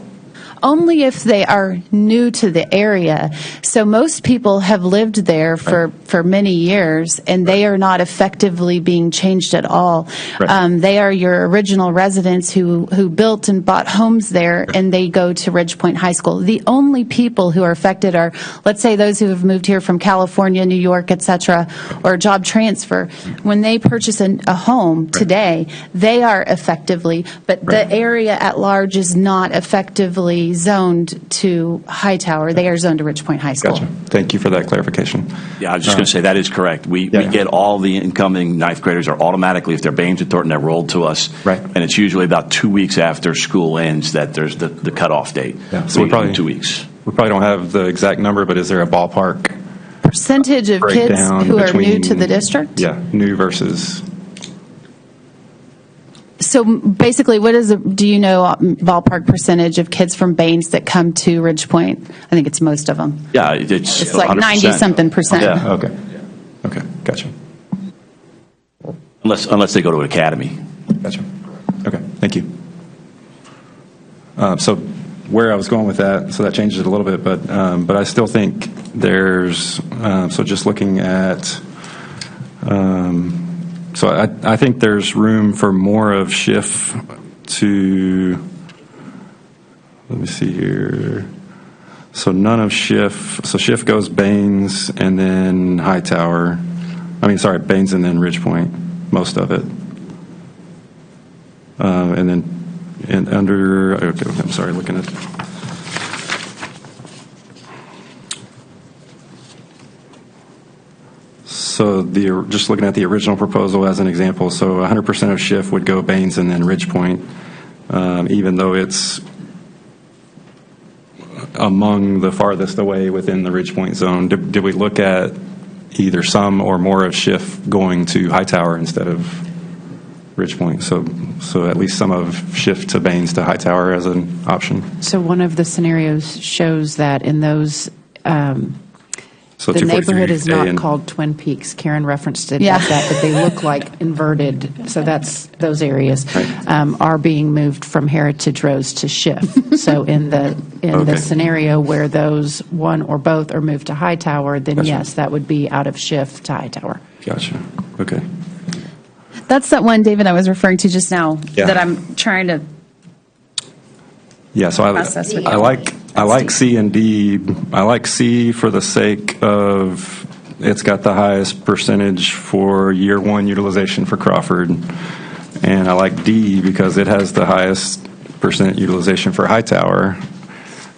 S15: only if they are new to the area. So most people have lived there for many years, and they are not effectively being changed at all. They are your original residents who built and bought homes there, and they go to Ridgepoint High School. The only people who are affected are, let's say, those who have moved here from California, New York, et cetera, or job transfer. When they purchase a home today, they are effectively, but the area at large is not effectively zoned to Hightower. They are zoned to Ridgepoint High School.
S1: Gotcha. Thank you for that clarification.
S7: Yeah, I was just going to say that is correct. We get all the incoming ninth graders are automatically, if they're Baines and Thornton, they're rolled to us.
S1: Right.
S7: And it's usually about 2 weeks after school ends that there's the cutoff date.
S1: Yeah. So we probably
S7: 2 weeks.
S1: We probably don't have the exact number, but is there a ballpark
S15: Percentage of kids
S1: breakdown
S15: who are new
S1: between-
S15: to the district?
S1: Yeah, new versus.
S15: So basically, do you know ballpark percentage of kids from Baines that come to Ridgepoint? I think it's most of them.
S7: Yeah, it's
S15: like
S7: 100%.
S15: 90-something percent.
S1: Yeah. Okay. Gotcha.
S7: Unless they go to an academy.
S1: Gotcha. Okay. Thank you. So where I was going with that, so that changes it a little bit, but I still think there's, so just looking at, so I think there's room for more of Schiff to, let me see here. So none of Schiff, so Schiff goes Baines and then Hightower. Baines and then Ridgepoint, most of it. And then I'm sorry, looking at. So just looking at the original proposal as an example, so 100% of Schiff would go Baines and then Ridgepoint, even though it's among the farthest away within the Ridgepoint zone. Did we look at either some or more of Schiff going to Hightower instead of Ridgepoint? So at least some of Schiff to Baines to Hightower as an option.
S16: So one of the scenarios shows that in those,
S1: so
S16: the neighborhood is not
S1: and-
S16: called Twin Peaks. Karen referenced it
S15: Yeah.
S16: as that, but they look like inverted. So that's those areas are being moved from Heritage Rose to Schiff. So in the
S1: Okay.
S16: scenario where those one or both are moved to Hightower, then
S1: Gotcha.
S16: yes, that would be out of Schiff to Hightower.
S1: Gotcha. Okay.
S15: That's that one, David, I was referring to just now
S1: Yeah.
S15: that I'm trying to.
S1: Yeah, so
S15: Process with
S1: I like C and D. I like C for the sake of it's got the highest percentage for year one utilization for Crawford, and I like D because it has the highest percent utilization for Hightower.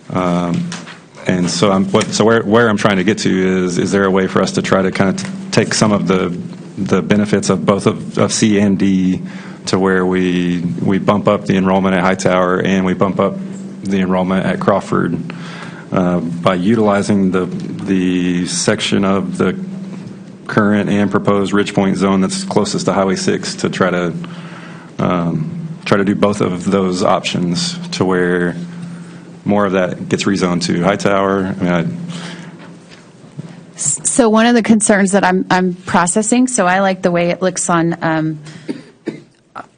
S1: And so where I'm trying to get to is there a way for us to try to kind of take some of the benefits of both of C and D to where we bump up the enrollment at Hightower and we bump up the enrollment at Crawford by utilizing the section of the current and proposed Ridgepoint zone that's closest to Highway 6 to try to do both of those options to where more of that gets rezoned to Hightower.
S15: So one of the concerns that I'm processing, so I like the way it looks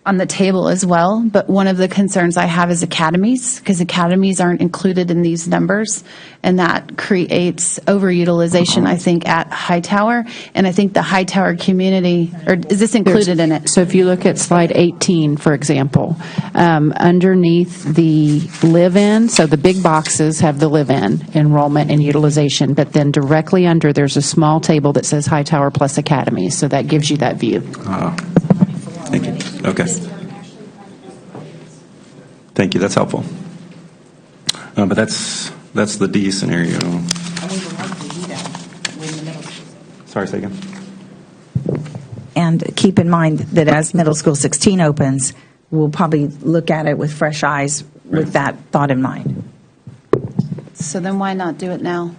S15: on the table as well, but one of the concerns I have is academies, because academies aren't included in these numbers, and that creates overutilization, I think, at Hightower, and I think the Hightower community, or is this included in it?
S16: So if you look at slide 18, for example, underneath the live-in, so the big boxes have the live-in enrollment and utilization, but then directly under there's a small table that says Hightower plus Academy, so that gives you that view.
S1: Thank you. Okay. Thank you. That's helpful. But that's the D scenario. Sorry, say again.
S8: And keep in mind that as Middle School 16 opens, we'll probably look at it with fresh eyes with that thought in mind.
S15: So then why not do it now?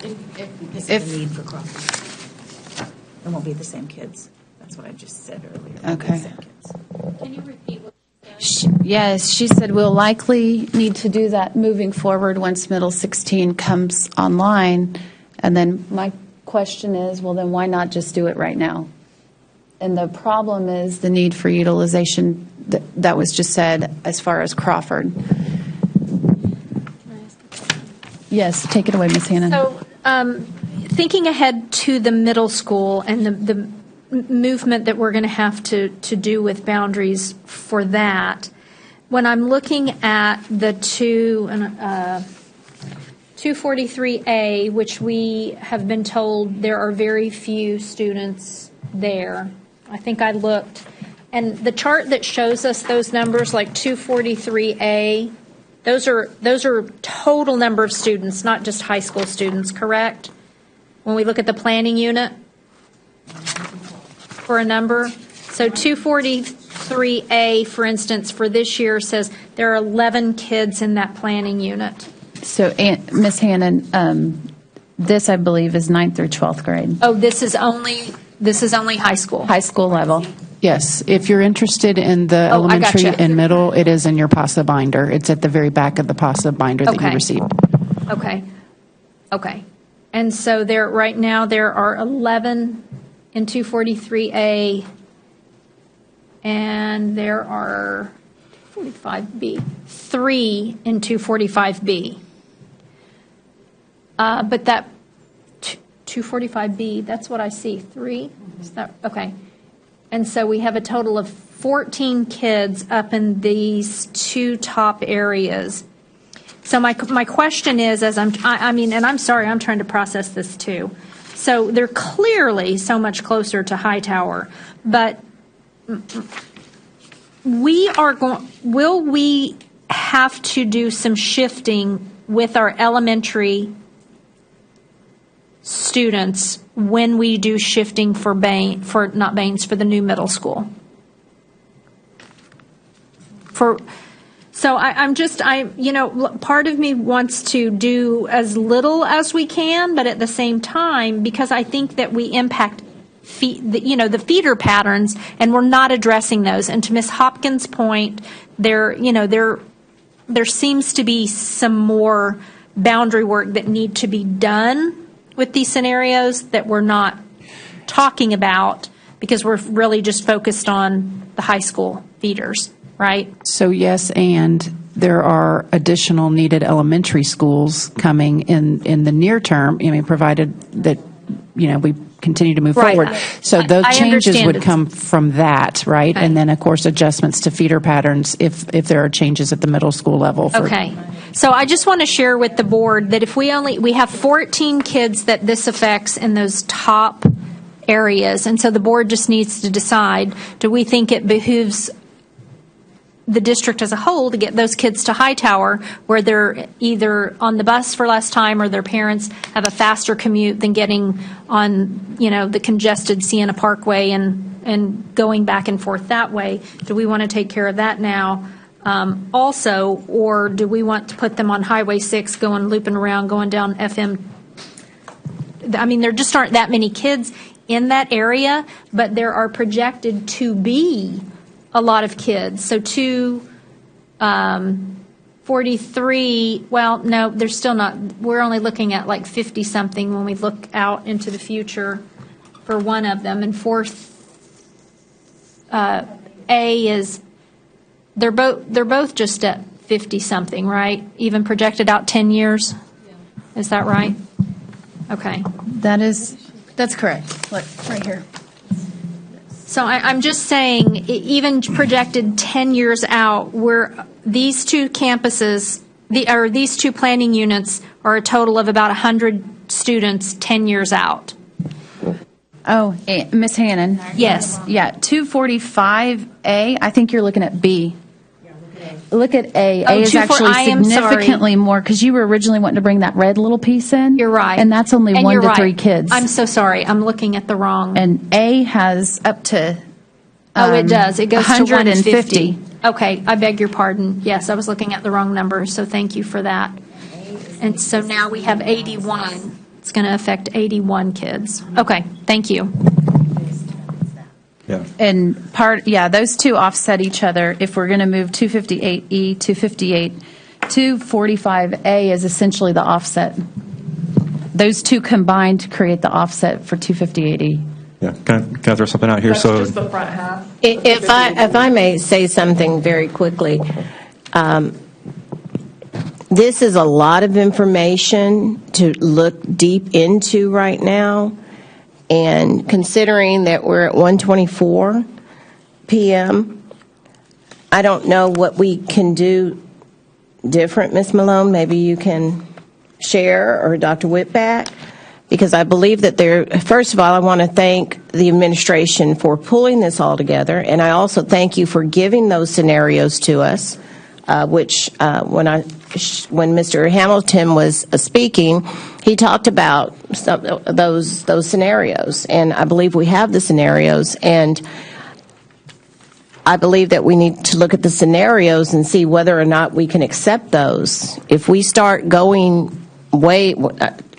S8: If the need for Crawford. It won't be the same kids. That's what I just said earlier.
S15: Okay.
S19: Can you repeat what
S15: Yes, she said we'll likely need to do that moving forward once Middle 16 comes online. And then my question is, well, then why not just do it right now? And the problem is the need for utilization that was just said as far as Crawford. Yes, take it away, Ms. Hannon.
S19: So, thinking ahead to the middle school and the movement that we're going to have to do with boundaries for that, when I'm looking at the 243A, which we have been told there are very few students there. I think I looked, and the chart that shows us those numbers, like 243A, those are total number of students, not just high school students, correct? When we look at the planning unit for a number. So 243A, for instance, for this year says there are 11 kids in that planning unit.
S15: So, Ms. Hannon, this, I believe, is 9th through 12th grade.
S19: Oh, this is only high school.
S15: High school level.
S16: Yes, if you're interested in the
S19: Oh, I
S16: elementary
S19: gotcha.
S16: and middle, it is in your PASA binder. It's at the very back of the PASA binder that you
S19: Okay.
S16: received.
S19: Okay. And so right now there are 11 in 243A, and there are 245B, 3 in 245B. But that 245B, that's what I see, 3? Is that okay? And so we have a total of 14 kids up in these two top areas. So my question is, and I'm sorry, I'm trying to process this too. So they're clearly so much closer to Hightower, but will we have to do some shifting with our elementary students when we do shifting for the new middle school? So part of me wants to do as little as we can, but at the same time, because I think that we impact the feeder patterns, and we're not addressing those. And to Ms. Hopkins' point, there seems to be some more boundary work that need to be done with these scenarios that we're not talking about because we're really just focused on the high school feeders, right?
S16: So yes, and there are additional needed elementary schools coming in the near term, provided that, we continue to move
S19: Right.
S16: forward. So those
S19: I
S16: changes
S19: understand
S16: would
S19: it's-
S16: come from that, right?
S19: Okay.
S16: And then, of course, adjustments to feeder patterns if there are changes at the middle school level.
S19: Okay. So I just want to share with the board that if we have 14 kids that this affects in those top areas, and so the board just needs to decide, do we think it behooves the district as a whole to get those kids to Hightower where they're either on the bus for less time or their parents have a faster commute than getting on, the congested Sienna Parkway and going back and forth that way? Do we want to take care of that now? Also, or do we want to put them on Highway 6 looping around, going down FM? There just aren't that many kids in that area, but there are projected to be a lot of kids. So 243, well, no, there's still not. We're only looking at like 50-something when we look out into the future for one of them. And fourth A is, they're both just at 50-something, right? Even projected out 10 years? Is that right? Okay.
S15: That's correct. Look, right here.
S19: So I'm just saying, even projected 10 years out, where these two campuses, these two planning units are a total of about 100 students 10 years out.
S15: Oh, Ms. Hannon.
S19: Yes.
S15: Yeah, 245A, I think you're looking at B. Look at A.
S19: Oh,
S15: A is actually significantly more, because you were originally wanting to bring that red little piece in.
S19: You're right.
S15: And that's only
S19: And
S15: 1
S19: you're
S15: to
S19: right.
S15: 3 kids.
S19: I'm so sorry. I'm looking at the wrong.
S15: And A has up to
S19: It does. It goes to
S15: 150.
S19: 150. Okay, I beg your pardon. Yes, I was looking at the wrong number, so thank you for that. And so now we have 81. It's going to affect 81 kids. Okay, thank you.
S5: Yeah.
S15: And those two offset each other. If we're going to move 258E, 245A is essentially the offset. Those two combined create the offset for 258E.
S1: Yeah, can I throw something out here?
S13: That's
S1: So
S13: just the front half.
S21: If I may say something very quickly, this is a lot of information to look deep into right now, and considering that we're at 1:24 p.m., I don't know what we can do different, Ms. Malone. Maybe you can share, or Dr. Whitback, because I believe that first of all, I want to thank the administration for pulling this all together, and I also thank you for giving those scenarios to us, which when Mr. Hamilton was speaking, he talked about those scenarios, and I believe we have the scenarios, and I believe that we need to look at the scenarios and see whether or not we can accept those. If we start going way,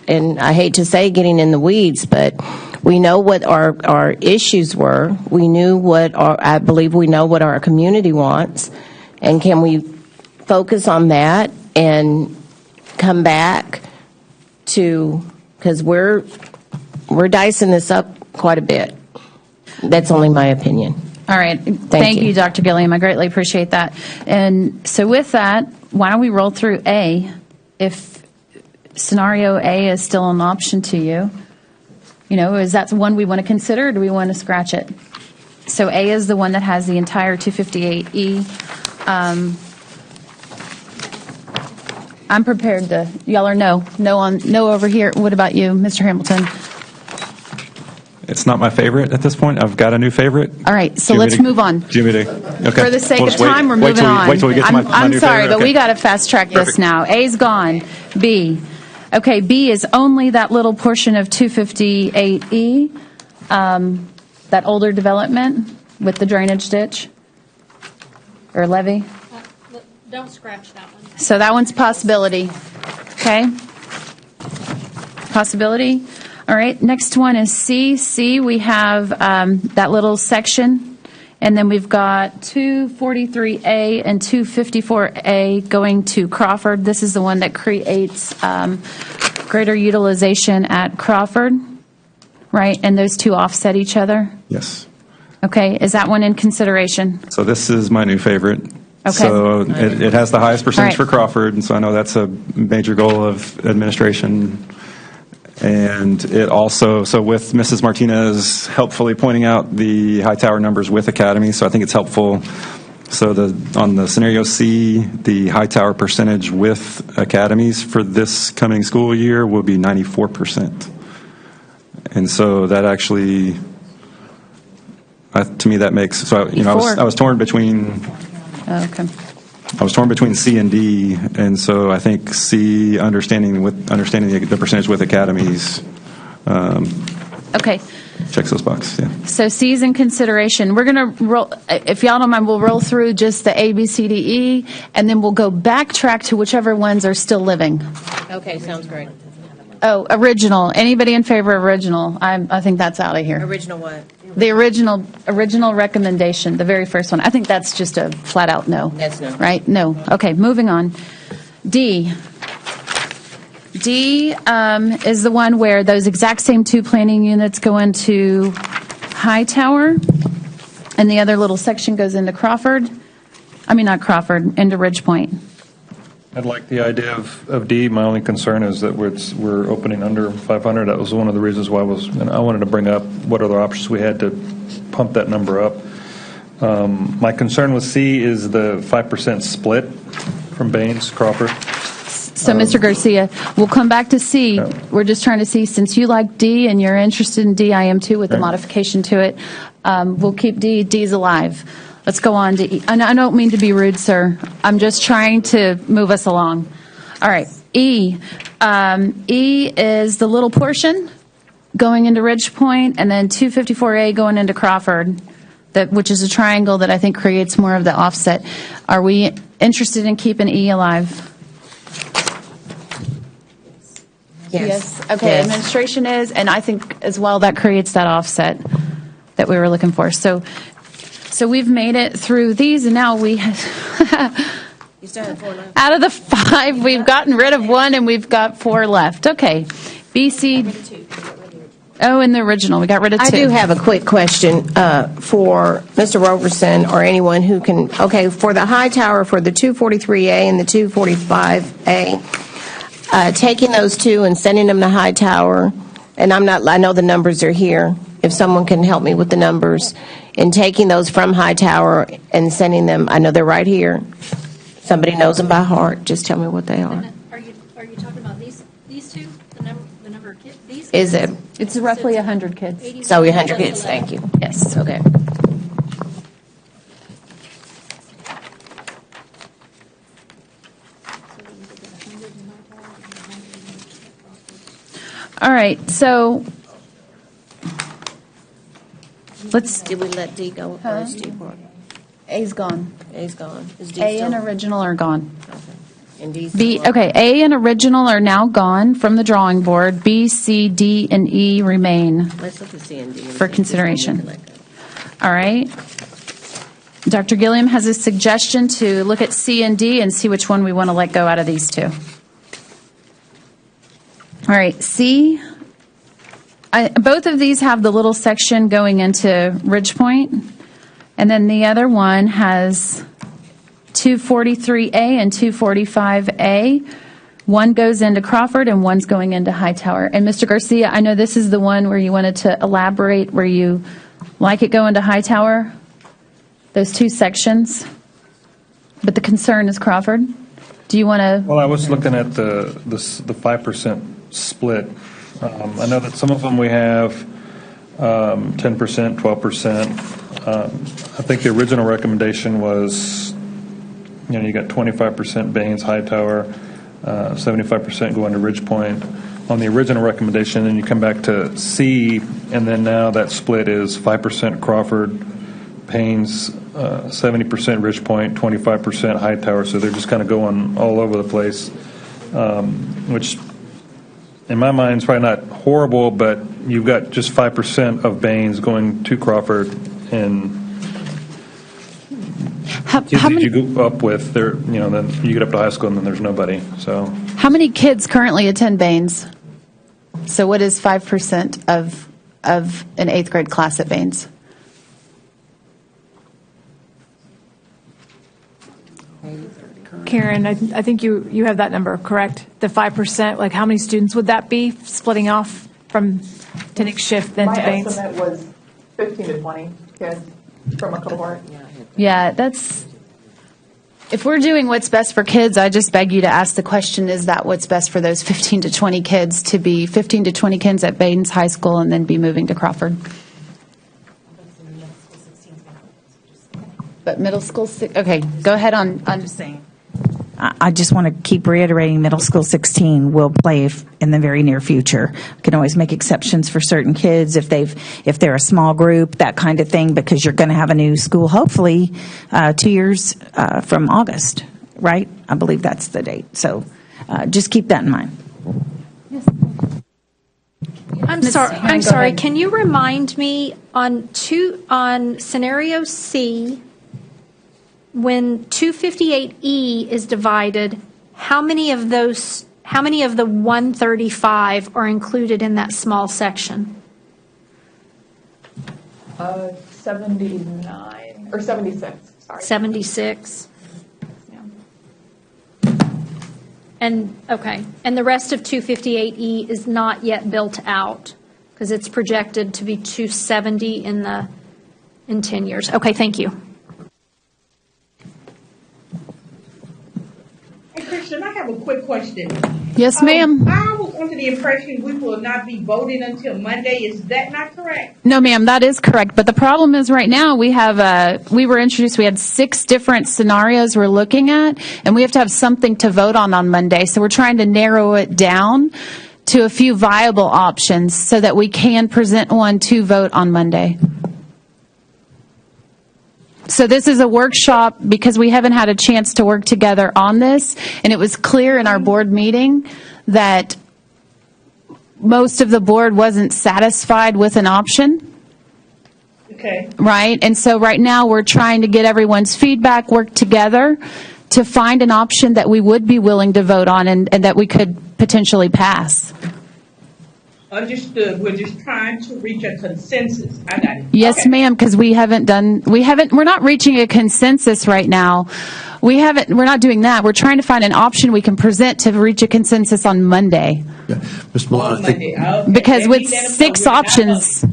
S21: and I hate to say getting in the weeds, but we know what our issues were. We knew I believe we know what our community wants, and can we focus on that and come back to, because we're dicing this up quite a bit. That's only my opinion.
S15: All right. Thank you, Dr. Gilliam. I greatly appreciate that. And so with that, why don't we roll through A? If scenario A is still an option to you, is that the one we want to consider, or do we want to scratch it? So A is the one that has the entire 258E. I'm prepared to, y'all are no over here. What about you, Mr. Hamilton?
S1: it's not my favorite at this point. I've got a new favorite.
S15: All right, so let's move on.
S1: Do you want me to? Okay.
S15: For the sake
S1: We'll
S15: of
S1: just
S15: time, we're
S1: wait
S15: moving on.
S1: Wait till we get to my
S15: I'm
S1: new
S15: sorry,
S1: favorite.
S15: but
S1: Okay.
S15: we got to fast track this
S1: Perfect.
S15: now. A's gone. B. Okay, B is only that little portion of 258E, that older development with the drainage ditch or levee.
S19: Don't scratch that one.
S15: So that one's possibility. Okay? Possibility. All right, next one is C. C, we have that little section, and then we've got 243A and 254A going to Crawford. This is the one that creates greater utilization at Crawford, right? And those two offset each other?
S1: Yes.
S15: Okay, is that one in consideration?
S1: So this is my new favorite.
S15: Okay.
S1: So it has the highest percentage
S15: All right.
S1: for Crawford, and so I know that's a major goal of administration. And it also, so with Mrs. Martinez helpfully pointing out the high tower numbers with Academy, so I think it's helpful. So on the scenario C, the high tower percentage with academies for this coming school year will be 94%. And so that actually, to me, that makes, so I was torn between.
S15: Okay.
S1: I was torn between C and D, and so I think C, understanding the percentage with academies,
S15: Okay.
S1: checks those boxes. Yeah.
S15: So C's in consideration. We're going to roll, if y'all don't mind, we'll roll through just the A, B, C, D, E, and then we'll go backtrack to whichever ones are still living.
S21: Okay, sounds great.
S15: Oh, original. Anybody in favor of original? I think that's out of here.
S21: Original what?
S15: The original recommendation, the very first one. I think that's just a flat out no.
S21: That's no.
S15: Right? No. Okay, moving on. D. D is the one where those exact same two planning units go into Hightower, and the other little section goes into Crawford. I mean, not Crawford, into Ridgepoint.
S5: I'd like the idea of D. My only concern is that we're opening under 500. That was one of the reasons why I wanted to bring up what other options we had to pump that number up. My concern with C is the 5% split from Baines, Crawford.
S15: So, Mr. Garcia, we'll come back to C. We're just trying to see, since you like D and you're interested in D, I am too, with the modification to it. We'll keep D. D's alive. Let's go on to E. And I don't mean to be rude, sir. I'm just trying to move us along. All right. E. E is the little portion going into Ridgepoint, and then 254A going into Crawford, which is a triangle that I think creates more of the offset. Are we interested in keeping E alive? Yes. Okay.
S21: Yes.
S15: Administration is, and I think as well that creates that offset that we were looking for. So we've made it through these, and now we have
S21: You still have 4 left.
S15: out of the 5, we've gotten rid of 1, and we've got 4 left. Okay. B, C. Oh, in the original, we got rid of 2.
S21: I do have a quick question for Mr. Roberson or anyone who can. Okay, for the Hightower, for the 243A and the 245A, taking those two and sending them to Hightower, and I know the numbers are here. If someone can help me with the numbers, and taking those from Hightower and sending them, I know they're right here. Somebody knows them by heart. Just tell me what they are.
S19: Are you talking about these two? The number of kids? These
S21: Is it?
S15: It's roughly 100 kids.
S21: So 100 kids. Thank you.
S15: Yes.
S21: Okay.
S15: All right, so let's.
S21: Did we let D go first?
S15: A's gone.
S21: A's gone. Is D
S15: A
S21: still?
S15: and original are gone.
S21: And D's
S15: B.
S21: still on?
S15: Okay, A and original are now gone from the drawing board. B, C, D, and E remain
S21: Let's look at C and D.
S15: for consideration. All right. Dr. Gilliam has a suggestion to look at C and D and see which one we want to let go out of these two. All right, C. Both of these have the little section going into Ridgepoint, and then the other one has 243A and 245A. One goes into Crawford and one's going into Hightower. And Mr. Garcia, I know this is the one where you wanted to elaborate, where you like it going to Hightower, those two sections, but the concern is Crawford. Do you want to?
S5: Well, I was looking at the 5% split. I know that some of them we have 10%, 12%. I think the original recommendation was, you got 25% Baines, Hightower, 75% going to Ridgepoint. On the original recommendation, then you come back to C, and then now that split is 5% Crawford, Baines, 70% Ridgepoint, 25% Hightower. So they're just kind of going all over the place, which in my mind, it's probably not horrible, but you've got just 5% of Baines going to Crawford, and you go up with there. Then you get up to high school, and then there's nobody. So,
S15: how many kids currently attend Baines? So, what is 5% of an 8th grade class at Baines?
S12: Karen, I think you have that number, correct? The 5%, like how many students would that be splitting off from to Nick Shift then to Baines?
S13: My estimate was 15 to 20 kids from a cohort.
S15: Yeah, that's, if we're doing what's best for kids, I just beg you to ask the question, is that what's best for those 15 to 20 kids, to be 15 to 20 kids at Baines High School and then be moving to Crawford? But middle school, okay, go ahead on. I'm just saying.
S8: I just want to keep reiterating middle school 16 will play in the very near future. We can always make exceptions for certain kids if they're a small group, that kind of thing, because you're going to have a new school hopefully 2 years from August, right? I believe that's the date. So just keep that in mind.
S19: I'm sorry. Can you remind me on scenario C, when 258E is divided, how many of the 135 are included in that small section?
S13: 79 or 76. Sorry.
S19: 76. And the rest of 258E is not yet built out because it's projected to be 270 in 10 years. Okay, thank you.
S22: Hey, Christian, I have a quick question.
S15: Yes, ma'am.
S22: I was under the impression we will not be voting until Monday. Is that not correct?
S15: No, ma'am, that is correct. But the problem is right now we had 6 different scenarios we're looking at, and we have to have something to vote on Monday. So we're trying to narrow it down to a few viable options so that we can present one to vote on Monday. So this is a workshop because we haven't had a chance to work together on this, and it was clear in our board meeting that most of the board wasn't satisfied with an option.
S22: Okay.
S15: Right? And so right now we're trying to get everyone's feedback, work together to find an option that we would be willing to vote on and that we could potentially pass.
S22: Understood. We're just trying to reach a consensus. I got it.
S15: Yes,
S22: Okay.
S15: ma'am, because we're not reaching a consensus right now. We're not doing that. We're trying to find an option we can present to reach a consensus on Monday.
S9: Ms. Malone, I think
S22: Okay.
S15: Because
S22: Let
S15: with
S22: me let 'em know
S15: 6
S22: we're not
S15: options,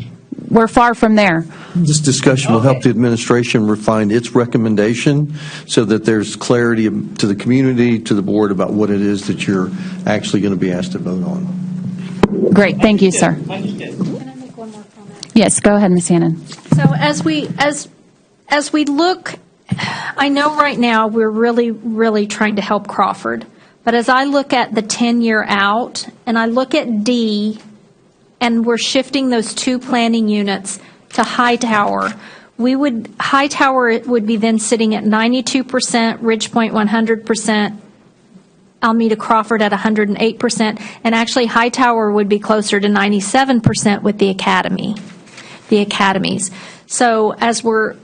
S15: we're far from there.
S9: this discussion will help the administration refine its recommendation so that there's clarity to the community, to the board about what it is that you're actually going to be asked to vote on.
S15: Great, thank you, sir.
S22: Understood.
S15: Yes, go ahead, Ms. Hannon.
S19: So as we look, I know right now we're really trying to help Crawford, but as I look at the 10-year out and I look at D, and we're shifting those 2 planning units to Hightower, Hightower would be then sitting at 92%, Ridgepoint 100%, Alameda Crawford at 108%, and actually Hightower would be closer to 97% with the academies. So as we're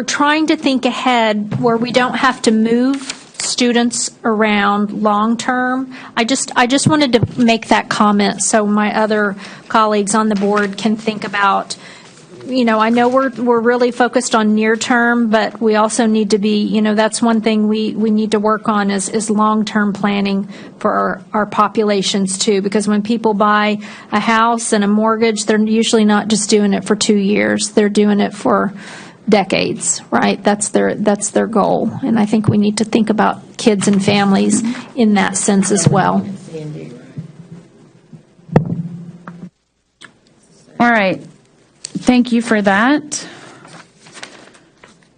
S19: trying to think ahead where we don't have to move students around long term, I just wanted to make that comment so my other colleagues on the board can think about. I know we're really focused on near term, but we also need to be, that's one thing we need to work on is long-term planning for our populations too, because when people buy a house and a mortgage, they're usually not just doing it for 2 years, they're doing it for decades, right? That's their goal. And I think we need to think about kids and families in that sense as well.
S15: All right. Thank you for that.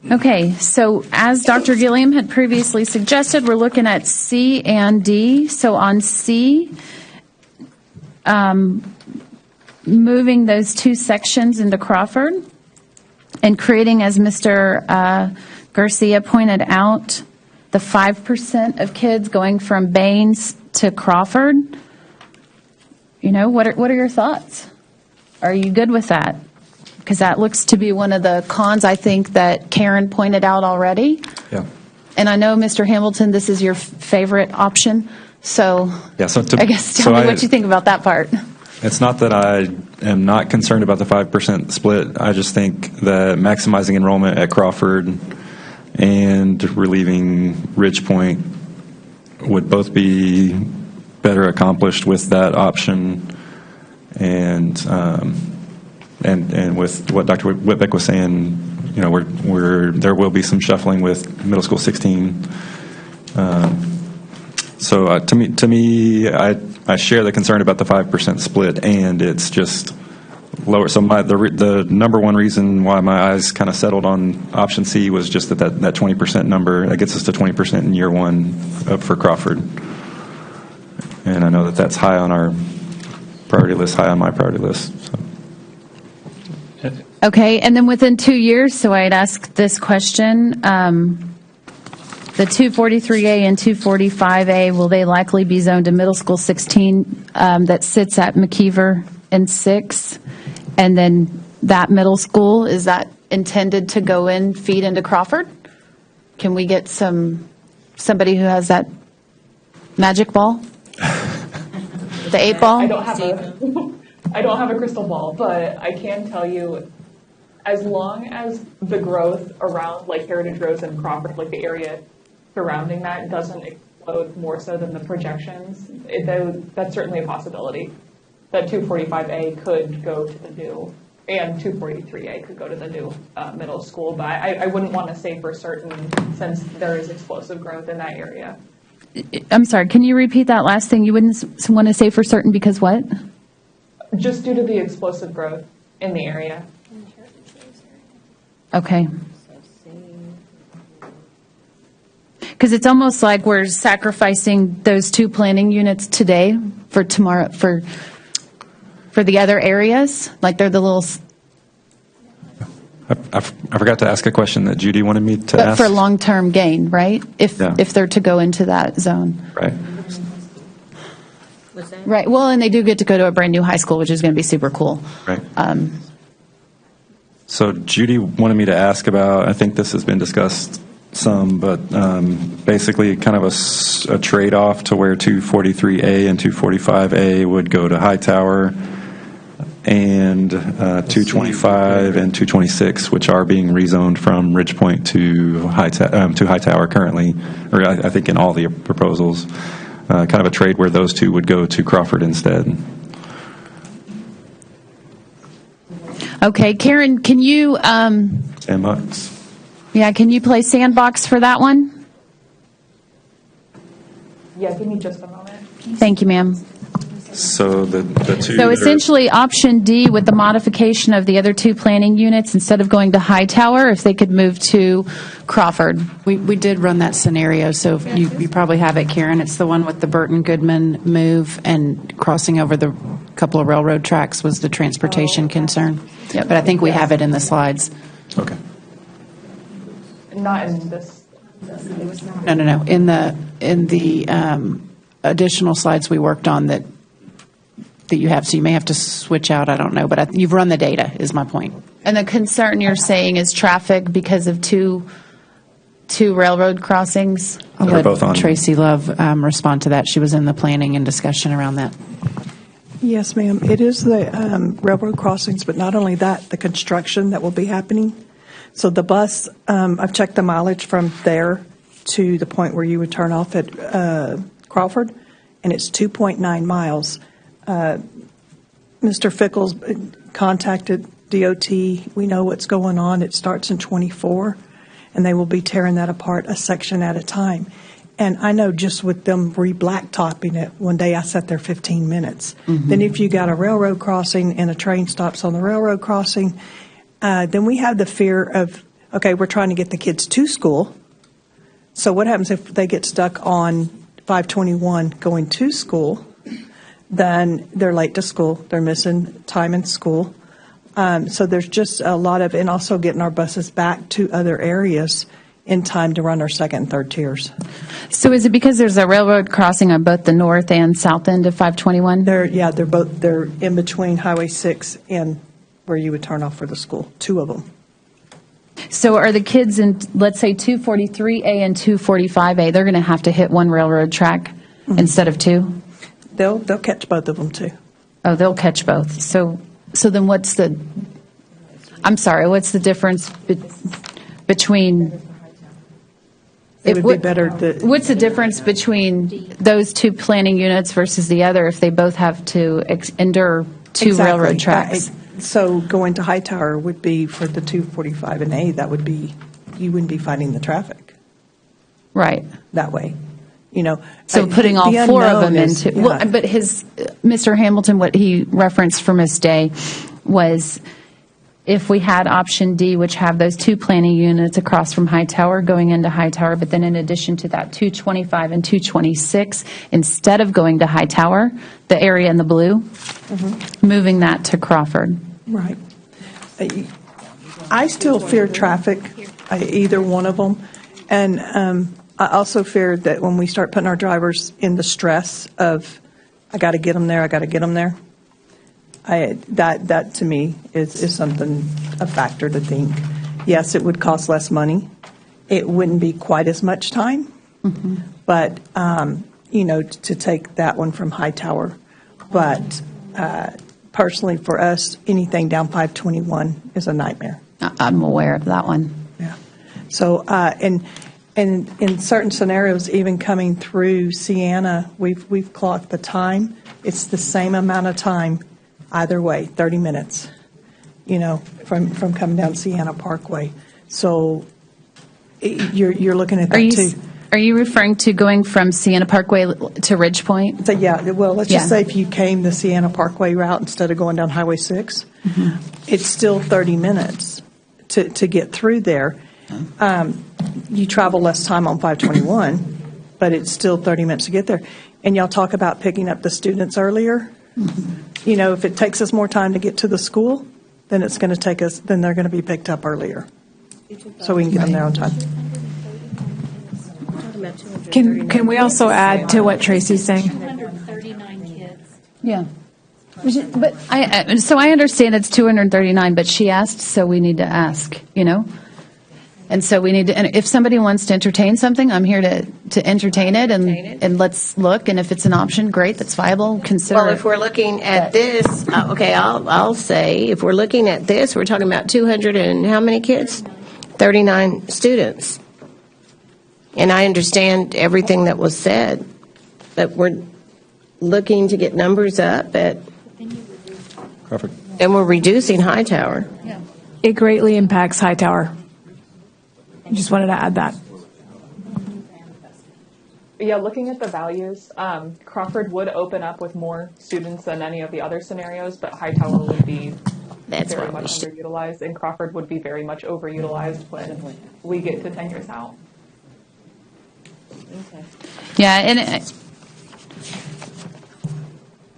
S15: Okay, so as Dr. Gilliam had previously suggested, we're looking at C and D. So on C, moving those 2 sections into Crawford and creating, as Mr. Garcia pointed out, the 5% of kids going from Baines to Crawford. What are your thoughts? Are you good with that? Because that looks to be one of the cons, I think, that Karen pointed out already.
S1: Yeah.
S15: And I know, Mr. Hamilton, this is your favorite option. So,
S1: Yeah. So
S15: I guess tell me what you think about that part.
S1: It's not that I am not concerned about the 5% split. I just think that maximizing enrollment at Crawford and relieving Ridgepoint would both be better accomplished with that option. And with what Dr. Whitbeck was saying, there will be some shuffling with middle school 16. So to me, I share the concern about the 5% split, and it's just lower. So the number one reason why my eyes kind of settled on option C was just that 20% number. That gets us to 20% in year 1 for Crawford. And I know that's high on our priority list, high on my priority list. So.
S15: Okay, and then within 2 years, so I'd ask this question, the 243A and 245A, will they likely be zoned to middle school 16 that sits at McKeever and 6? And then that middle school, is that intended to go in, feed into Crawford? Can we get somebody who has that magic ball? The 8 ball?
S13: I don't have a crystal ball, but I can tell you, as long as the growth around like Heritage Roads and Crawford, like the area surrounding that, doesn't explode more so than the projections, that's certainly a possibility. That 245A could go to the new, and 243A could go to the new middle school, but I wouldn't want to say for certain since there is explosive growth in that area.
S15: I'm sorry, can you repeat that last thing? You wouldn't want to say for certain because what?
S13: Just due to the explosive growth in the area.
S15: Okay. Because it's almost like we're sacrificing those 2 planning units today for tomorrow, for the other areas, like they're the little.
S1: I forgot to ask a question that Judy wanted me to
S15: But
S1: ask.
S15: for long-term gain, right? If they're to go into that zone.
S1: Right.
S15: Right. Well, and they do get to go to a brand new high school, which is going to be super cool.
S1: Right. So Judy wanted me to ask about, I think this has been discussed some, but basically kind of a trade-off to where 243A and 245A would go to Hightower, and 225 and 226, which are being rezoned from Ridgepoint to Hightower currently, or I think in all the proposals. Kind of a trade where those two would go to Crawford instead.
S15: Okay, Karen, can you,
S1: Sandbox.
S15: yeah, can you play Sandbox for that one?
S13: Yeah, give me just a moment.
S15: Thank you, ma'am.
S1: So the two.
S15: So essentially, option D with the modification of the other two planning units, instead of going to Hightower, if they could move to Crawford.
S16: We did run that scenario, so you probably have it, Karen. It's the one with the Burton Goodman move, and crossing over the couple of railroad tracks was the transportation concern. But I think we have it in the slides.
S1: Okay.
S13: Not in this.
S16: No. In the additional slides we worked on that you have, so you may have to switch out. I don't know, but you've run the data. Is my point.
S15: And the concern you're saying is traffic because of two railroad crossings?
S16: I'll let Tracy Love respond to that. She was in the planning and discussion around that.
S11: Yes, ma'am. It is the railroad crossings, but not only that, the construction that will be happening. So the bus, I've checked the mileage from there to the point where you would turn off at Crawford, and it's 2.9 miles. Mr. Fickles contacted DOT. We know what's going on. It starts in 24, and they will be tearing that apart a section at a time. And I know just with them re-blacktopping it, one day I sat there 15 minutes. Mm-hmm. Then if you got a railroad crossing and a train stops on the railroad crossing, then we have the fear of, okay, we're trying to get the kids to school. So what happens if they get stuck on 521 going to school? Then they're late to school. They're missing time in school. So there's just a lot of, and also getting our buses back to other areas in time to run our second and third tiers.
S15: So is it because there's a railroad crossing on both the north and south end of 521?
S11: They're in between Highway 6 and where you would turn off for the school, two of them.
S15: So are the kids in, let's say, 243A and 245A, they're going to have to hit one railroad track instead of two?
S11: They'll catch both of them, too.
S15: Oh, they'll catch both. So then what's the difference between...
S11: It would be better
S15: what's the difference between those two planning units versus the other if they both have to endure two railroad tracks?
S11: So going to Hightower would be for the 245 and A, that would be, you wouldn't be fighting the traffic.
S15: Right.
S11: That way.
S15: So putting all four of them into, but Mr. Hamilton, what he referenced for Ms. Day was if we had option D, which have those two planning units across from Hightower going into Hightower, but then in addition to that, 225 and 226, instead of going to Hightower, the area in the blue, moving that to Crawford.
S11: Right. I still fear traffic, either one of them. And I also fear that when we start putting our drivers in the stress of, I got to get them there, I got to get them there, that to me is something, a factor to think. Yes, it would cost less money. It wouldn't be quite as much time, but, to take that one from Hightower. But personally, for us, anything down 521 is a nightmare.
S15: I'm aware of that one.
S11: Yeah. So, and in certain scenarios, even coming through Sienna, we've clocked the time. It's the same amount of time either way, 30 minutes, from coming down Sienna Parkway. So you're looking at that too.
S15: Are you referring to going from Sienna Parkway to Ridgepoint?
S11: So, yeah, well, let's just say if you came the Sienna Parkway route instead of going down Highway 6, it's still 30 minutes to get through there. You travel less time on 521, but it's still 30 minutes to get there. And y'all talk about picking up the students earlier. If it takes us more time to get to the school, then it's going to take us, then they're going to be picked up earlier. So we can get them there on time.
S12: Can we also add to what Tracy's saying?
S2: 239 kids.
S15: Yeah. But I understand it's 239, but she asked, so we need to ask, And so we need to, and if somebody wants to entertain something, I'm here to entertain it, and let's look, and if it's an option, great, that's viable, consider
S21: Well,
S15: it.
S21: if we're looking at this, okay, I'll say, if we're looking at this, we're talking about 200 and how many kids? 39 students. And I understand everything that was said, but we're looking to get numbers up at,
S5: Crawford.
S21: and we're reducing Hightower.
S12: It greatly impacts Hightower. Just wanted to add that.
S13: Yeah, looking at the values, Crawford would open up with more students than any of the other scenarios, but Hightower would be very much underutilized, and Crawford would be very much overutilized when we get to 10 years out.
S15: Yeah,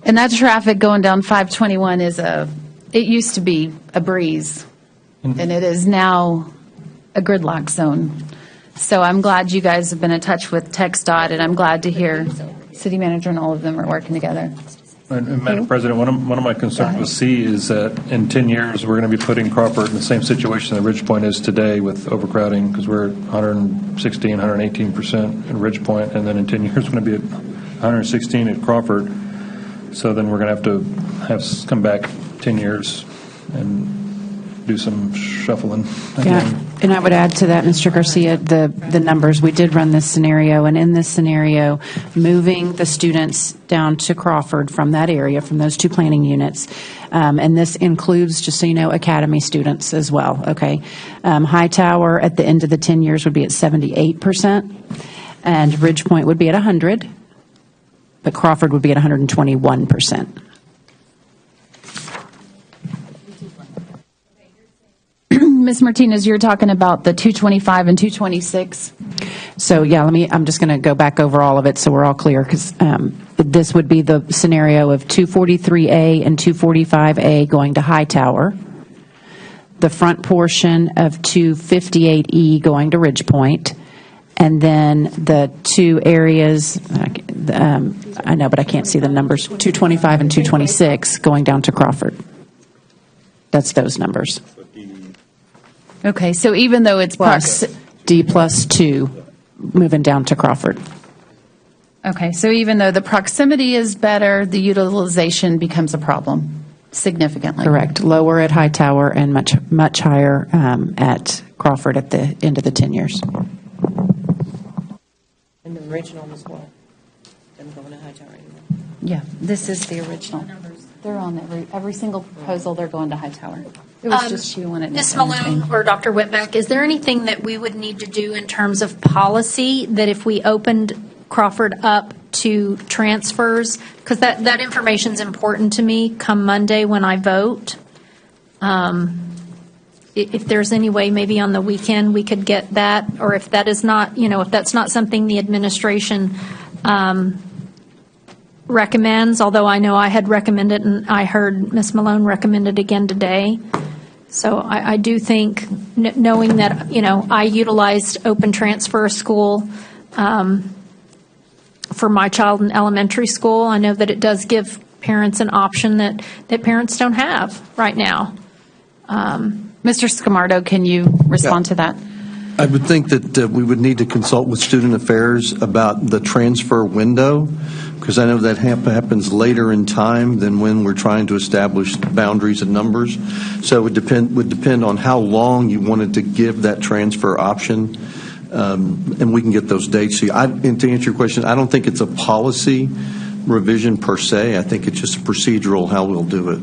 S15: and that traffic going down 521 it used to be a breeze, and it is now a gridlock zone. So I'm glad you guys have been in touch with TxDOT, and I'm glad to hear city manager and all of them are working together.
S5: And Madam President, one of my concerns with C is that in 10 years, we're going to be putting Crawford in the same situation that Ridgepoint is today with overcrowding, because we're at 116, 118% at Ridgepoint, and then in 10 years, we're going to be at 116 at Crawford. So then we're going to have come back 10 years and do some shuffling again.
S16: Yeah, and I would add to that, Mr. Garcia, the numbers. We did run this scenario, and in this scenario, moving the students down to Crawford from that area, from those two planning units, and this includes, just so you know, academy students as well, okay? Hightower at the end of the 10 years would be at 78%, and Ridgepoint would be at 100, but Crawford would be at 121%.
S15: Ms. Martinez, you're talking about the 225 and 226?
S16: So, yeah, I'm just going to go back over all of it so we're all clear, because this would be the scenario of 243A and 245A going to Hightower, the front portion of 258E going to Ridgepoint, and then the two areas, I know, but I can't see the numbers, 225 and 226 going down to Crawford. That's those numbers.
S15: Okay, so even though it's
S16: Plus D plus 2 moving down to Crawford.
S15: Okay, so even though the proximity is better, the utilization becomes a problem significantly.
S16: Correct. Lower at Hightower and much higher at Crawford at the end of the 10 years.
S21: And the original was what? Them going to Hightower anymore.
S15: Yeah, this is the original. They're on every single proposal, they're going to Hightower. It was just she wanted
S19: Ms.
S15: to
S19: Malone or Dr. Whitbeck, is there anything that we would need to do in terms of policy that if we opened Crawford up to transfers, because that information is important to me come Monday when I vote? If there's any way maybe on the weekend we could get that, or if that is not, if that's not something the administration recommends, although I know I had recommended and I heard Ms. Malone recommend it again today. So I do think, knowing that, I utilized open transfer school for my child in elementary school, I know that it does give parents an option that parents don't have right now.
S15: Mr. Scamardo, can you respond to that?
S9: I would think that we would need to consult with Student Affairs about the transfer window, because I know that happens later in time than when we're trying to establish boundaries and numbers. So it would depend on how long you wanted to give that transfer option, and we can get those dates. And to answer your question, I don't think it's a policy revision per se. I think it's just procedural how we'll do it.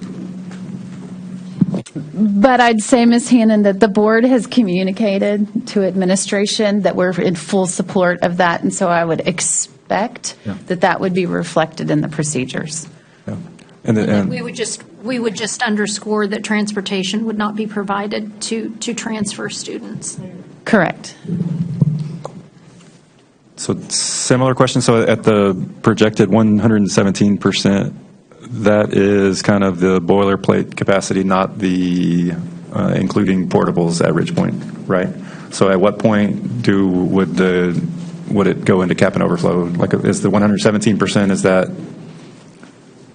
S15: But I'd say, Ms. Hannon, that the board has communicated to administration that we're in full support of that, and so I would expect that would be reflected in the procedures.
S1: Yeah.
S19: And we would just underscore that transportation would not be provided to transfer students.
S15: Correct.
S1: So similar question. So at the projected 117%, that is kind of the boilerplate capacity, not the including portables at Ridgepoint, right? So at what point would it go into cap and overflow? Like, is the 117%,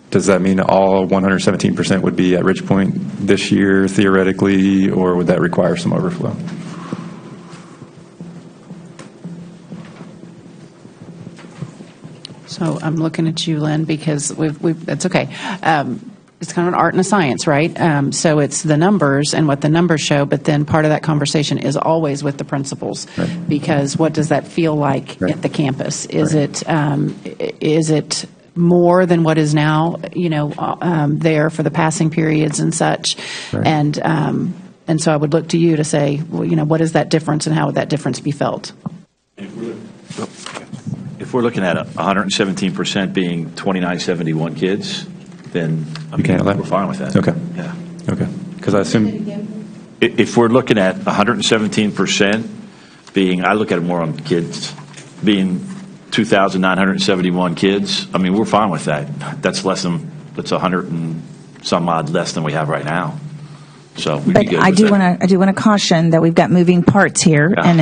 S1: does that mean all 117% would be at Ridgepoint this year theoretically, or would that require some overflow?
S16: So I'm looking at you, Lynn, because that's okay. It's kind of an art and a science, right? So it's the numbers and what the numbers show, but then part of that conversation is always with the principals, because what does that feel like at the campus? Is it more than what is now, there for the passing periods and such? And so I would look to you to say, well, what is that difference and how would that difference be felt?
S7: If we're looking at 117% being 2971 kids, then we're fine with that.
S1: Okay.
S7: Yeah.
S1: Okay. Because I assume
S7: if we're looking at 117% being, I look at it more on kids being 2,971 kids. I mean, we're fine with that. That's 100 and some odd less than we have right now. So we'd be
S8: But
S7: good
S8: I
S7: with
S8: do
S7: that.
S8: want to caution that we've got moving parts here, and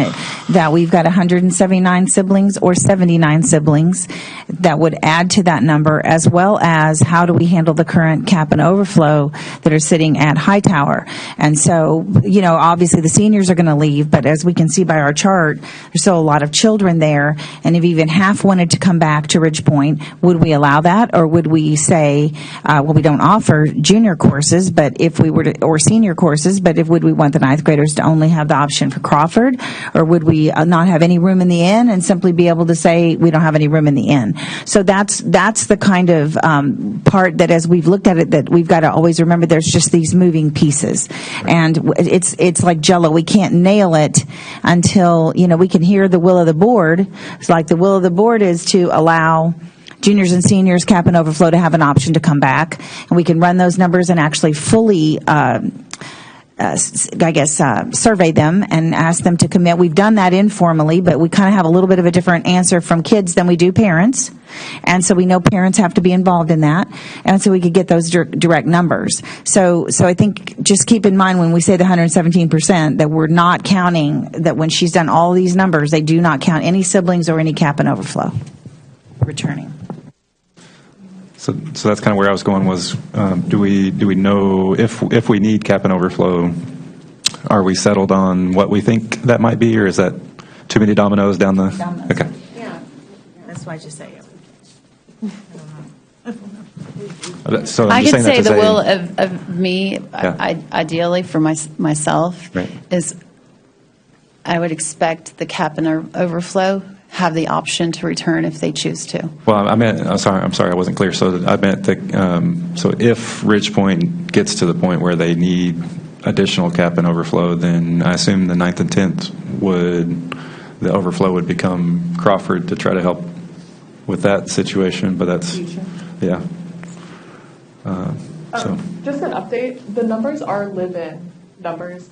S8: that we've got 179 siblings or 79 siblings that would add to that number, as well as how do we handle the current cap and overflow that are sitting at Hightower. And so, obviously the seniors are going to leave, but as we can see by our chart, there's still a lot of children there, and if even half wanted to come back to Ridgepoint, would we allow that, or would we say, we don't offer junior courses, but if we were to, or senior courses, but would we want the ninth graders to only have the option for Crawford, or would we not have any room in the inn and simply be able to say we don't have any room in the inn? So that's the kind of part that, as we've looked at it, that we've got to always remember. There's just these moving pieces, and it's like Jell-O. We can't nail it until we can hear the will of the board. It's like the will of the board is to allow juniors and seniors, cap and overflow, to have an option to come back, and we can run those numbers and actually fully survey them and ask them to commit. We've done that informally, but we kind of have a little bit of a different answer from kids than we do parents. And so we know parents have to be involved in that. And so we could get those direct numbers. So I think just keep in mind when we say the 117% that we're not counting, that when she's done all these numbers, they do not count any siblings or any cap and overflow returning.
S1: So that's kind of where I was going was, do we know if we need cap and overflow, are we settled on what we think that might be, or is that too many dominoes down the?
S8: Dominoes.
S1: Okay.
S8: Yeah, that's why I just say it.
S1: So
S15: I
S1: I'm just
S15: could
S1: saying
S15: say
S1: that to
S15: the will of me,
S1: Yeah.
S15: ideally for myself,
S1: Right.
S15: is I would expect the cap and overflow have the option to return if they choose to.
S1: Well, I'm sorry, I wasn't clear. So I meant that, so if Ridgepoint gets to the point where they need additional cap and overflow, then I assume the 9th and 10th the overflow would become Crawford to try to help with that situation, but that's, yeah.
S13: Just an update, the numbers are live-in numbers.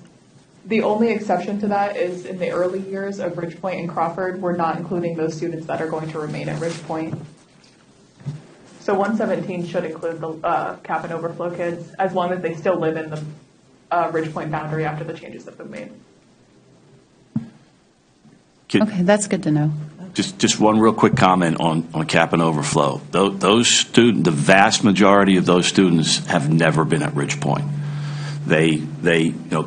S13: The only exception to that is in the early years of Ridgepoint and Crawford, we're not including those students that are going to remain at Ridgepoint. So 117 should include the cap and overflow kids, as long as they still live in the Ridgepoint boundary after the changes have been made.
S15: Okay, that's good to know.
S7: Just one real quick comment on cap and overflow. Those students, the vast majority of those students have never been at Ridgepoint. They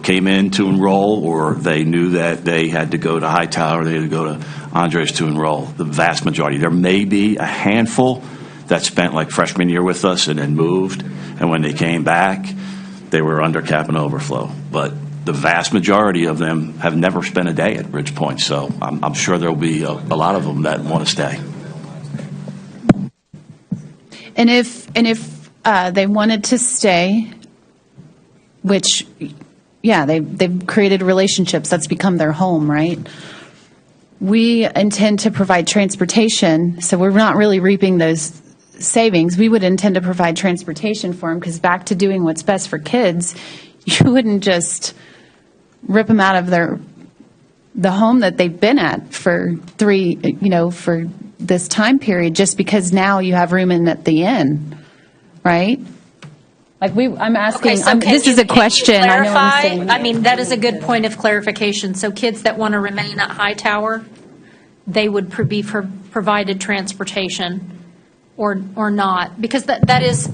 S7: came in to enroll, or they knew that they had to go to Hightower, they had to go to Andres to enroll. The vast majority. There may be a handful that spent like freshman year with us and then moved, and when they came back, they were under cap and overflow. But the vast majority of them have never spent a day at Ridgepoint, so I'm sure there will be a lot of them that want to stay.
S15: And if they wanted to stay, which, yeah, they've created relationships. That's become their home, right? We intend to provide transportation, so we're not really reaping those savings. We would intend to provide transportation for them, because back to doing what's best for kids, you wouldn't just rip them out of the home that they've been at for for this time period, just because now you have room at the inn, right? Like I'm asking.
S19: Okay, so
S15: this is a question. I know I'm saying.
S19: I mean, that is a good point of clarification. So kids that want to remain at Hightower, they would be provided transportation, or not, because that's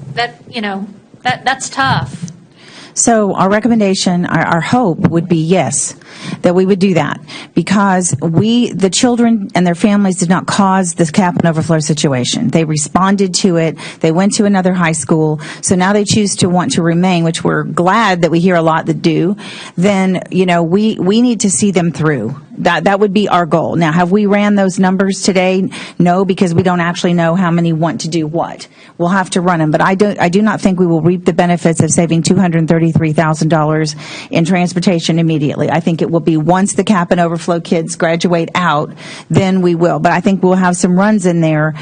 S19: tough.
S8: So our recommendation, our hope would be yes, that we would do that, because the children and their families did not cause this cap and overflow situation. They responded to it. They went to another high school. So now they choose to want to remain, which we're glad that we hear a lot that do. Then, we need to see them through. That would be our goal. Now, have we ran those numbers today? No, because we don't actually know how many want to do what. We'll have to run them, but I do not think we will reap the benefits of saving $233,000 in transportation immediately. I think it will be once the cap and overflow kids graduate out, then we will. But I think we'll have some runs in there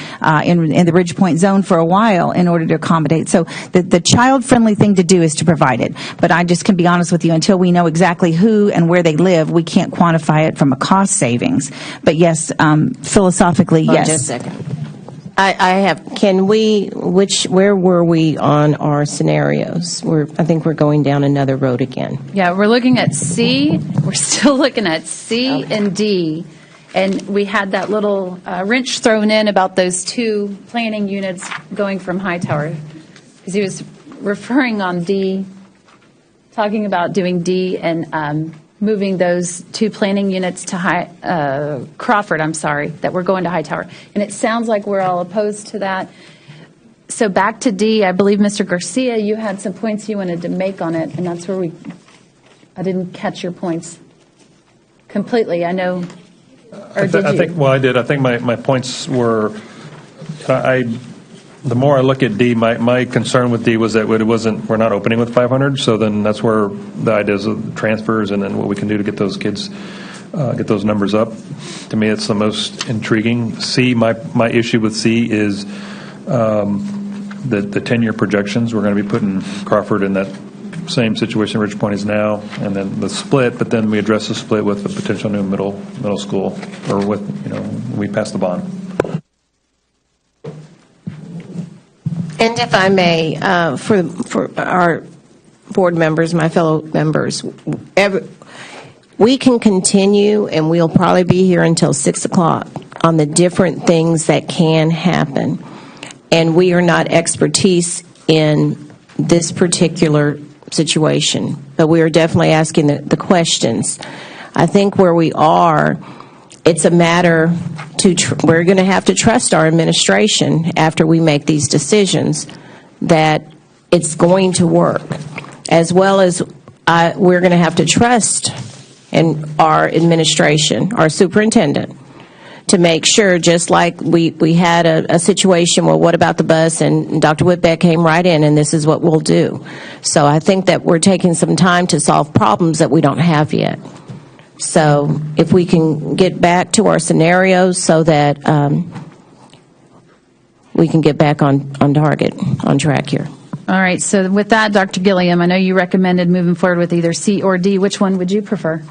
S8: in the Ridge Point zone for a while in order to accommodate. So the child-friendly thing to do is to provide it. But I just can be honest with you, until we know exactly who and where they live, we can't quantify it from a cost savings. But yes, philosophically, yes.
S21: Just a second. Where were we on our scenarios? I think we're going down another road again.
S15: Yeah, we're looking at C. We're still looking at C and D. And we had that little wrench thrown in about those 2 planning units going from Hightower. Because he was referring on D, talking about doing D and moving those 2 planning units to Crawford, that we're going to Hightower. And it sounds like we're all opposed to that. So back to D, I believe, Mr. Garcia, you had some points you wanted to make on it, and that's where I didn't catch your points completely, I know. Or did you?
S5: I did. I think my points were, the more I look at D, my concern with D was that we're not opening with 500, so then that's where the ideas of transfers and then what we can do to get those kids, get those numbers up. To me, it's the most intriguing. C, my issue with C is the 10-year projections. We're going to be putting Crawford in that same situation Ridge Point is now, and then the split, but then we address the split with the potential new middle school, or with, we pass the bond.
S21: And if I may, for our board members, my fellow members, we can continue, and we'll probably be here until 6 o'clock on the different things that can happen. And we are not expertise in this particular situation, but we are definitely asking the questions. I think where we are, it's a matter we're going to have to trust our administration after we make these decisions that it's going to work, as well as we're going to have to trust in our administration, our superintendent, to make sure, just like we had a situation, well, what about the bus? And Dr. Whitbeck came right in, and this is what we'll do. So I think that we're taking some time to solve problems that we don't have yet. So if we can get back to our scenarios so that we can get back on target, on track here.
S15: All right, so with that, Dr. Gilliam, I know you recommended moving forward with either C or D. Which one would you prefer?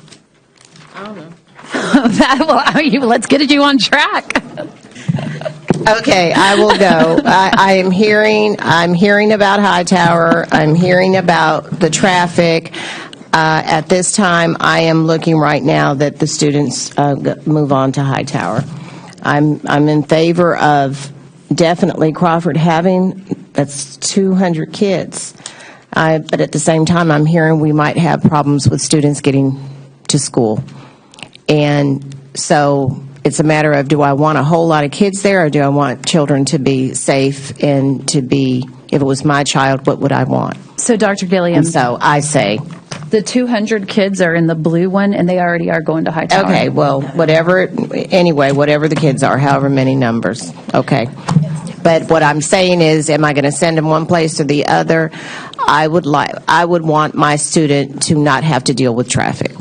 S21: I don't know.
S15: Let's get you on track.
S21: Okay, I will go. I'm hearing about Hightower. I'm hearing about the traffic. At this time, I am looking right now that the students move on to Hightower. I'm in favor of definitely Crawford that's 200 kids. But at the same time, I'm hearing we might have problems with students getting to school. And so it's a matter of, do I want a whole lot of kids there, or do I want children to be safe and to be, if it was my child, what would I want?
S15: So, Dr. Gilliam.
S21: And so I say,
S15: the 200 kids are in the blue one, and they already are going to Hightower.
S21: Okay, well, whatever the kids are, however many numbers, okay. But what I'm saying is, am I going to send them one place or the other? I would want my student to not have to deal with traffic.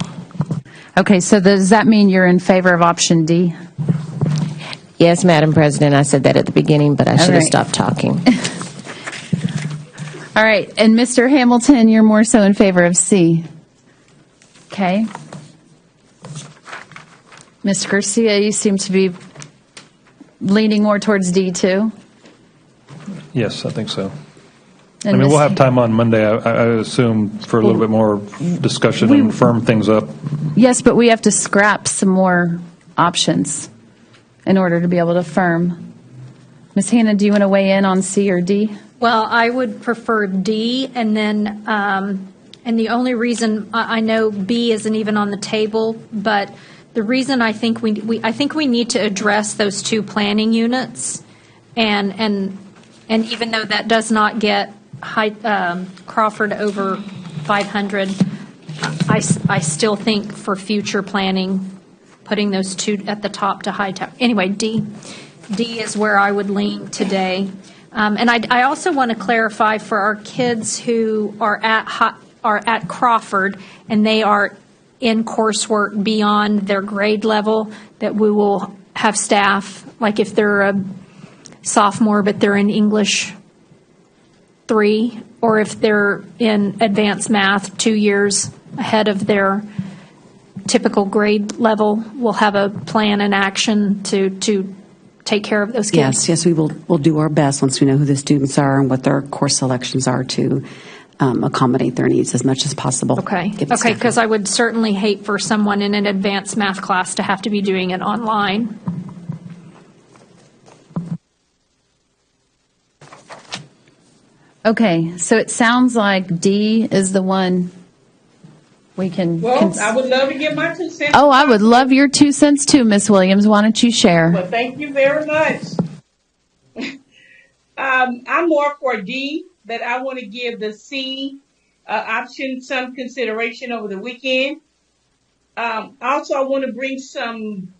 S15: Okay, so does that mean you're in favor of option D?
S21: Yes, Madam President, I said that at the beginning, but I should have stopped talking.
S15: All right, and Mr. Hamilton, you're more so in favor of C. Okay. Mr. Garcia, you seem to be leaning more towards D too.
S5: Yes, I think so.
S15: And
S5: we'll have time on Monday, I assume, for a little bit more discussion and firm things up.
S15: Yes, but we have to scrap some more options in order to be able to firm. Ms. Hanna, do you want to weigh in on C or D?
S19: Well, I would prefer D, and then And the only reason, I know B isn't even on the table, but the reason I think I think we need to address those 2 planning units, and even though that does not get Crawford over 500, I still think for future planning, putting those 2 at the top to Hightower. Anyway, D is where I would lean today. And I also want to clarify for our kids who are at Crawford and they are in coursework beyond their grade level, that we will have staff, like if they're a sophomore but they're in English 3, or if they're in advanced math 2 years ahead of their typical grade level, we'll have a plan and action to take care of those kids.
S16: Yes, we'll do our best once we know who the students are and what their course selections are to accommodate their needs as much as possible.
S19: Okay, because I would certainly hate for someone in an advanced math class to have to be doing it online.
S15: Okay, so it sounds like D is the one we can.
S22: Well, I would love to give my 2 cents.
S15: Oh, I would love your 2 cents too, Ms. Williams. Why don't you share?
S22: Well, thank you very much. I'm more for D, but I want to give the C option some consideration over the weekend. Also, I want to bring some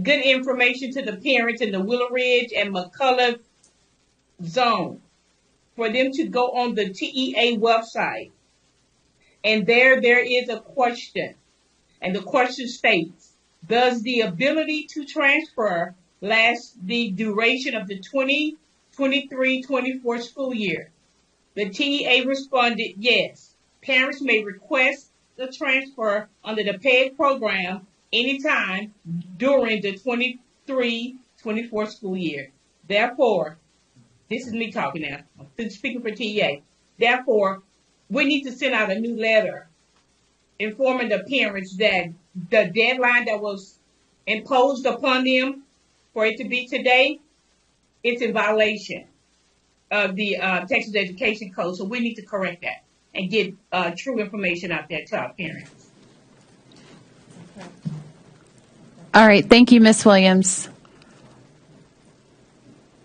S22: good information to the parents in the Willow Ridge and McCullough zone for them to go on the TEA website. And there is a question. And the question states, does the ability to transfer last the duration of the 2023-24 school year? The TEA responded, yes. Parents may request the transfer under the PEG program anytime during the 23-24 school year. Therefore, this is me talking now. I'm speaking for TEA. Therefore, we need to send out a new letter informing the parents that the deadline that was imposed upon them for it to be today, it's in violation of the Texas Education Code. So we need to correct that and get true information out there to our parents.
S15: All right. Thank you, Ms. Williams.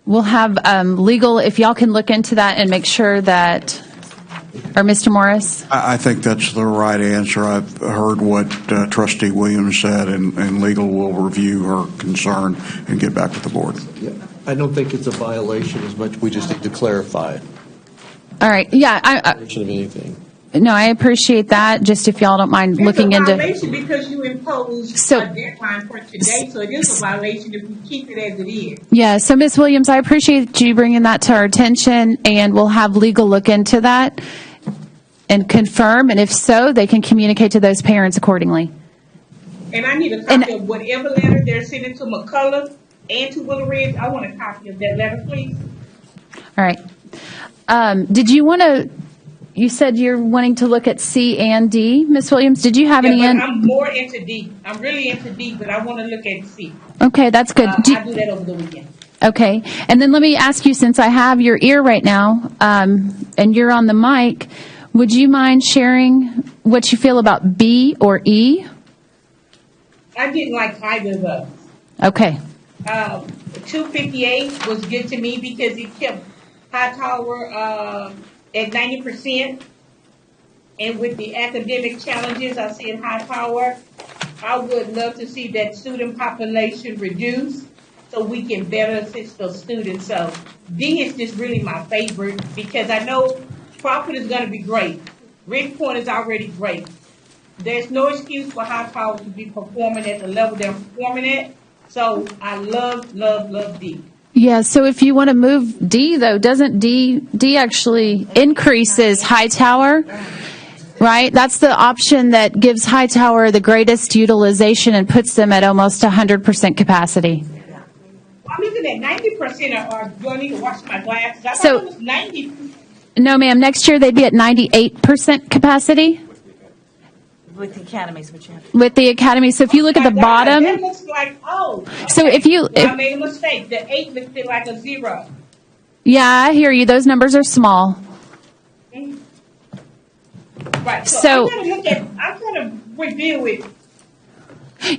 S15: We'll have legal, if y'all can look into that and make sure that, or Mr. Morris?
S14: I think that's the right answer. I've heard what Trustee Williams said, and legal will review her concern and get back with the board.
S9: Yeah. I don't think it's a violation as much. We just need to clarify it.
S15: All right. Yeah.
S9: Violation of anything.
S15: No, I appreciate that. Just if y'all don't mind looking into.
S22: It's a violation because you imposed a deadline for today, so it is a violation if we keep it as it is.
S15: Yeah. So, Ms. Williams, I appreciate you bringing that to our attention, and we'll have legal look into that and confirm. And if so, they can communicate to those parents accordingly.
S22: And I need a copy of whatever letter they're sending to McCullough and to Willow Ridge. I want a copy of that letter, please.
S15: All right. Did you want to? You said you're wanting to look at C and D, Ms. Williams. Did you have any?
S22: I'm more into D. I'm really into D, but I want to look at C.
S15: Okay, that's good.
S22: I'll do that over the weekend.
S15: Okay, and then let me ask you, since I have your ear right now, and you're on the mic, would you mind sharing what you feel about B or E?
S22: I didn't like either of those.
S15: Okay.
S22: 258 was good to me because it kept Hightower at 90%. And with the academic challenges I see in Hightower, I would love to see that student population reduce so we can better assist those students. So D is just really my favorite because I know Crawford is going to be great. Ridgepoint is already great. There's no excuse for Hightower to be performing at the level they're performing at. So I love, love, love D.
S15: Yeah, so if you want to move D, though, doesn't D actually increases Hightower, right? That's the option that gives Hightower the greatest utilization and puts them at almost 100% capacity.
S22: I'm looking at 90% or do I need to wash my glasses? I thought it was 90.
S15: No, ma'am. Next year they'd be at 98% capacity.
S8: With the academies, which you have.
S15: With the academy. So if you look at the bottom.
S22: That looks like, okay.
S15: So if you.
S22: I made a mistake. The 8 looks like a 0.
S15: Yeah, I hear you. Those numbers are small.
S22: Right.
S15: So-
S22: I'm gonna review it.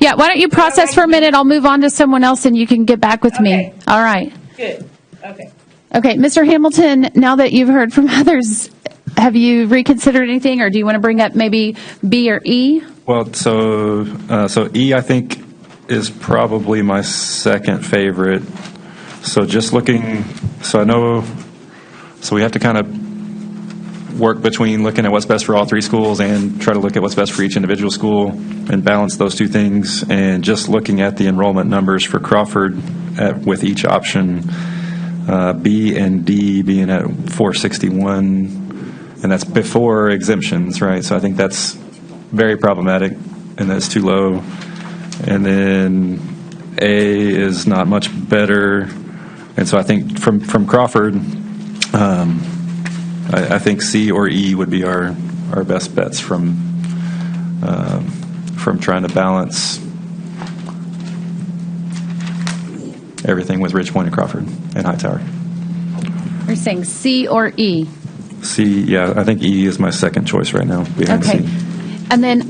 S15: Yeah, why don't you process for a minute? I'll move on to someone else and you can get back with me. All right.
S22: Good. Okay.
S15: Okay, Mr. Hamilton, now that you've heard from others, have you reconsidered anything, or do you want to bring up maybe B or E?
S1: Well, so E, I think, is probably my second favorite. So just looking, so I know, so we have to kind of work between looking at what's best for all three schools and try to look at what's best for each individual school and balance those two things. And just looking at the enrollment numbers for Crawford with each option, B and D being at 461, and that's before exemptions, right? So I think that's very problematic, and that's too low. And then A is not much better, and so I think from Crawford, I think C or E would be our best bets from trying to balance everything with Ridge Point and Crawford and Hightower.
S15: We're saying C or E.
S1: C, yeah, I think E is my second choice right now behind
S15: Okay.
S1: C.
S15: And then,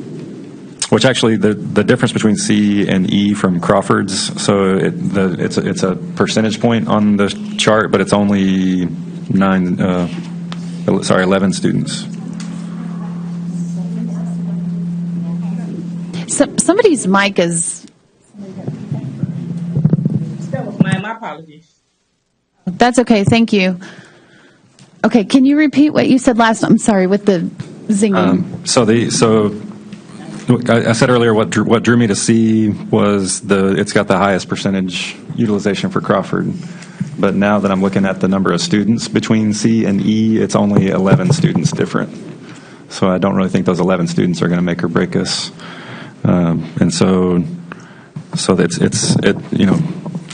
S1: Which actually, the difference between C and E from Crawford's, so it's a percentage point on the chart, but it's only 11 students.
S15: somebody's mic is,
S22: That was mine. My apologies.
S15: that's okay, thank you. Okay, can you repeat what you said last? I'm sorry, with the zinging.
S1: So I said earlier what drew me to C was it's got the highest percentage utilization for Crawford. But now that I'm looking at the number of students between C and E, it's only 11 students different. So I don't really think those 11 students are going to make or break us. And so it's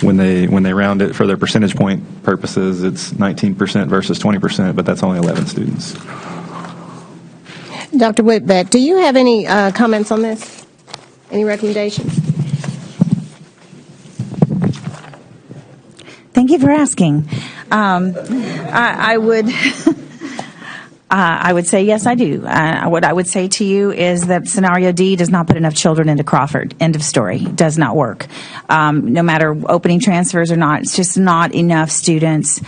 S1: when they round it for their percentage point purposes, it's 19% versus 20%, but that's only 11 students.
S21: Dr. Whitbeck, do you have any comments on this? Any recommendations?
S8: Thank you for asking. I would. I would say yes, I do. What I would say to you is that scenario D does not put enough children into Crawford. End of story. Does not work. No matter opening transfers or not, it's just not enough students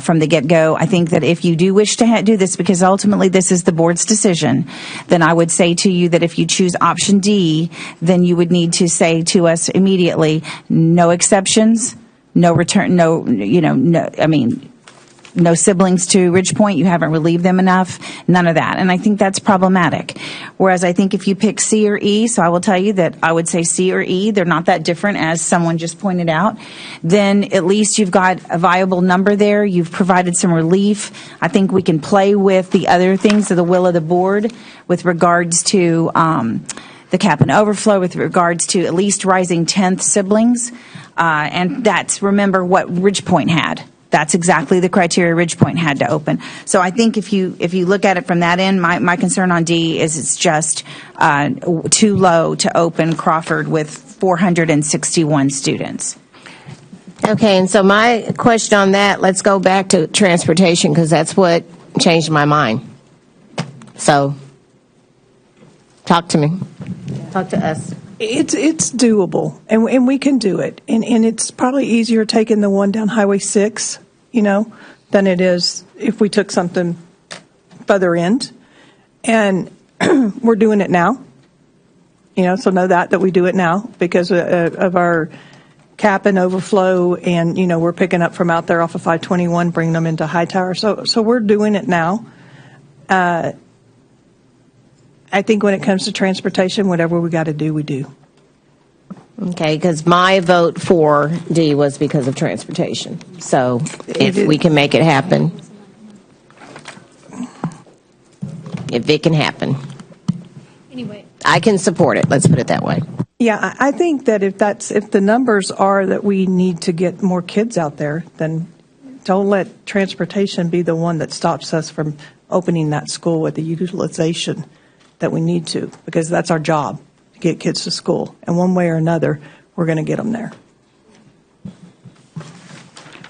S8: from the get-go. I think that if you do wish to do this, because ultimately this is the board's decision, then I would say to you that if you choose option D, then you would need to say to us immediately, no exceptions, no return, no siblings to Ridge Point, you haven't relieved them enough, none of that. And I think that's problematic. Whereas I think if you pick C or E, so I will tell you that I would say C or E, they're not that different as someone just pointed out, then at least you've got a viable number there. You've provided some relief. I think we can play with the other things of the will of the board with regards to the cap and overflow, with regards to at least rising 10th siblings. And that's, remember, what Ridge Point had. That's exactly the criteria Ridge Point had to open. So I think if you look at it from that end, my concern on D is it's just too low to open Crawford with 461 students.
S21: Okay, and so my question on that, let's go back to transportation, because that's what changed my mind. So, talk to me. Talk to us.
S11: It's doable, and we can do it. And it's probably easier taking the one down Highway 6, than it is if we took something further in. And we're doing it now. So know that we do it now because of our cap and overflow, and, we're picking up from out there off of 521, bringing them into Hightower. So we're doing it now. I think when it comes to transportation, whatever we got to do, we do.
S21: Okay, because my vote for D was because of transportation. So if we can make it happen, if it can happen,
S19: Anyway,
S21: I can support it. Let's put it that way.
S11: Yeah, I think that if the numbers are that we need to get more kids out there, then don't let transportation be the one that stops us from opening that school with the utilization that we need to, because that's our job, to get kids to school. And one way or another, we're going to get them there.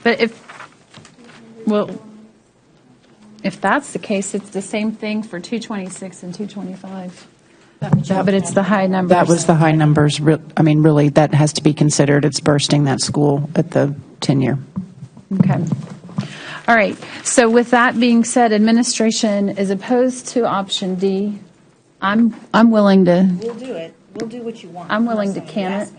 S15: but If that's the case, it's the same thing for 226 and 225. Yeah, but it's the high numbers.
S16: That was the high numbers. I mean, really, that has to be considered. It's bursting that school at the 10-year.
S15: Okay. All right. So with that being said, administration is opposed to option D. I'm willing to.
S4: We'll do it. We'll do what you want.
S15: I'm willing to can it.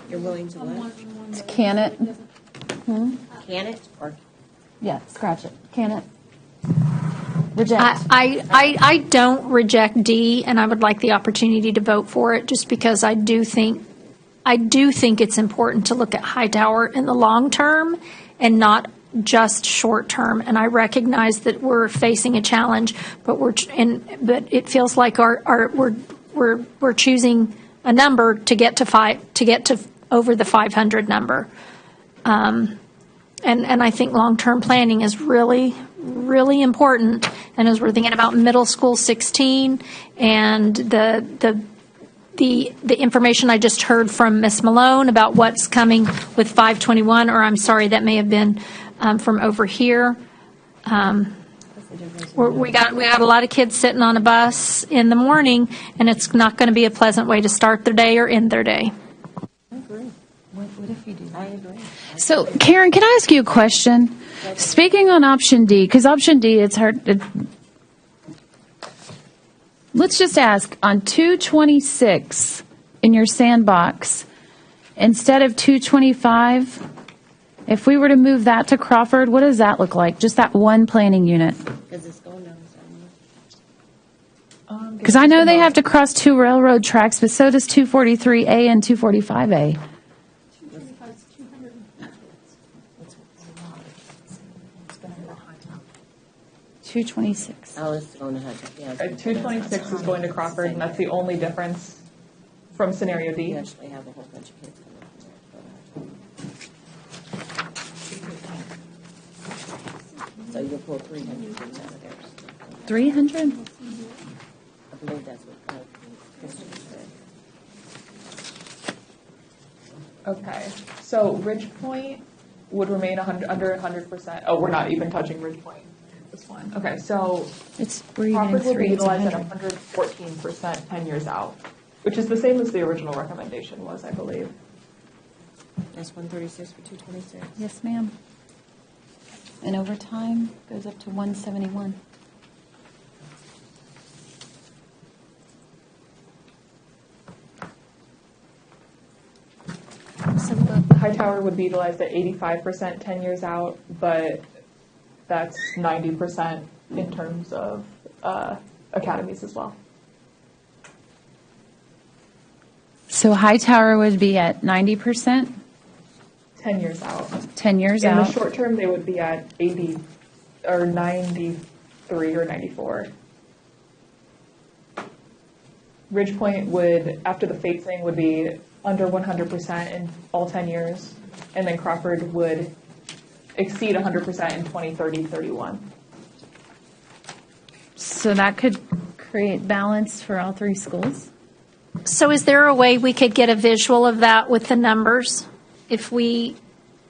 S4: You're willing to what?
S15: To can it.
S4: Can it? Or
S15: Yeah, scratch it. Can it? Reject.
S19: I don't reject D, and I would like the opportunity to vote for it, just because I do think it's important to look at Hightower in the long term and not just short term. And I recognize that we're facing a challenge, but but it feels like we're choosing a number to get to over the 500 number. And I think long-term planning is really, really important. And as we're thinking about middle school 16 and the information I just heard from Ms. Malone about what's coming with 521, or I'm sorry, that may have been from over here. We got a lot of kids sitting on a bus in the morning, and it's not going to be a pleasant way to start their day or end their day.
S15: I agree. What if you do? I agree.
S3: So, Karen, can I ask you a question? Speaking on option D, because option D, it's hard. Let's just ask, on 226 in your sandbox, instead of 225, if we were to move that to Crawford, what does that look like? Just that one planning unit?
S4: because it's going down the
S3: Because I know they have to cross two railroad tracks, but so does 243A and 245A. 226.
S4: Oh, it's going to have, yeah.
S13: 226 is going to Crawford, and that's the only difference from scenario D.
S4: You actually have a whole bunch of kids coming. So you'll pull 300 kids out of there.
S3: 300?
S4: I believe that's what Kristen said.
S13: Okay, so Ridgepoint would remain under 100%. Oh, we're not even touching Ridgepoint. This one. Okay, so
S3: it's
S13: Crawford would be utilized at 114% 10 years out, which is the same as the original recommendation was, I believe.
S4: That's 136 for 226.
S15: Yes, ma'am. And over time goes up to 171.
S13: So the Hightower would be utilized at 85% 10 years out, but that's 90% in terms of academies as well.
S15: So Hightower would be at 90%?
S13: 10 years out.
S15: 10 years
S13: In
S15: out?
S13: the short term, they would be at 80 or 93 or 94. Ridgepoint would, after the phasing, would be under 100% in all 10 years, and then Crawford would exceed 100% in 2030-31.
S15: So that could create balance for all three schools?
S19: So is there a way we could get a visual of that with the numbers? If we,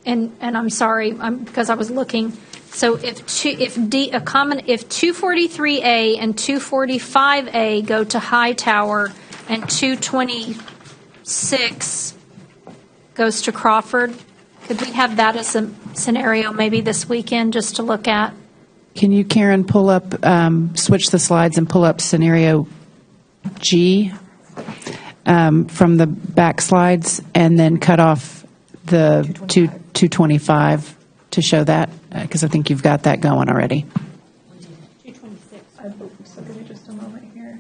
S19: and I'm sorry, because I was looking. So if 243A and 245A go to Hightower and 226 goes to Crawford, could we have that as a scenario maybe this weekend just to look at?
S16: Can you, Karen, pull up, switch the slides and pull up scenario G from the back slides, and then cut off the 225 to show that? Because I think you've got that going already.
S13: 226. I believe so. Give me just a moment here.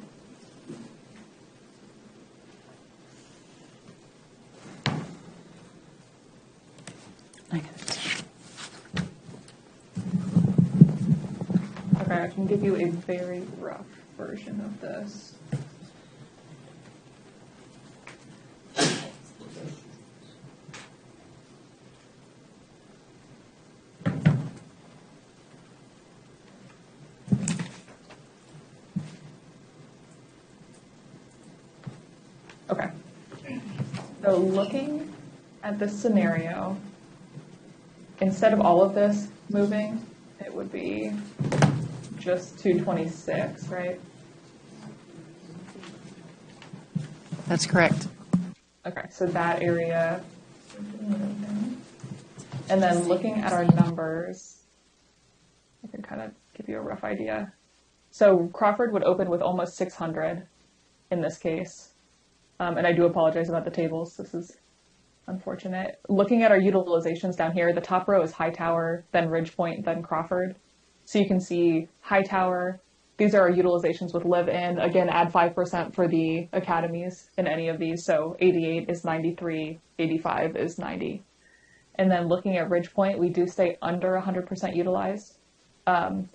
S13: Okay, I can give you a very rough version of this. Okay. So looking at this scenario, instead of all of this moving, it would be just 226, right?
S15: That's correct.
S13: Okay, so that area. And then looking at our numbers, I can kind of give you a rough idea. So Crawford would open with almost 600 in this case. And I do apologize about the tables. This is unfortunate. Looking at our utilizations down here, the top row is Hightower, then Ridgepoint, then Crawford. So you can see Hightower. These are our utilizations with live-in. Again, add 5% for the academies in any of these. So 88 is 93, 85 is 90. And then looking at Ridgepoint, we do stay under 100% utilized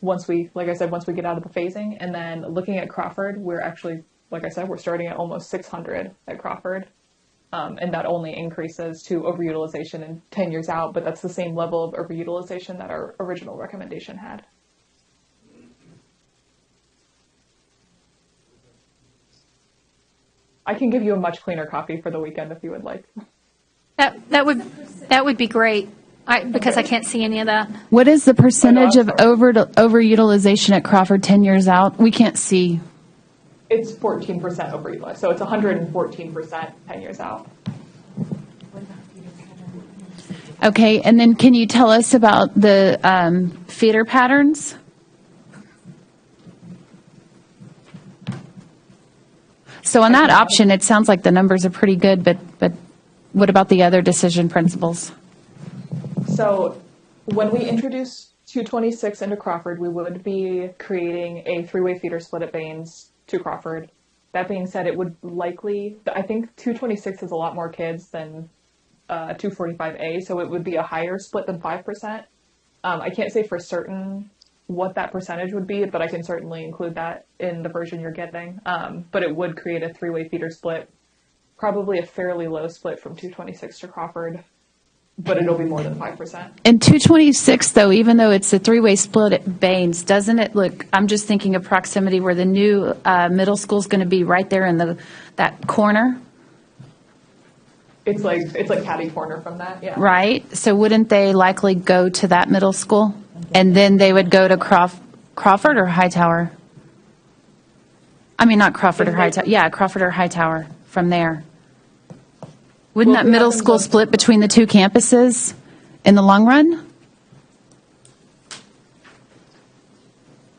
S13: once we, like I said, once we get out of the phasing. And then looking at Crawford, we're actually, like I said, we're starting at almost 600 at Crawford. And that only increases to overutilization in 10 years out, but that's the same level of overutilization that our original recommendation had. I can give you a much cleaner copy for the weekend if you would like.
S19: That would be great, because I can't see any of that.
S15: What is the percentage of overutilization at Crawford 10 years out? We can't see.
S13: It's 14% overutilized, so it's 114% 10 years out.
S15: Okay, and then can you tell us about the feeder patterns? So on that option, it sounds like the numbers are pretty good, but what about the other decision principles?
S13: So when we introduce 226 into Crawford, we would be creating a three-way feeder split at Baines to Crawford. That being said, it would likely, I think 226 has a lot more kids than 245A, so it would be a higher split than 5%. I can't say for certain what that percentage would be, but I can certainly include that in the version you're getting. But it would create a three-way feeder split, probably a fairly low split from 226 to Crawford, but it'll be more than 5%.
S15: In 226, though, even though it's a three-way split at Baines, doesn't it look, I'm just thinking of proximity where the new middle school is going to be right there in that corner?
S13: It's like catty corner from that, yeah.
S15: Right? So wouldn't they likely go to that middle school? And then they would go to Crawford or Hightower? I mean, not Crawford or Hightower. Yeah, Crawford or Hightower from there. Wouldn't that middle school split between the two campuses in the long run?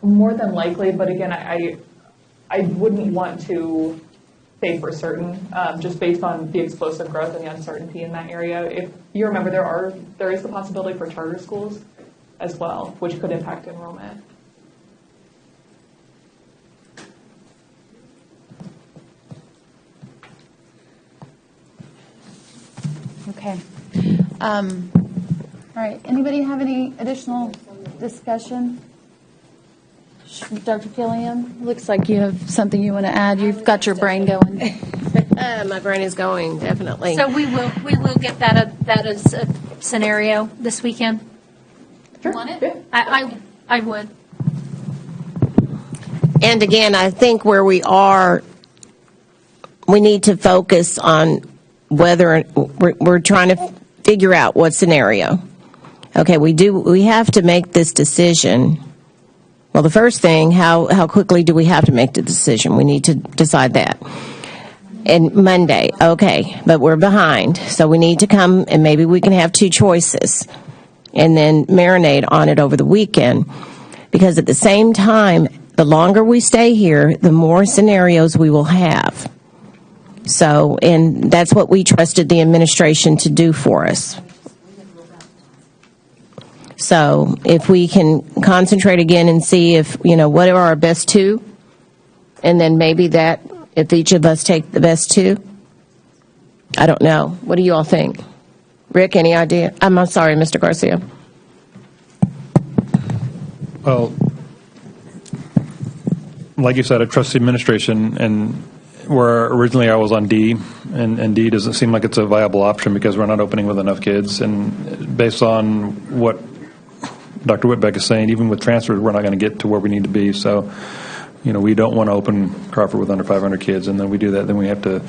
S13: More than likely, but again, I wouldn't want to say for certain, just based on the explosive growth and the uncertainty in that area. If you remember, there is the possibility for charter schools as well, which could impact enrollment.
S15: Okay. All right. Anybody have any additional discussion? Dr. Killian, looks like you have something you want to add. You've got your brain going.
S21: My brain is going, definitely.
S19: So we will get that as a scenario this weekend.
S13: Sure.
S19: Want it? I would.
S21: And again, I think where we are, we need to focus on whether we're trying to figure out what scenario. Okay, we have to make this decision. Well, the first thing, how quickly do we have to make the decision? We need to decide that. And Monday, okay, but we're behind, so we need to come and maybe we can have two choices and then marinate on it over the weekend, because at the same time, the longer we stay here, the more scenarios we will have. So, and that's what we trusted the administration to do for us. So if we can concentrate again and see if, what are our best two, and then maybe that, if each of us take the best two, I don't know. What do you all think? Rick, any idea? I'm sorry, Mr. Garcia.
S5: Well, like you said, I trust the administration, and where originally I was on D, and D doesn't seem like it's a viable option because we're not opening with enough kids. And based on what Dr. Whitbeck is saying, even with transfers, we're not going to get to where we need to be. So, we don't want to open Crawford with under 500 kids, and then we do that, then we have to,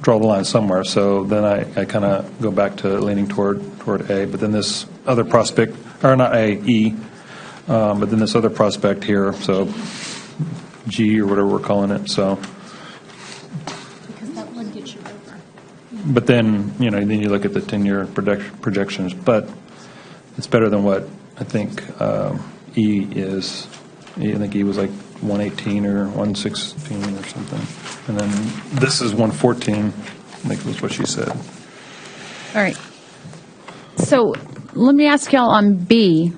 S5: draw the line somewhere. So then I kind of go back to leaning toward A. But then this other prospect, or not A, E, but then this other prospect here, so G or whatever we're calling it. So,
S19: Because that would get you over.
S5: but then then you look at the 10-year projections. But it's better than what I think E is. I think E was like 118 or 116 or something. And then this is 114, I think was what she said.
S15: All right. So let me ask y'all on B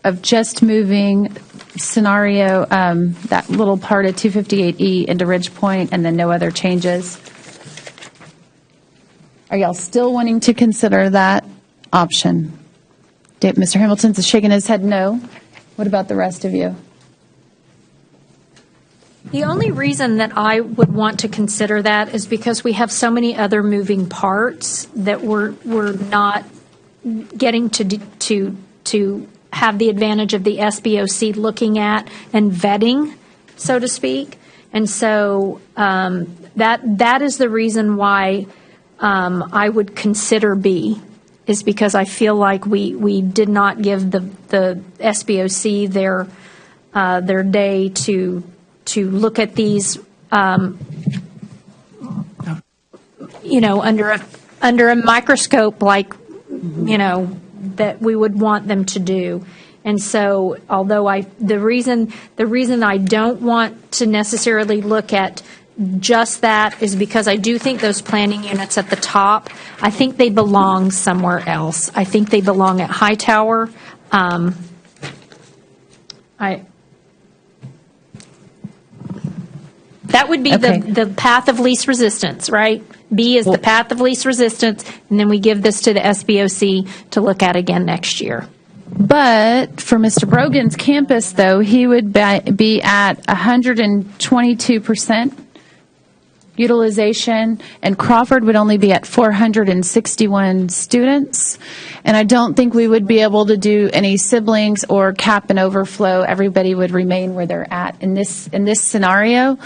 S15: of just moving scenario, that little part of 258E into Ridge Point and then no other changes. Are y'all still wanting to consider that option? Mr. Hamilton's shaking his head no. What about the rest of you?
S19: The only reason that I would want to consider that is because we have so many other moving parts that we're not getting to have the advantage of the SBOC looking at and vetting, so to speak. And so that is the reason why I would consider B, is because I feel like we did not give the SBOC their day to look at these, under a microscope, like, that we would want them to do. And so, although the reason I don't want to necessarily look at just that is because I do think those planning units at the top, I think they belong somewhere else. I think they belong at Hightower. That would be the path of least resistance, right? B is the path of least resistance, and then we give this to the SBOC to look at again next year.
S15: But for Mr. Brogan's campus, though, he would be at 122% utilization, and Crawford would only be at 461 students. And I don't think we would be able to do any siblings or cap and overflow. Everybody would remain where they're at. In this scenario,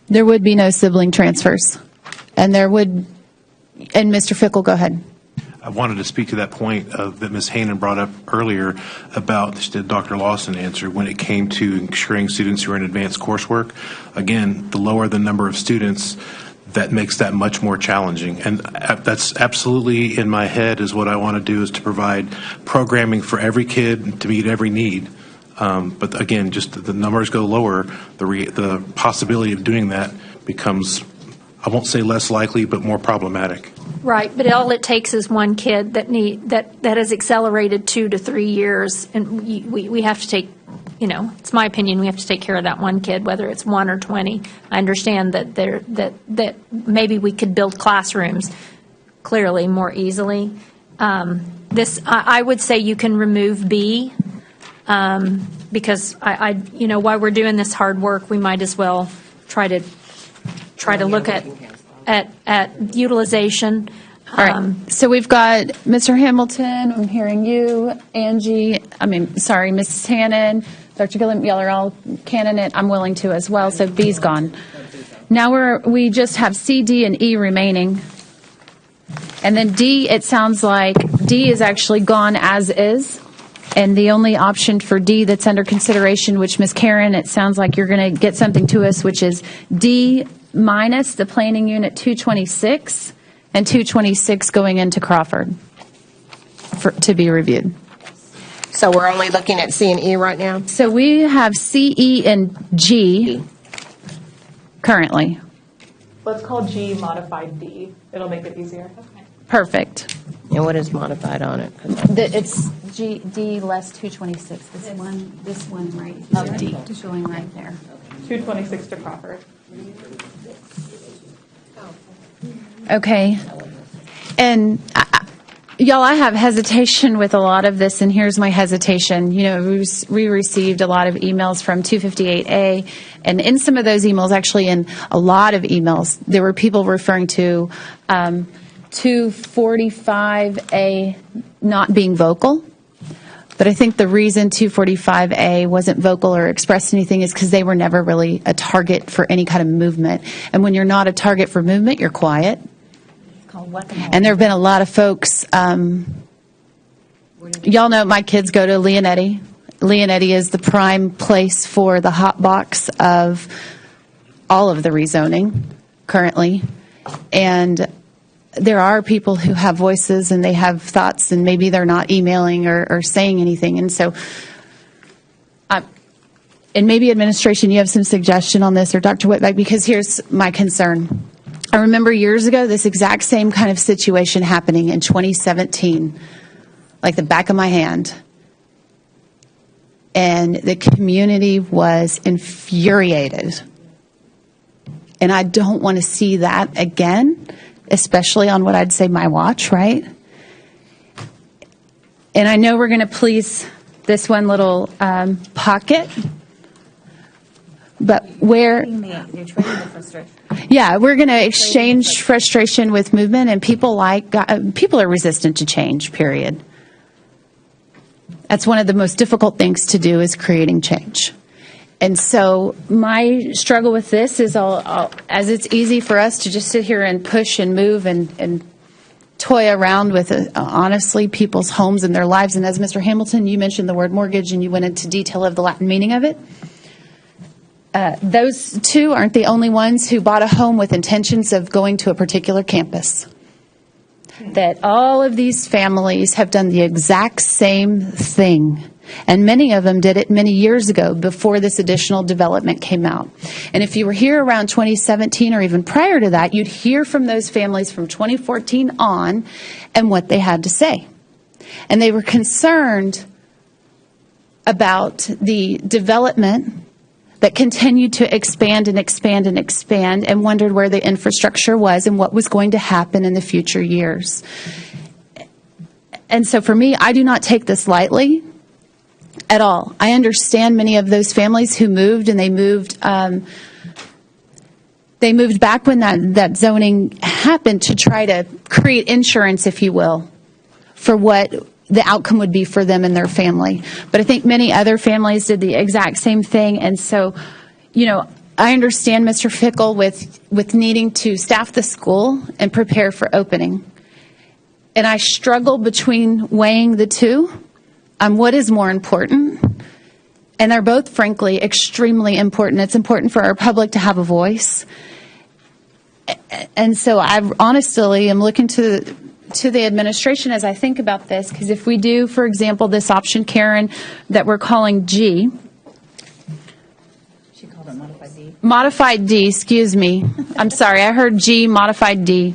S15: there would be no sibling transfers. And Mr. Fickle, go ahead.
S10: I wanted to speak to that point that Ms. Hainan brought up earlier about Dr. Lawson answered when it came to ensuring students who are in advanced coursework. Again, the lower the number of students, that makes that much more challenging. And that's absolutely in my head is what I want to do, is to provide programming for every kid to meet every need. But again, just the numbers go lower, the possibility of doing that becomes, I won't say less likely, but more problematic.
S19: Right, but all it takes is one kid that has accelerated 2 to 3 years, and we have to take, it's my opinion, we have to take care of that one kid, whether it's 1 or 20. I understand that maybe we could build classrooms clearly more easily. I would say you can remove B, because while we're doing this hard work, we might as well try to look at utilization.
S15: All right. So we've got Mr. Hamilton. I'm hearing you, Angie. Mrs. Hannon, Dr. Gilliam. Y'all are all candidate. I'm willing to as well. So B's gone. Now we just have C, D, and E remaining. And then D, it sounds like D is actually gone as is. And the only option for D that's under consideration, which Ms. Karen, it sounds like you're going to get something to us, which is D minus the planning unit 226 and 226 going into Crawford to be reviewed.
S21: So we're only looking at C and E right now?
S15: So we have C, E, and G currently.
S13: Let's call G modified D. It'll make it easier.
S15: Perfect.
S21: And what is modified on it?
S15: It's D less 226. This one right of D. Showing right there.
S13: 226 to Crawford.
S15: Okay. And y'all, I have hesitation with a lot of this, and here's my hesitation. We received a lot of emails from 258A, and in some of those emails, actually in a lot of emails, there were people referring to 245A not being vocal. But I think the reason 245A wasn't vocal or expressed anything is because they were never really a target for any kind of movement. And when you're not a target for movement, you're quiet. And there have been a lot of folks, y'all know my kids go to Leonetti. Leonetti is the prime place for the hot box of all of the rezoning currently. And there are people who have voices and they have thoughts, and maybe they're not emailing or saying anything. And so, and maybe administration, you have some suggestion on this, or Dr. Whitbeck, because here's my concern. I remember years ago this exact same kind of situation happening in 2017, like the back of my hand. And the community was infuriated. And I don't want to see that again, especially on what I'd say my watch, right? And I know we're going to please this one little pocket, but where... Yeah, we're going to exchange frustration with movement, and people are resistant to change, period. That's one of the most difficult things to do, is creating change. And so my struggle with this is, as it's easy for us to just sit here and push and move and toy around with, honestly, people's homes and their lives. And as Mr. Hamilton, you mentioned the word mortgage, and you went into detail of the Latin meaning of it. Those two aren't the only ones who bought a home with intentions of going to a particular campus. That all of these families have done the exact same thing. And many of them did it many years ago, before this additional development came out. And if you were here around 2017 or even prior to that, you'd hear from those families from 2014 on and what they had to say. And they were concerned about the development that continued to expand and expand and expand, and wondered where the infrastructure was and what was going to happen in the future years. And so for me, I do not take this lightly at all. I understand many of those families who moved, and they moved back when that zoning happened to try to create insurance, if you will, for what the outcome would be for them and their family. But I think many other families did the exact same thing. And so, I understand Mr. Fickle with needing to staff the school and prepare for opening. And I struggle between weighing the two on what is more important. And they're both, frankly, extremely important. It's important for our public to have a voice. And so I honestly am looking to the administration as I think about this, because if we do, for example, this option, Karen, that we're calling G. She called it modified D. Modified D, excuse me. I'm sorry, I heard G, modified D.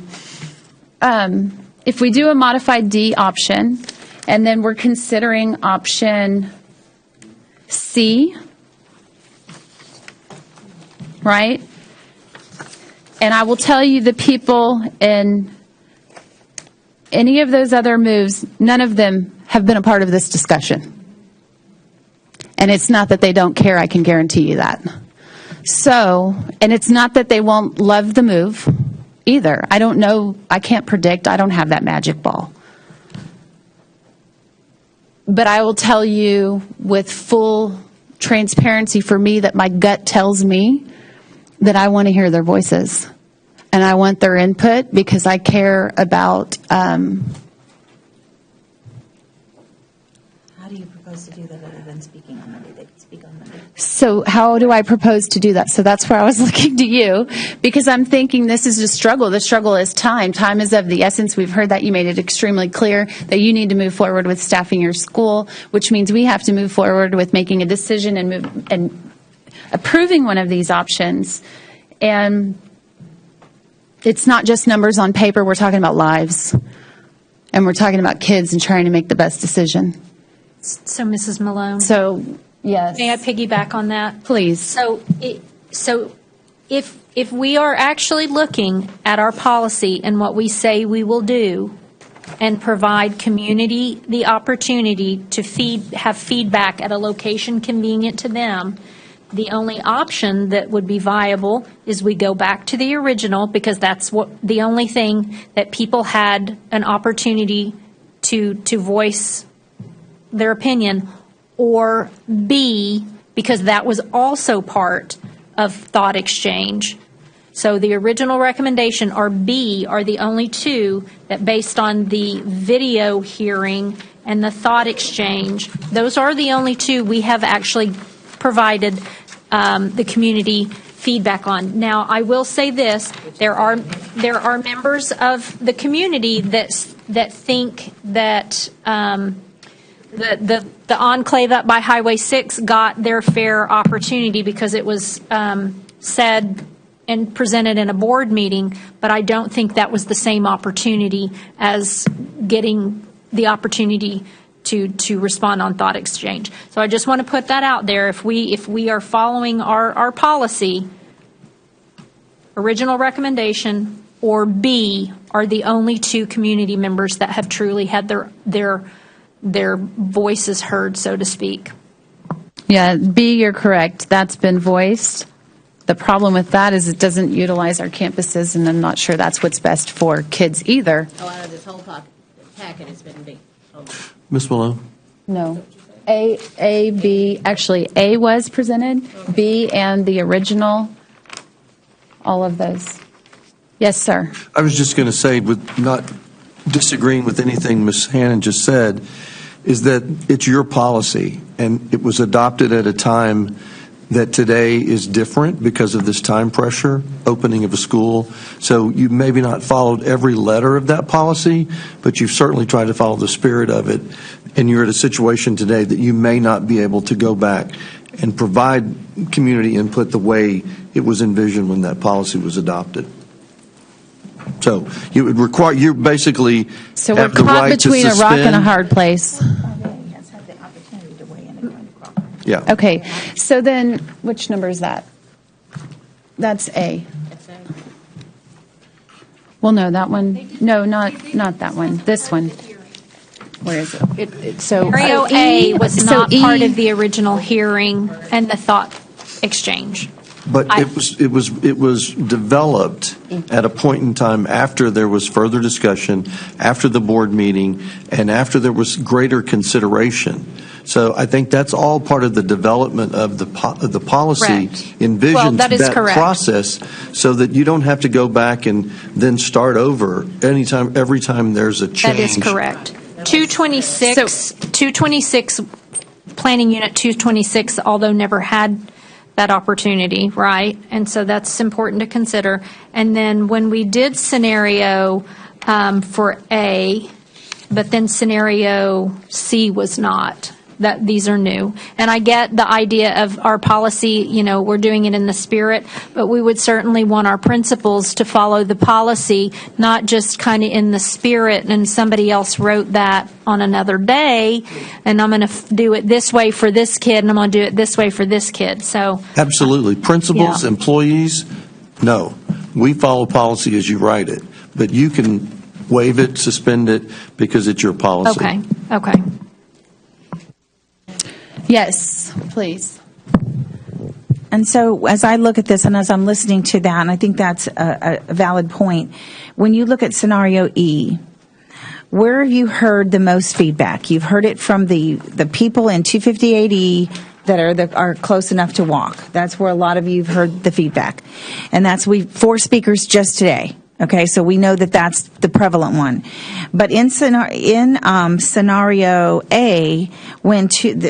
S15: If we do a modified D option, and then we're considering option C, right? And I will tell you, the people in any of those other moves, none of them have been a part of this discussion. And it's not that they don't care, I can guarantee you that. So, and it's not that they won't love the move either. I don't know, I can't predict, I don't have that magic ball. But I will tell you with full transparency, for me, that my gut tells me that I want to hear their voices. And I want their input, because I care about... How
S8: do you propose to do that other than speaking on Monday? They can speak on Monday.
S15: So how do I propose to do that? So that's where I was looking to you, because I'm thinking this is a struggle. The struggle is time. Time is of the essence. We've heard that. You made it extremely clear that you need to move forward with staffing your school, which means we have to move forward with making a decision and approving one of these options. And it's not just numbers on paper. We're talking about lives. And we're talking about kids and trying to make the best decision.
S19: So, Mrs. Malone.
S15: So, yes.
S19: May I piggyback on that?
S15: Please.
S19: So if we are actually looking at our policy and what we say we will do, and provide community the opportunity to have feedback at a location convenient to them, the only option that would be viable is we go back to the original, because that's the only thing that people had an opportunity to voice their opinion, or B, because that was also part of thought exchange. So the original recommendation or B are the only two that, based on the video hearing and the thought exchange, those are the only two we have actually provided the community feedback on. Now, I will say this: there are members of the community that think that the enclave up by Highway 6 got their fair opportunity because it was said and presented in a board meeting, but I don't think that was the same opportunity as getting the opportunity to respond on thought exchange. So I just want to put that out there. If we are following our policy, original recommendation or B are the only two community members that have truly had their voices heard, so to speak.
S15: Yeah, B, you're correct. That's been voiced. The problem with that is it doesn't utilize our campuses, and I'm not sure that's what's best for kids either.
S4: Oh, out of this whole packet, it's been B. Oh.
S9: Ms. Malone?
S15: No. A, B, actually, A was presented, B, and the original, all of those. Yes, sir.
S9: I was just going to say, with not disagreeing with anything Ms. Hannon just said, is that it's your policy, and it was adopted at a time that today is different because of this time pressure, opening of a school. So you maybe not followed every letter of that policy, but you've certainly tried to follow the spirit of it. And you're at a situation today that you may not be able to go back and provide community input the way it was envisioned when that policy was adopted. So you would require, you basically
S15: So we're
S9: have the
S15: caught
S9: right to
S15: between a rock and a
S9: suspend.
S15: hard place.
S9: Yeah.
S15: Okay, so then, which number is that? That's A. Well, no, that one, no, not that one, this one. Where is it?
S19: Scenario A was not part of the original hearing and the thought exchange.
S9: But it was developed at a point in time after there was further discussion, after the board meeting, and after there was greater consideration. So I think that's all part of the development of the policy.
S19: Correct.
S9: Envisions
S19: Well, that is correct.
S9: process so that you don't have to go back and then start over every time there's a change.
S19: That is correct. 226 Planning Unit 226, although never had that opportunity, right? And so that's important to consider. And then when we did scenario for A, but then scenario C was not. That these are new. And I get the idea of our policy, we're doing it in the spirit, but we would certainly want our principals to follow the policy, not just kind of in the spirit and somebody else wrote that on another day, and I'm going to do it this way for this kid, and I'm going to do it this way for this kid. So
S9: Absolutely. Principals,
S19: Yeah.
S9: employees, no. We follow policy as you write it, but you can waive it, suspend it, because it's your policy.
S19: Okay.
S15: Yes, please.
S8: And so as I look at this and as I'm listening to that, and I think that's a valid point, when you look at scenario E, where have you heard the most feedback? You've heard it from the people in 258E that are close enough to walk. That's where a lot of you have heard the feedback. And that's 4 speakers just today. Okay, so we know that that's the prevalent one. But in scenario A, when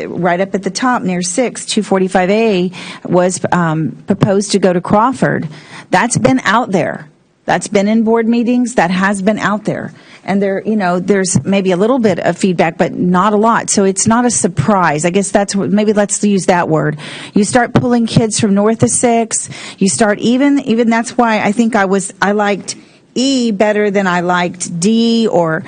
S8: right up at the top near 6, 245A was proposed to go to Crawford, that's been out there. That's been in board meetings. That has been out there. And there's maybe a little bit of feedback, but not a lot. So it's not a surprise. I guess maybe let's use that word. You start pulling kids from north of 6. You start even that's why I think I liked E better than I liked D or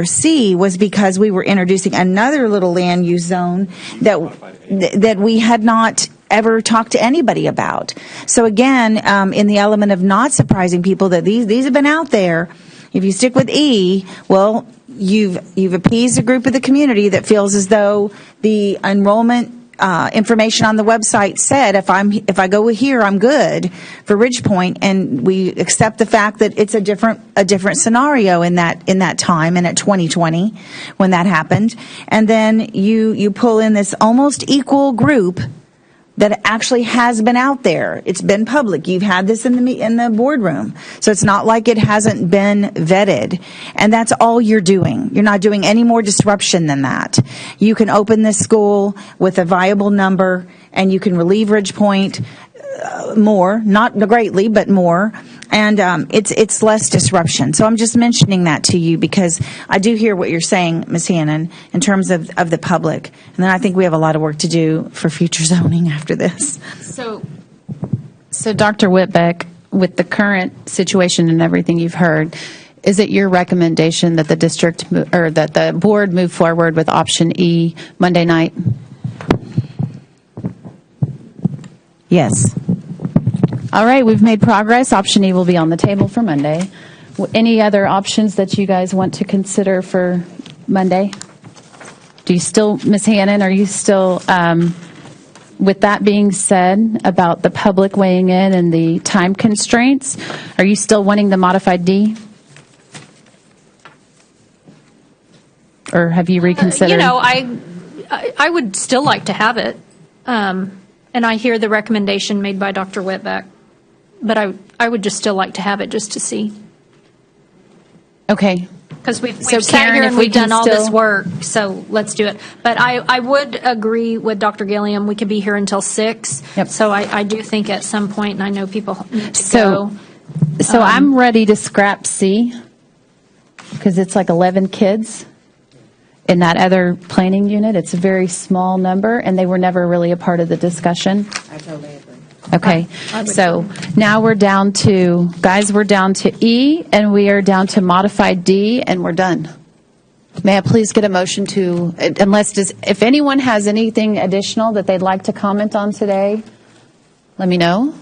S8: C, was because we were introducing another little land use zone that we had not ever talked to anybody about. So again, in the element of not surprising people that these have been out there, if you stick with E, well, you've appeased a group of the community that feels as though the enrollment information on the website said if I go here, I'm good for Ridgepoint, and we accept the fact that it's a different scenario in that time and at 2020 when that happened, and then you pull in this almost equal group that actually has been out there. It's been public. You've had this in the boardroom. So it's not like it hasn't been vetted. And that's all you're doing. You're not doing any more disruption than that. You can open this school with a viable number, and you can relieve Ridgepoint more, not greatly, but more. And it's less disruption. So I'm just mentioning that to you because I do hear what you're saying, Ms. Hannon, in terms of the public. And then I think we have a lot of work to do for future zoning after this.
S15: So Dr. Whitbeck, with the current situation and everything you've heard, is it your recommendation that the district or that the board move forward with option E Monday night?
S8: Yes.
S15: All right, we've made progress. Option E will be on the table for Monday. Any other options that you guys want to consider for Monday? Do you still, Ms. Hannon, are you still, with that being said about the public weighing in and the time constraints, are you still wanting the modified D? Or have you reconsidered?
S19: I would still like to have it. And I hear the recommendation made by Dr. Whitbeck. But I would just still like to have it just to see.
S15: Okay.
S19: Because we've
S15: So,
S19: sat
S15: Karen,
S19: here
S15: if
S19: and
S15: we
S19: we've
S15: can
S19: done all this
S15: still-
S19: work, so let's do it. But I would agree with Dr. Gilliam. We could be here until 6.
S15: Yep.
S19: So I do think at some point, and I know people need to
S15: So
S19: go.
S15: I'm ready to scrap C because it's like 11 kids in that other planning unit. It's a very small number, and they were never really a part of the discussion.
S4: I totally agree.
S15: Okay, so now we're down to E, and we are down to modified D, and we're done. May I please get a motion to, if anyone has anything additional that they'd like to comment on today, let me know.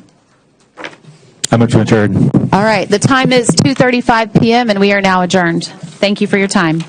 S1: I'm adjourned.
S15: All right, the time is 2:35 p.m., and we are now adjourned. Thank you for your time.